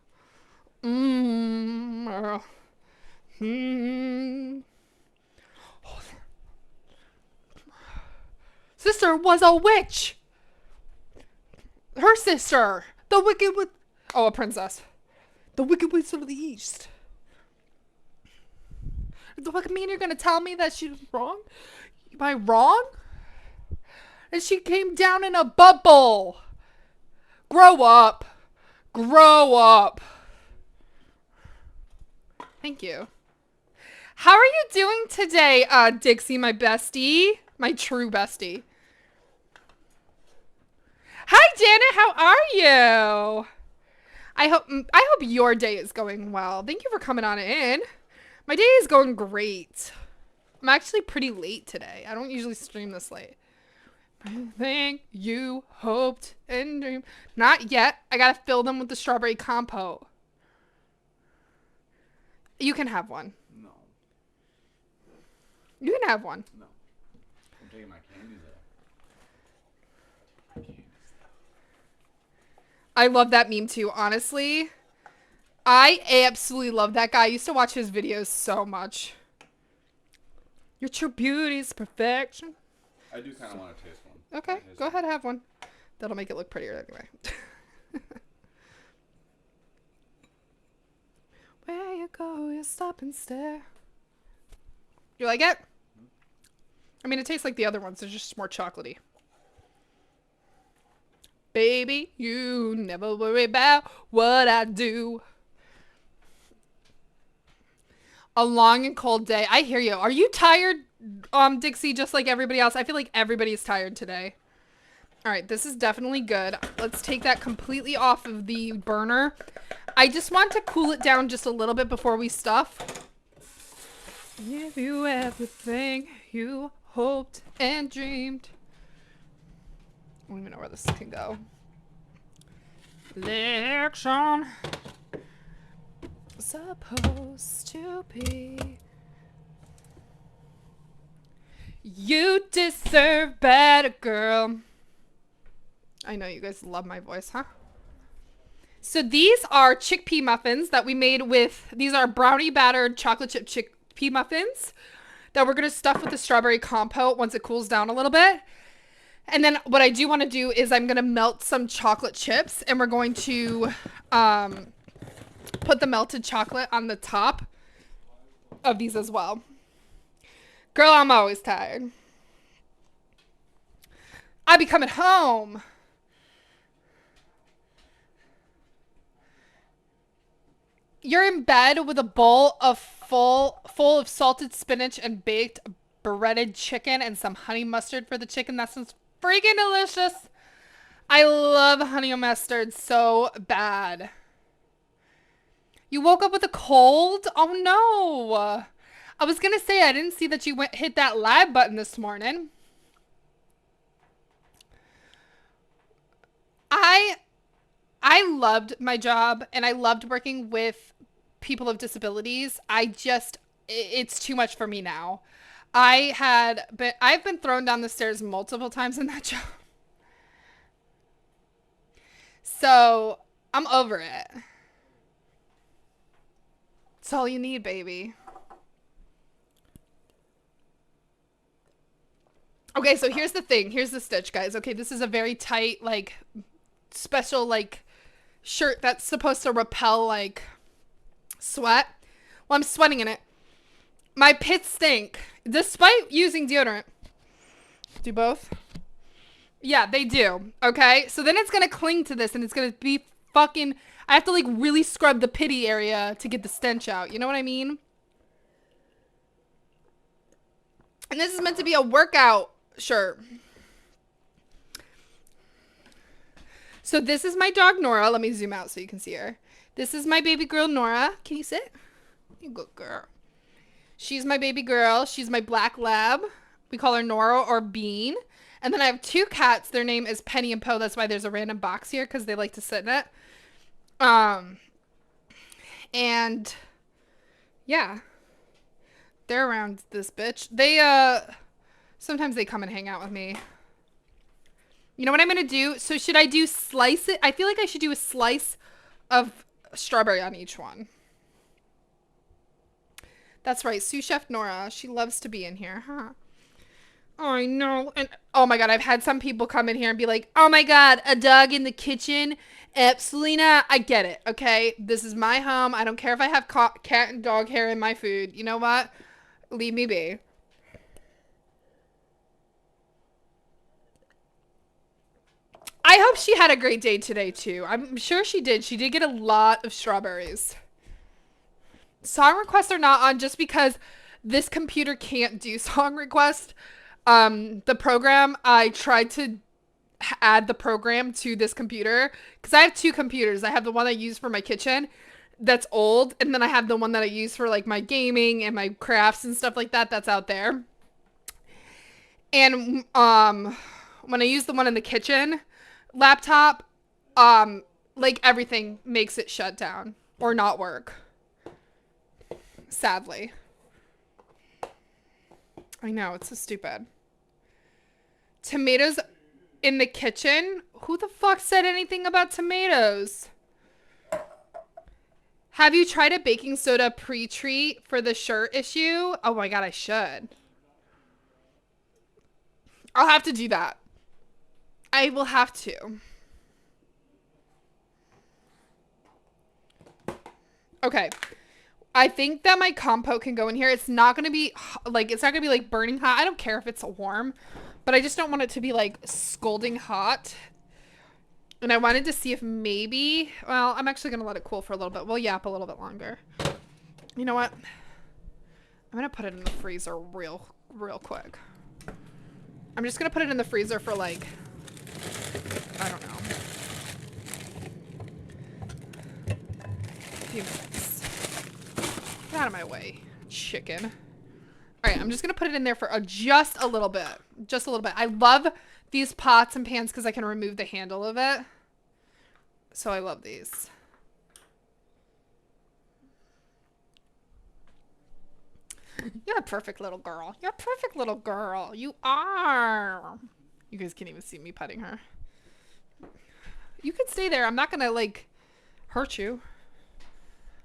Sister was a witch. Her sister. The wicked witch. Oh, a princess. The wicked witch of the east. Do I mean you're going to tell me that she's wrong? Am I wrong? And she came down in a bubble. Grow up. Grow up. Thank you. How are you doing today, Dixie, my bestie? My true bestie. Hi, Janet. How are you? I hope your day is going well. Thank you for coming on in. My day is going great. I'm actually pretty late today. I don't usually stream this late. Everything you hoped and dreamed. Not yet. I gotta fill them with the strawberry compote. You can have one. No. You can have one. No. I'm taking my candies out. I love that meme too, honestly. I absolutely love that guy. I used to watch his videos so much. Your true beauty is perfection. I do kind of want to taste one. Okay, go ahead, have one. That'll make it look prettier anyway. Where you go, you stop and stare. You like it? I mean, it tastes like the other ones. They're just more chocolatey. Baby, you never worry about what I do. A long and cold day. I hear you. Are you tired, Dixie, just like everybody else? I feel like everybody's tired today. All right, this is definitely good. Let's take that completely off of the burner. I just want to cool it down just a little bit before we stuff. Give you everything you hoped and dreamed. I don't even know where this can go. Election. Supposed to be. You deserve better, girl. I know you guys love my voice, huh? So these are chickpea muffins that we made with, these are brownie battered chocolate chip chickpea muffins that we're going to stuff with the strawberry compote once it cools down a little bit. And then what I do want to do is I'm going to melt some chocolate chips and we're going to put the melted chocolate on the top of these as well. Girl, I'm always tired. I be coming home. You're in bed with a bowl of full of salted spinach and baked breaded chicken and some honey mustard for the chicken. That sounds freaking delicious. I love honey mustard so bad. You woke up with a cold? Oh no. I was going to say I didn't see that you hit that live button this morning. I loved my job and I loved working with people with disabilities. It's too much for me now. I've been thrown down the stairs multiple times in that job. So I'm over it. It's all you need, baby. Okay, so here's the thing. Here's the stitch, guys. Okay, this is a very tight, like, special, like, shirt that's supposed to repel, like, sweat. Well, I'm sweating in it. My pits stink, despite using deodorant. Do both? Yeah, they do. Okay, so then it's gonna cling to this, and it's gonna be fucking. I have to like really scrub the pity area to get the stench out. You know what I mean? And this is meant to be a workout shirt. So this is my dog Nora. Let me zoom out so you can see her. This is my baby girl Nora. Can you sit? You good girl. She's my baby girl. She's my black lab. We call her Nora or Bean. And then I have two cats. Their name is Penny and Poe. That's why there's a random box here, because they like to sit in it. And yeah, they're around this bitch. They sometimes they come and hang out with me. You know what I'm gonna do? So should I do slice it? I feel like I should do a slice of strawberry on each one. That's right, sous chef Nora. She loves to be in here, huh? Oh, I know. And oh my god, I've had some people come in here and be like, oh my god, a dog in the kitchen? Absolutely not. I get it, okay? This is my home. I don't care if I have cat and dog hair in my food. You know what? Leave me be. I hope she had a great day today, too. I'm sure she did. She did get a lot of strawberries. Song requests are not on just because this computer can't do song requests. The program, I tried to add the program to this computer because I have two computers. I have the one I use for my kitchen that's old, and then I have the one that I use for like my gaming and my crafts and stuff like that that's out there. And when I use the one in the kitchen laptop, like everything makes it shut down or not work. Sadly. I know, it's so stupid. Tomatoes in the kitchen? Who the fuck said anything about tomatoes? Have you tried a baking soda pre-treat for the shirt issue? Oh my god, I should. I'll have to do that. I will have to. Okay. I think that my compote can go in here. It's not going to be like, it's not going to be like burning hot. I don't care if it's warm, but I just don't want it to be like scalding hot. And I wanted to see if maybe, well, I'm actually going to let it cool for a little bit. We'll yap a little bit longer. You know what? I'm going to put it in the freezer real quick. I'm just going to put it in the freezer for like, I don't know, a few minutes. Get out of my way, chicken. All right, I'm just going to put it in there for just a little bit. Just a little bit. I love these pots and pans because I can remove the handle of it. So I love these. You're a perfect little girl. You're a perfect little girl. You are. You guys can't even see me petting her. You can stay there. I'm not going to, like, hurt you.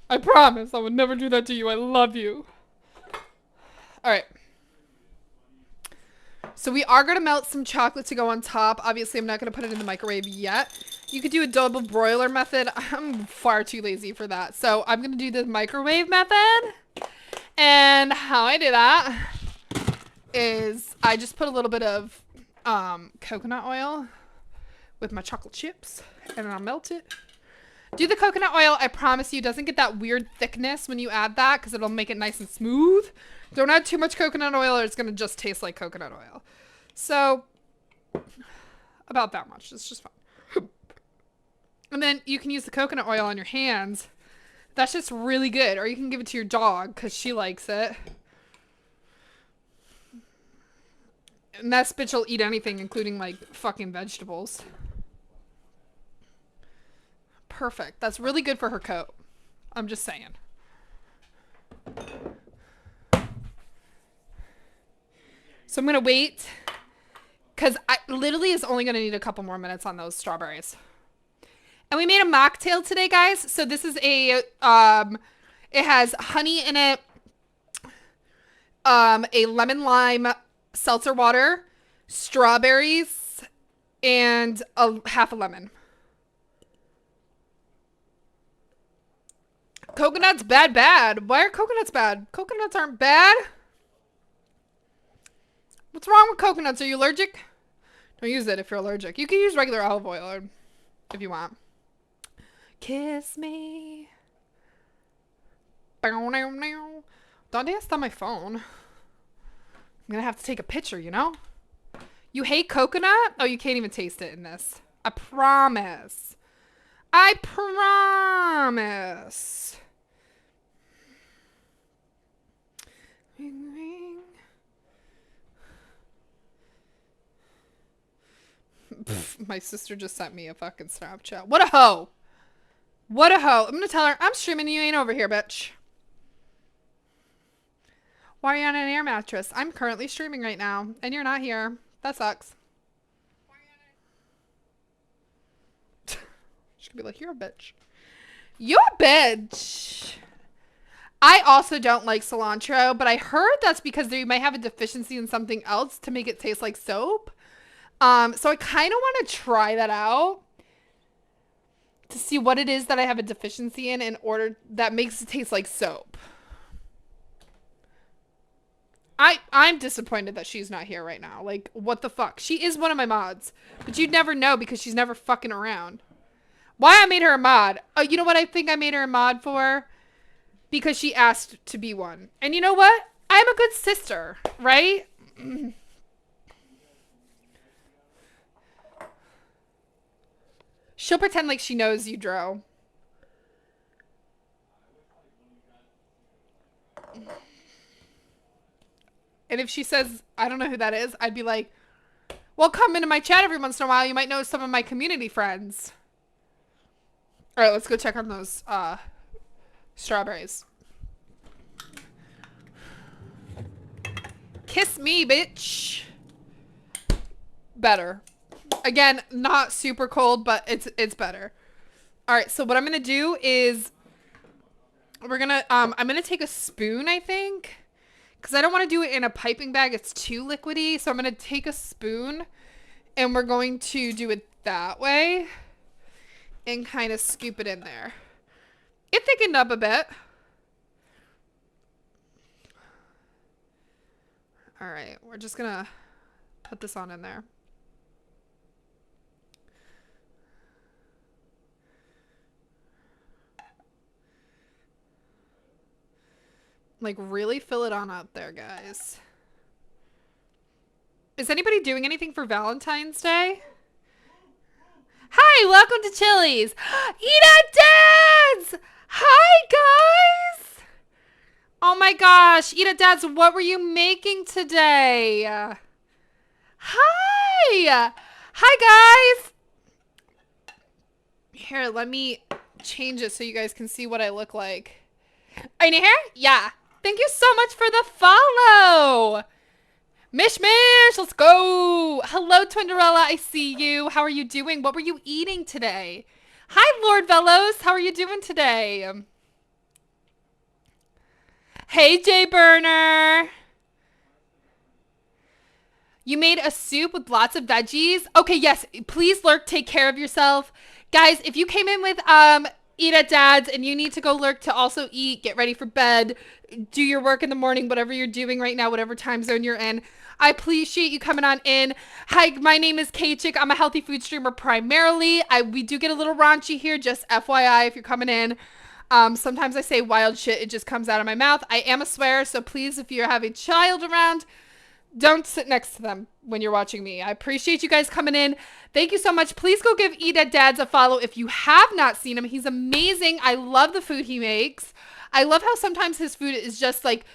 I promise I would never do that to you. I love you. All right. So we are going to melt some chocolate to go on top. Obviously, I'm not going to put it in the microwave yet. You could do a double broiler method. I'm far too lazy for that. So I'm going to do the microwave method. And how I do that is I just put a little bit of coconut oil with my chocolate chips. And then I'll melt it. Do the coconut oil. I promise you, it doesn't get that weird thickness when you add that because it'll make it nice and smooth. Don't add too much coconut oil or it's going to just taste like coconut oil. So, about that much. It's just fine. And then you can use the coconut oil on your hands. That's just really good. Or you can give it to your dog because she likes it. And that bitch will eat anything, including like fucking vegetables. Perfect. That's really good for her coat. I'm just saying. So I'm going to wait because I literally is only going to need a couple more minutes on those strawberries. And we made a mocktail today, guys. So this is a, it has honey in it, a lemon lime seltzer water, strawberries, and half a lemon. Coconuts bad, bad. Why are coconuts bad? Coconuts aren't bad. What's wrong with coconuts? Are you allergic? Don't use it if you're allergic. You can use regular olive oil if you want. Kiss me. Don't dance on my phone. I'm gonna have to take a picture, you know? You hate coconut? Oh, you can't even taste it in this. I promise. I promise. Ring, ring. Pff, my sister just sent me a fucking Snapchat. What a hoe. What a hoe. I'm gonna tell her, I'm streaming and you ain't over here, bitch. Why are you on an air mattress? I'm currently streaming right now, and you're not here. That sucks. She could be like, you're a bitch. You're a bitch. I also don't like cilantro, but I heard that's because they might have a deficiency in something else to make it taste like soap. So I kind of want to try that out to see what it is that I have a deficiency in order that makes it taste like soap. I'm disappointed that she's not here right now. Like, what the fuck? She is one of my mods, but you'd never know because she's never fucking around. Why I made her a mod? Oh, you know what I think I made her a mod for? Because she asked to be one. And you know what? I'm a good sister, right? She'll pretend like she knows you, Dro. And if she says, I don't know who that is, I'd be like, well, come into my chat every once in a while. You might know some of my community friends. All right, let's go check on those strawberries. Kiss me, bitch. Better. Again, not super cold, but it's better. All right, so what I'm going to do is we're going to I'm going to take a spoon, I think. Because I don't want to do it in a piping bag. It's too liquidy. So I'm going to take a spoon and we're going to do it that way and kind of scoop it in there. It thickened up a bit. All right. We're just going to put this on in there. Like, really fill it on up there, guys. Is anybody doing anything for Valentine's Day? Hi, welcome to Chili's. Eat at Dad's! Hi, guys! Oh my gosh, Eat at Dad's, what were you making today? Hi! Hi, guys! Here, let me change it so you guys can see what I look like. Are you new here? Yeah. Thank you so much for the follow. Mish Mish, let's go. Hello, Twinderella. I see you. How are you doing? What were you eating today? Hi, Lord Velos. How are you doing today? Hey, Jay Burner. You made a soup with lots of veggies? Okay, yes. Please, Lurk, take care of yourself. Guys, if you came in with Eat at Dad's and you need to go Lurk to also eat, get ready for bed, do your work in the morning, whatever you're doing right now, whatever time zone you're in, I appreciate you coming on in. Hi, my name is Kachik. I'm a healthy food streamer primarily. We do get a little raunchy here, just FYI if you're coming in. Sometimes I say wild shit. It just comes out of my mouth. I am a swear, so please, if you have a child around, don't sit next to them when you're watching me. I appreciate you guys coming in. Thank you so much. Please go give Eat at Dad's a follow if you have not seen him. He's amazing. I love the food he makes. I love how sometimes his food is just like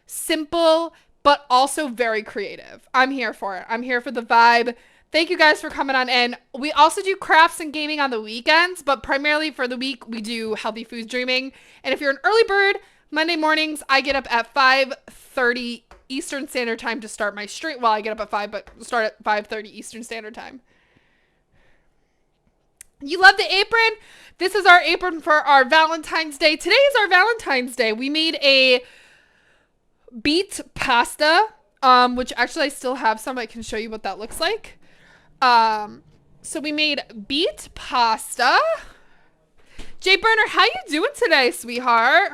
simple, but also very creative. I'm here for it. I'm here for the vibe. Thank you guys for coming on in. We also do crafts and gaming on the weekends, but primarily for the week, we do healthy food streaming. And if you're an early bird, Monday mornings, I get up at 5:30 Eastern Standard Time to start my stream. Well, I get up at 5, but start at 5:30 Eastern Standard Time. You love the apron? This is our apron for our Valentine's Day. Today is our Valentine's Day. We made a beet pasta, which actually I still have some. I can show you what that looks like. So we made beet pasta. Jay Burner, how you doing today, sweetheart?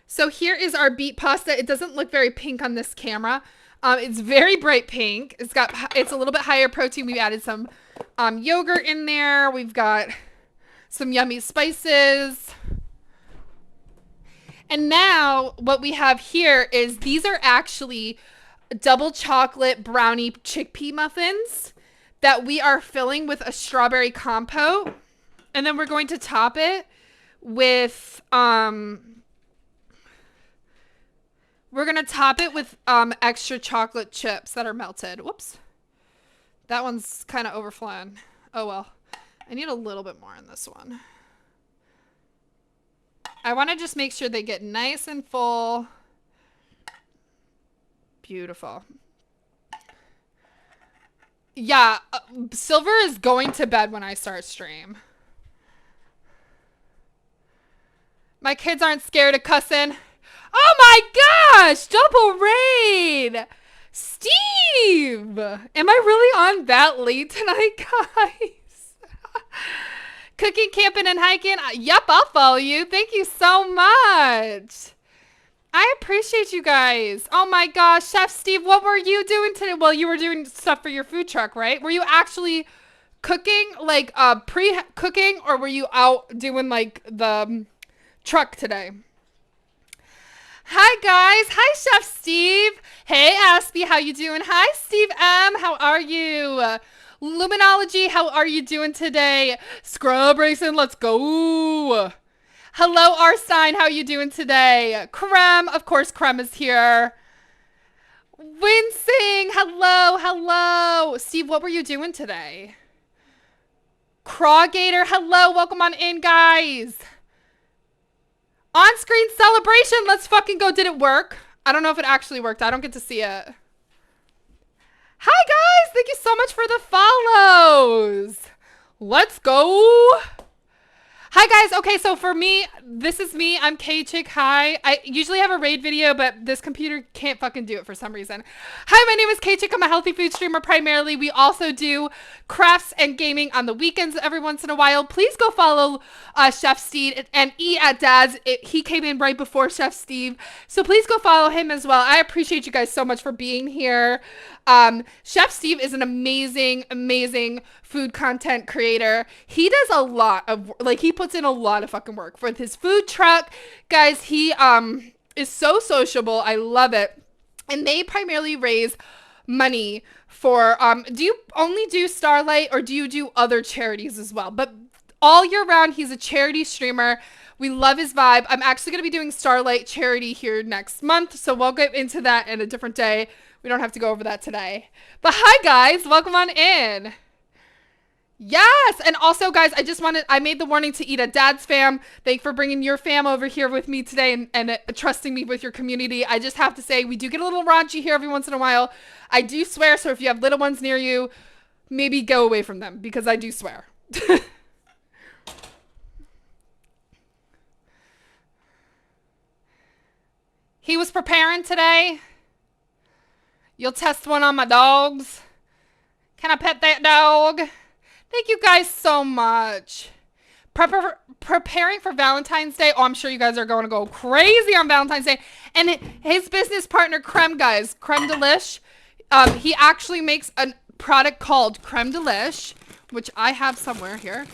So here is our beet pasta. It doesn't look very pink on this camera. It's very bright pink. It's a little bit higher protein. We've added some yogurt in there. We've got some yummy spices. And now what we have here is these are actually double chocolate brownie chickpea muffins that we are filling with a strawberry compote. And then we're going to top it with extra chocolate chips that are melted. Whoops. That one's kind of overflowing. Oh well. I need a little bit more in this one. I want to just make sure they get nice and full. Beautiful. Yeah, Silver is going to bed when I start stream. My kids aren't scared of cussing. Oh my gosh! Double raid! Steve! Am I really on that late tonight, guys? Cooking, camping, and hiking? Yep, I'll follow you. Thank you so much. I appreciate you guys. Oh my gosh, Chef Steve, what were you doing today? Well, you were doing stuff for your food truck, right? Were you actually cooking, like pre-cooking, or were you out doing like the truck today? Hi guys. Hi Chef Steve. Hey Aspie, how you doing? Hi Steve M, how are you? Luminology, how are you doing today? Scrub Racing, let's go. Hello Arstein, how you doing today? Krem, of course Krem is here. Wincing, hello. Steve, what were you doing today? Crawgator, hello, welcome on in guys. On-screen celebration. Let's fucking go. Did it work? I don't know if it actually worked. I don't get to see it. Hi, guys. Thank you so much for the follows. Let's go. Hi, guys. Okay, so for me, this is me. I'm K-Chick. Hi. I usually have a raid video, but this computer can't fucking do it for some reason. Hi, my name is K-Chick. I'm a healthy food streamer primarily. We also do crafts and gaming on the weekends every once in a while. Please go follow Chef Steve and E at Dad's. He came in right before Chef Steve. So please go follow him as well. I appreciate you guys so much for being here. Chef Steve is an amazing food content creator. He does a lot of, like, he puts in a lot of fucking work for his food truck. Guys, he is so sociable. I love it. And they primarily raise money for, do you only do Starlight or do you do other charities as well? But all year round, he's a charity streamer. We love his vibe. I'm actually going to be doing Starlight charity here next month. So we'll get into that in a different day. We don't have to go over that today. But hi guys, welcome on in. Yes, and also guys, I made the warning to Eat at Dad's fam. Thank you for bringing your fam over here with me today and trusting me with your community. I just have to say, we do get a little raunchy here every once in a while. I do swear, so if you have little ones near you, maybe go away from them because I do swear. He was preparing today. You'll test one on my dogs. Can I pet that dog? Thank you guys so much. Preparing for Valentine's Day. Oh, I'm sure you guys are going to go crazy on Valentine's Day. And his business partner, Creme, guys. Creme Delish. He actually makes a product called Creme Delish, which I have somewhere here.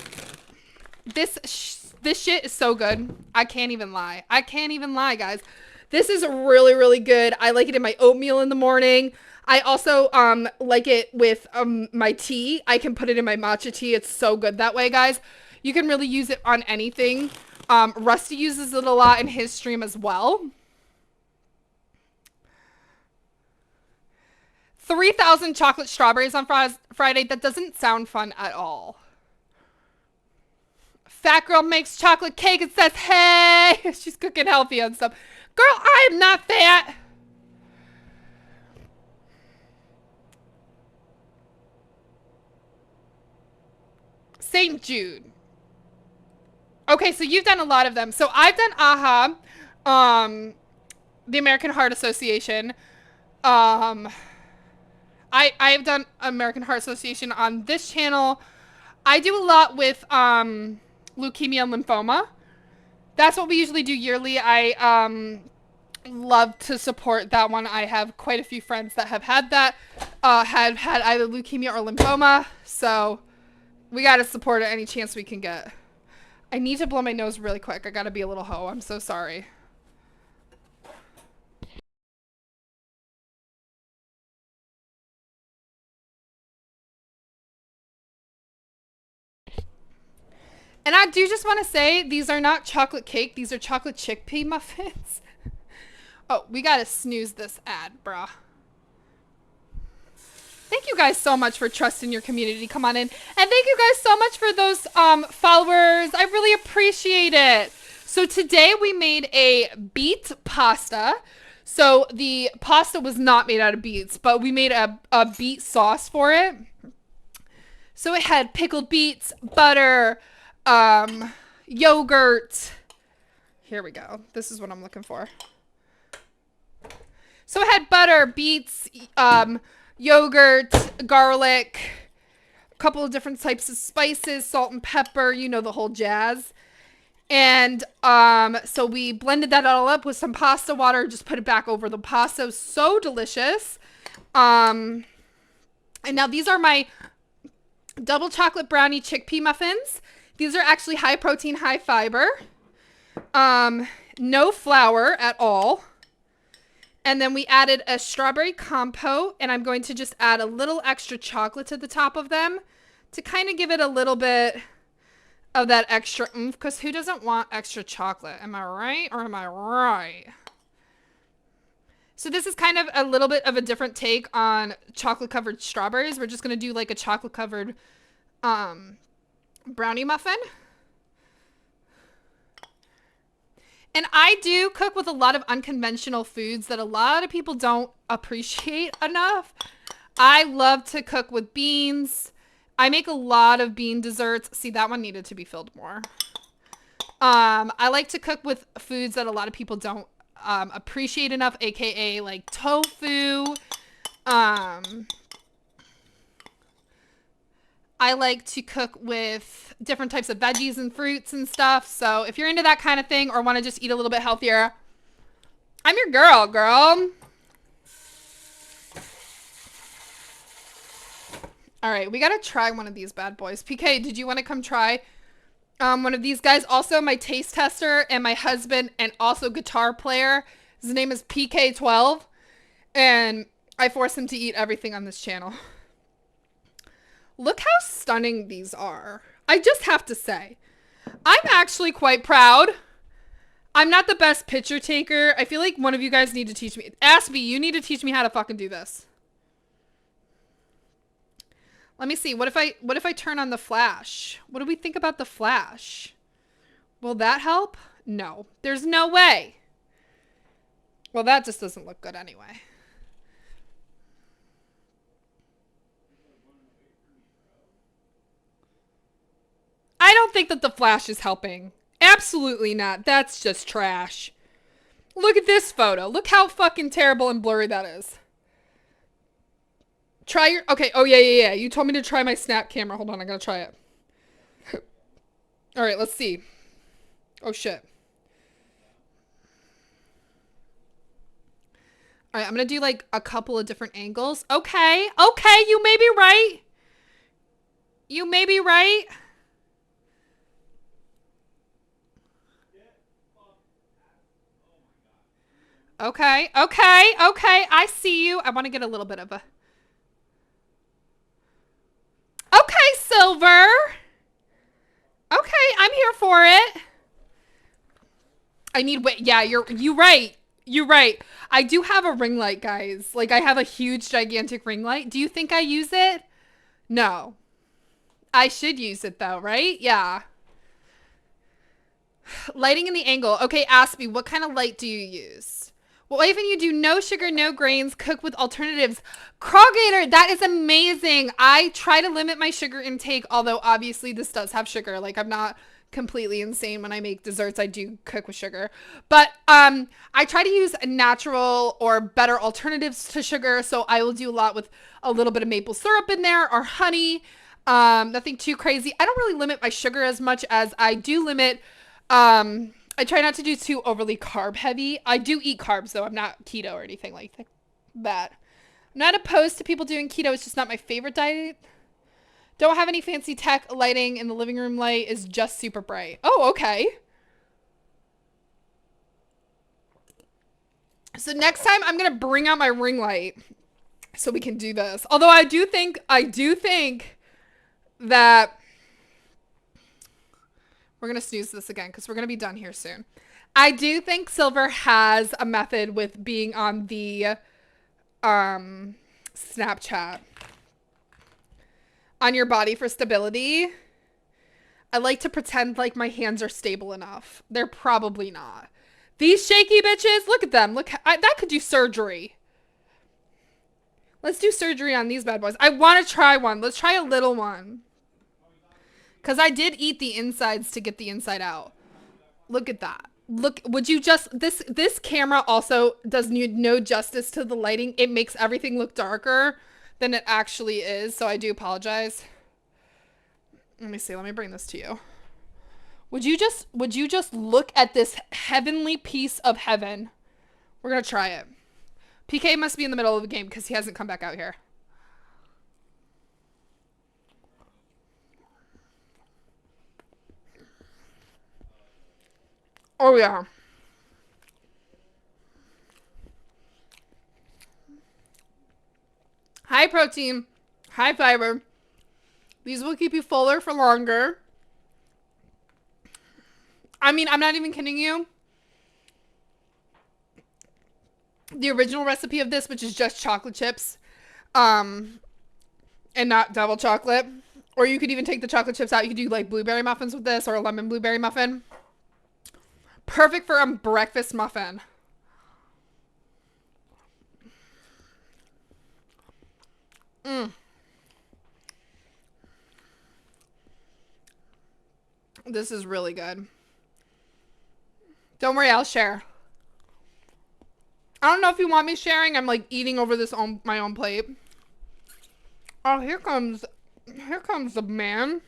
This shit is so good. I can't even lie. I can't even lie, guys. This is really good. I like it in my oatmeal in the morning. I also like it with my tea. I can put it in my matcha tea. It's so good that way, guys. You can really use it on anything. Rusty uses it a lot in his stream as well. 3,000 chocolate strawberries on Friday. That doesn't sound fun at all. Fat girl makes chocolate cake and says, hey, she's cooking healthy and stuff. Girl, I am not fat. St. Jude. Okay, so you've done a lot of them. So I've done AHA, the American Heart Association. I've done American Heart Association on this channel. I do a lot with leukemia and lymphoma. That's what we usually do yearly. I love to support that one. I have quite a few friends that have had that, had had either leukemia or lymphoma. So we got to support it any chance we can get. I need to blow my nose really quick. I got to be a little hoe. I'm so sorry. And I do just want to say these are not chocolate cake. These are chocolate chickpea muffins. Oh, we got to snooze this ad, bruh. Thank you guys so much for trusting your community. Come on in. And thank you guys so much for those followers. I really appreciate it. So today we made a beet pasta. So the pasta was not made out of beets, but we made a beet sauce for it. So it had pickled beets, butter, yogurt. Here we go. This is what I'm looking for. So it had butter, beets, yogurt, garlic, a couple of different types of spices, salt and pepper, you know, the whole jazz. And so we blended that all up with some pasta water, just put it back over the pasta. It was so delicious. And now these are my double chocolate brownie chickpea muffins. These are actually high protein, high fiber. No flour at all. And then we added a strawberry compote, and I'm going to just add a little extra chocolate to the top of them to kind of give it a little bit of that extra oomph, because who doesn't want extra chocolate? Am I right or am I right? So this is kind of a little bit of a different take on chocolate-covered strawberries. We're just going to do like a chocolate-covered brownie muffin. And I do cook with a lot of unconventional foods that a lot of people don't appreciate enough. I love to cook with beans. I make a lot of bean desserts. See, that one needed to be filled more. I like to cook with foods that a lot of people don't appreciate enough, aka like tofu. I like to cook with different types of veggies and fruits and stuff. So if you're into that kind of thing or want to just eat a little bit healthier, I'm your girl. All right, we got to try one of these bad boys. PK, did you want to come try one of these guys? Also, my taste tester and my husband and also guitar player. His name is PK12. And I force him to eat everything on this channel. Look how stunning these are. I just have to say, I'm actually quite proud. I'm not the best picture taker. I feel like one of you guys need to teach me. Aspie, you need to teach me how to fucking do this. Let me see. What if I turn on the flash? What do we think about the flash? Will that help? No. There's no way. Well, that just doesn't look good anyway. I don't think that the flash is helping. Absolutely not. That's just trash. Look at this photo. Look how fucking terrible and blurry that is. Try your... Okay. Oh, yeah. You told me to try my snap camera. Hold on. I gotta try it. All right. Let's see. Oh, shit. All right. I'm gonna do like a couple of different angles. Okay. You may be right. You may be right. Okay. I see you. I want to get a little bit of a... Okay, Silver. Okay, I'm here for it. I need... Wait, yeah, you're right. You're right. I do have a ring light, guys. Like, I have a huge, gigantic ring light. Do you think I use it? No. I should use it, though, right? Yeah. Lighting in the angle. Okay, Aspie, what kind of light do you use? Well, even you do no sugar, no grains, cook with alternatives. Krogator, that is amazing. I try to limit my sugar intake, although obviously this does have sugar. Like, I'm not completely insane when I make desserts. I do cook with sugar. But I try to use natural or better alternatives to sugar. So I will do a lot with a little bit of maple syrup in there or honey. Nothing too crazy. I don't really limit my sugar as much as I do limit. I try not to do too overly carb heavy. I do eat carbs though. I'm not keto or anything like that. I'm not opposed to people doing keto. It's just not my favorite diet. Don't have any fancy tech lighting in the living room. Light is just super bright. Oh, okay. So next time I'm going to bring out my ring light so we can do this. Although I do think that we're going to snooze this again because we're going to be done here soon. I do think silver has a method with being on the Snapchat on your body for stability. I like to pretend like my hands are stable enough. They're probably not. These shaky bitches, look at them. Look, that could do surgery. Let's do surgery on these bad boys. I want to try one. Let's try a little one. Because I did eat the insides to get the inside out. Look at that. Look, would you just, this camera also does no justice to the lighting. It makes everything look darker than it actually is. So I do apologize. Let me see. Let me bring this to you. Would you just look at this heavenly piece of heaven? We're going to try it. PK must be in the middle of the game because he hasn't come back out here. Oh, yeah. High protein, high fiber. These will keep you fuller for longer. I mean, I'm not even kidding you. The original recipe of this, which is just chocolate chips, and not double chocolate. Or you could even take the chocolate chips out. You could do like blueberry muffins with this or a lemon blueberry muffin. Perfect for a breakfast muffin. This is really good. Don't worry, I'll share. I don't know if you want me sharing. I'm like eating over this on my own plate. Oh, here comes the man.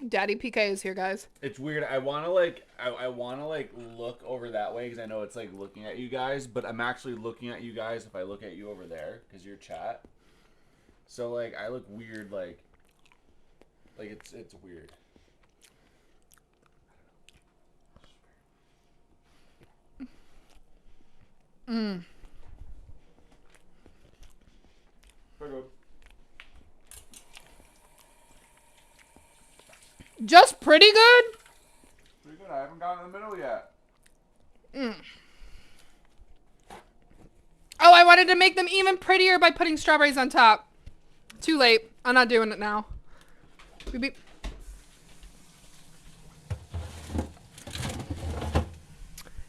Daddy PK is here, guys. It's weird. I want to like look over that way because I know it's like looking at you guys, but I'm actually looking at you guys if I look at you over there because you're chat. So like I look weird like it's weird. Just pretty good? Pretty good. I haven't gotten in the middle yet. Oh, I wanted to make them even prettier by putting strawberries on top. Too late. I'm not doing it now. Beep, beep.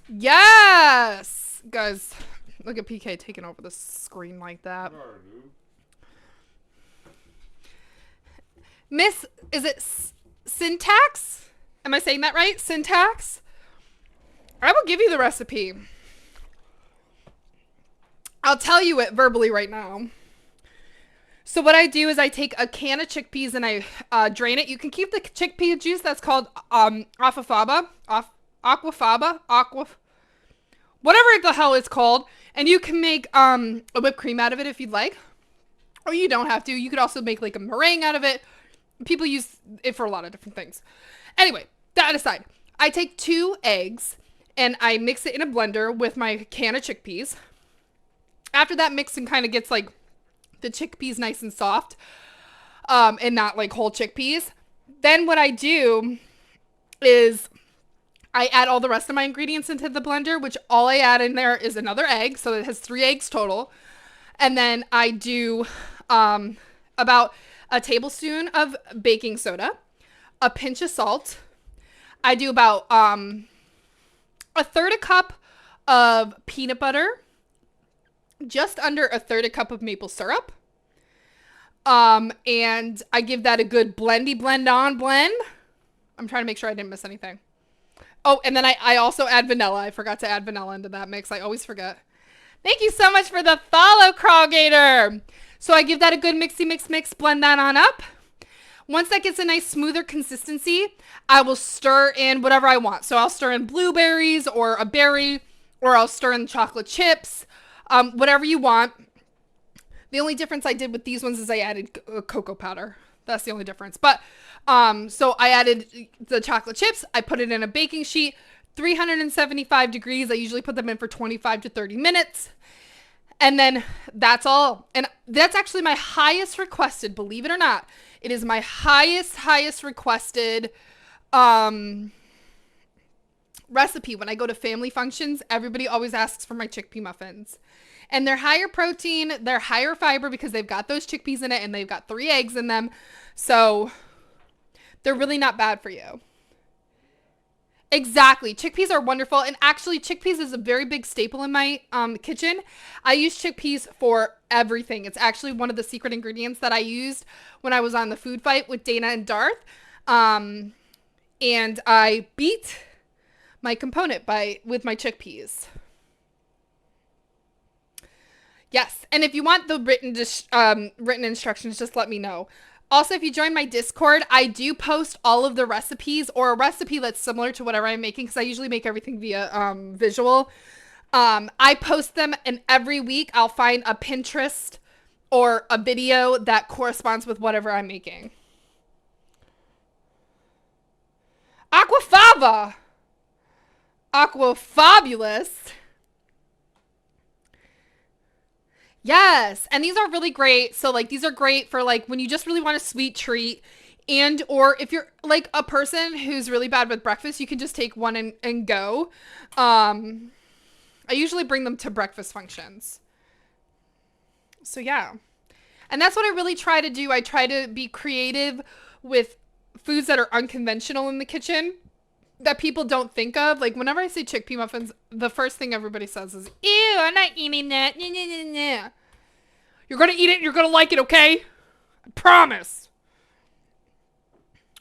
Yes! Guys, look at PK taking over the screen like that. Miss, is it Syntax? Am I saying that right? Syntax? I will give you the recipe. I'll tell you it verbally right now. So what I do is I take a can of chickpeas and I drain it. You can keep the chickpea juice. That's called aquafaba. Whatever the hell it's called. And you can make a whipped cream out of it if you'd like. Or you don't have to. You could also make like a meringue out of it. People use it for a lot of different things. Anyway, that aside, I take 2 eggs and I mix it in a blender with my can of chickpeas. After that mixing kind of gets like the chickpeas nice and soft, and not like whole chickpeas, then what I do is I add all the rest of my ingredients into the blender, which all I add in there is another egg. So it has 3 eggs total. And then I do about a tablespoon of baking soda, a pinch of salt. I do about a third a cup of peanut butter, just under a third a cup of maple syrup. And I give that a good blend. I'm trying to make sure I didn't miss anything. Oh, and then I also add vanilla. I forgot to add vanilla into that mix. I always forget. Thank you so much for the follow, Crawlgator. So I give that a good mix, blend that on up. Once that gets a nice smoother consistency, I will stir in whatever I want. So I'll stir in blueberries or a berry, or I'll stir in chocolate chips, whatever you want. The only difference I did with these ones is I added cocoa powder. That's the only difference. But so I added the chocolate chips. I put it in a baking sheet, 375 degrees. I usually put them in for 25 to 30 minutes. And then that's all. And that's actually my highest requested, believe it or not. It is my highest requested recipe. When I go to family functions, everybody always asks for my chickpea muffins. And they're higher protein, they're higher fiber because they've got those chickpeas in it and they've got 3 eggs in them. So they're really not bad for you. Exactly. Chickpeas are wonderful. And actually, chickpeas is a very big staple in my kitchen. I use chickpeas for everything. It's actually one of the secret ingredients that I used when I was on the food fight with Dana and Darth. And I beat my component with my chickpeas. Yes. And if you want the written instructions, just let me know. Also, if you join my Discord, I do post all of the recipes or a recipe that's similar to whatever I'm making because I usually make everything via visual. I post them, and every week I'll find a Pinterest or a video that corresponds with whatever I'm making. Aquafaba! Aquafabulous! Yes, and these are really great. So like these are great for like when you just really want a sweet treat, and or if you're like a person who's really bad with breakfast, you can just take one and go. I usually bring them to breakfast functions. So yeah. And that's what I really try to do. I try to be creative with foods that are unconventional in the kitchen that people don't think of. Like whenever I say chickpea muffins, the first thing everybody says is, ew, I'm not eating that. Nah, nah, nah, nah. You're going to eat it and you're going to like it, okay? I promise.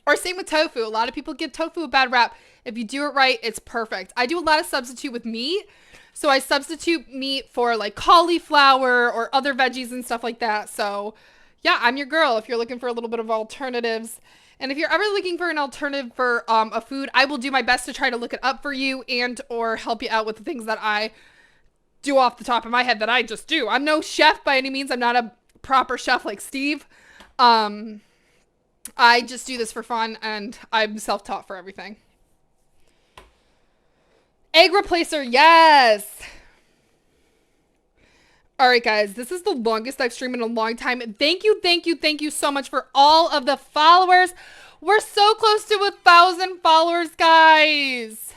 Or same with tofu. A lot of people give tofu a bad rap. If you do it right, it's perfect. I do a lot of substitute with meat. So I substitute meat for like cauliflower or other veggies and stuff like that. So yeah, I'm your girl if you're looking for a little bit of alternatives. And if you're ever looking for an alternative for a food, I will do my best to try to look it up for you and or help you out with the things that I do off the top of my head that I just do. I'm no chef by any means. I'm not a proper chef like Steve. I just do this for fun, and I'm self-taught for everything. Egg replacer, yes! All right, guys, this is the longest I've streamed in a long time. Thank you so much for all of the followers. We're so close to 1,000 followers, guys.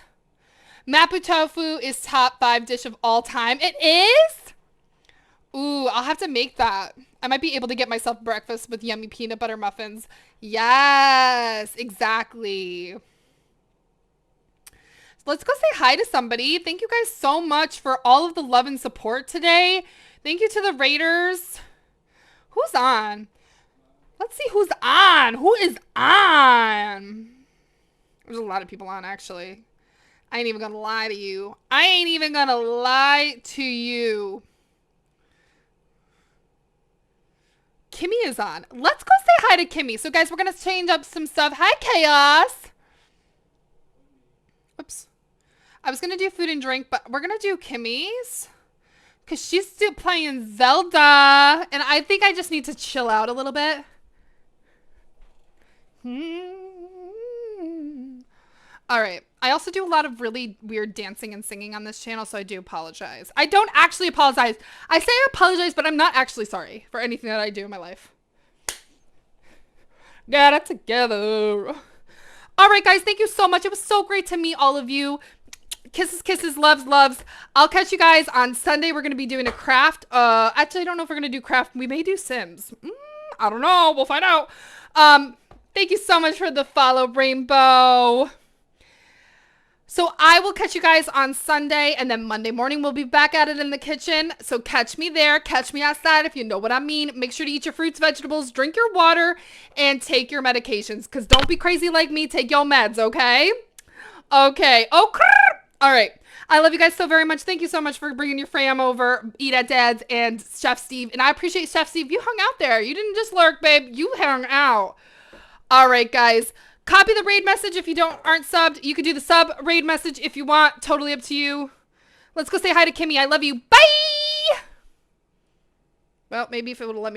Mapo tofu is top 5 dish of all time. It is? Ooh, I'll have to make that. I might be able to get myself breakfast with yummy peanut butter muffins. Yes, exactly. Let's go say hi to somebody. Thank you guys so much for all of the love and support today. Thank you to the Raiders. Who's on? Let's see who's on. Who is on? There's a lot of people on, actually. I ain't even gonna lie to you. I ain't even gonna lie to you. Kimmy is on. Let's go say hi to Kimmy. So, guys, we're gonna change up some stuff. Hi, Chaos. Oops. I was gonna do food and drink, but we're gonna do Kimmy's because she's still playing Zelda, and I think I just need to chill out a little bit. All right. I also do a lot of really weird dancing and singing on this channel, so I do apologize. I don't actually apologize. I say I apologize, but I'm not actually sorry for anything that I do in my life. Get it together. All right, guys. Thank you so much. It was so great to meet all of you. Kisses, kisses, loves, loves. I'll catch you guys on Sunday. We're going to be doing a craft. Actually, I don't know if we're going to do craft. We may do Sims. I don't know. We'll find out. Thank you so much for the follow, Rainbow. So I will catch you guys on Sunday, and then Monday morning we'll be back at it in the kitchen. So catch me there. Catch me outside if you know what I mean. Make sure to eat your fruits, vegetables, drink your water, and take your medications. Because don't be crazy like me. Take your meds, okay? Okay. Oh, All right. I love you guys so very much. Thank you so much for bringing your fam over, Eat at Dad's and Chef Steve. And I appreciate Chef Steve. You hung out there. You didn't just lurk, babe. You hung out. All right, guys. Copy the raid message if you aren't subbed. You can do the sub raid message if you want. Totally up to you. Let's go say hi to Kimmy. I love you. Bye. Well, maybe if it would have let me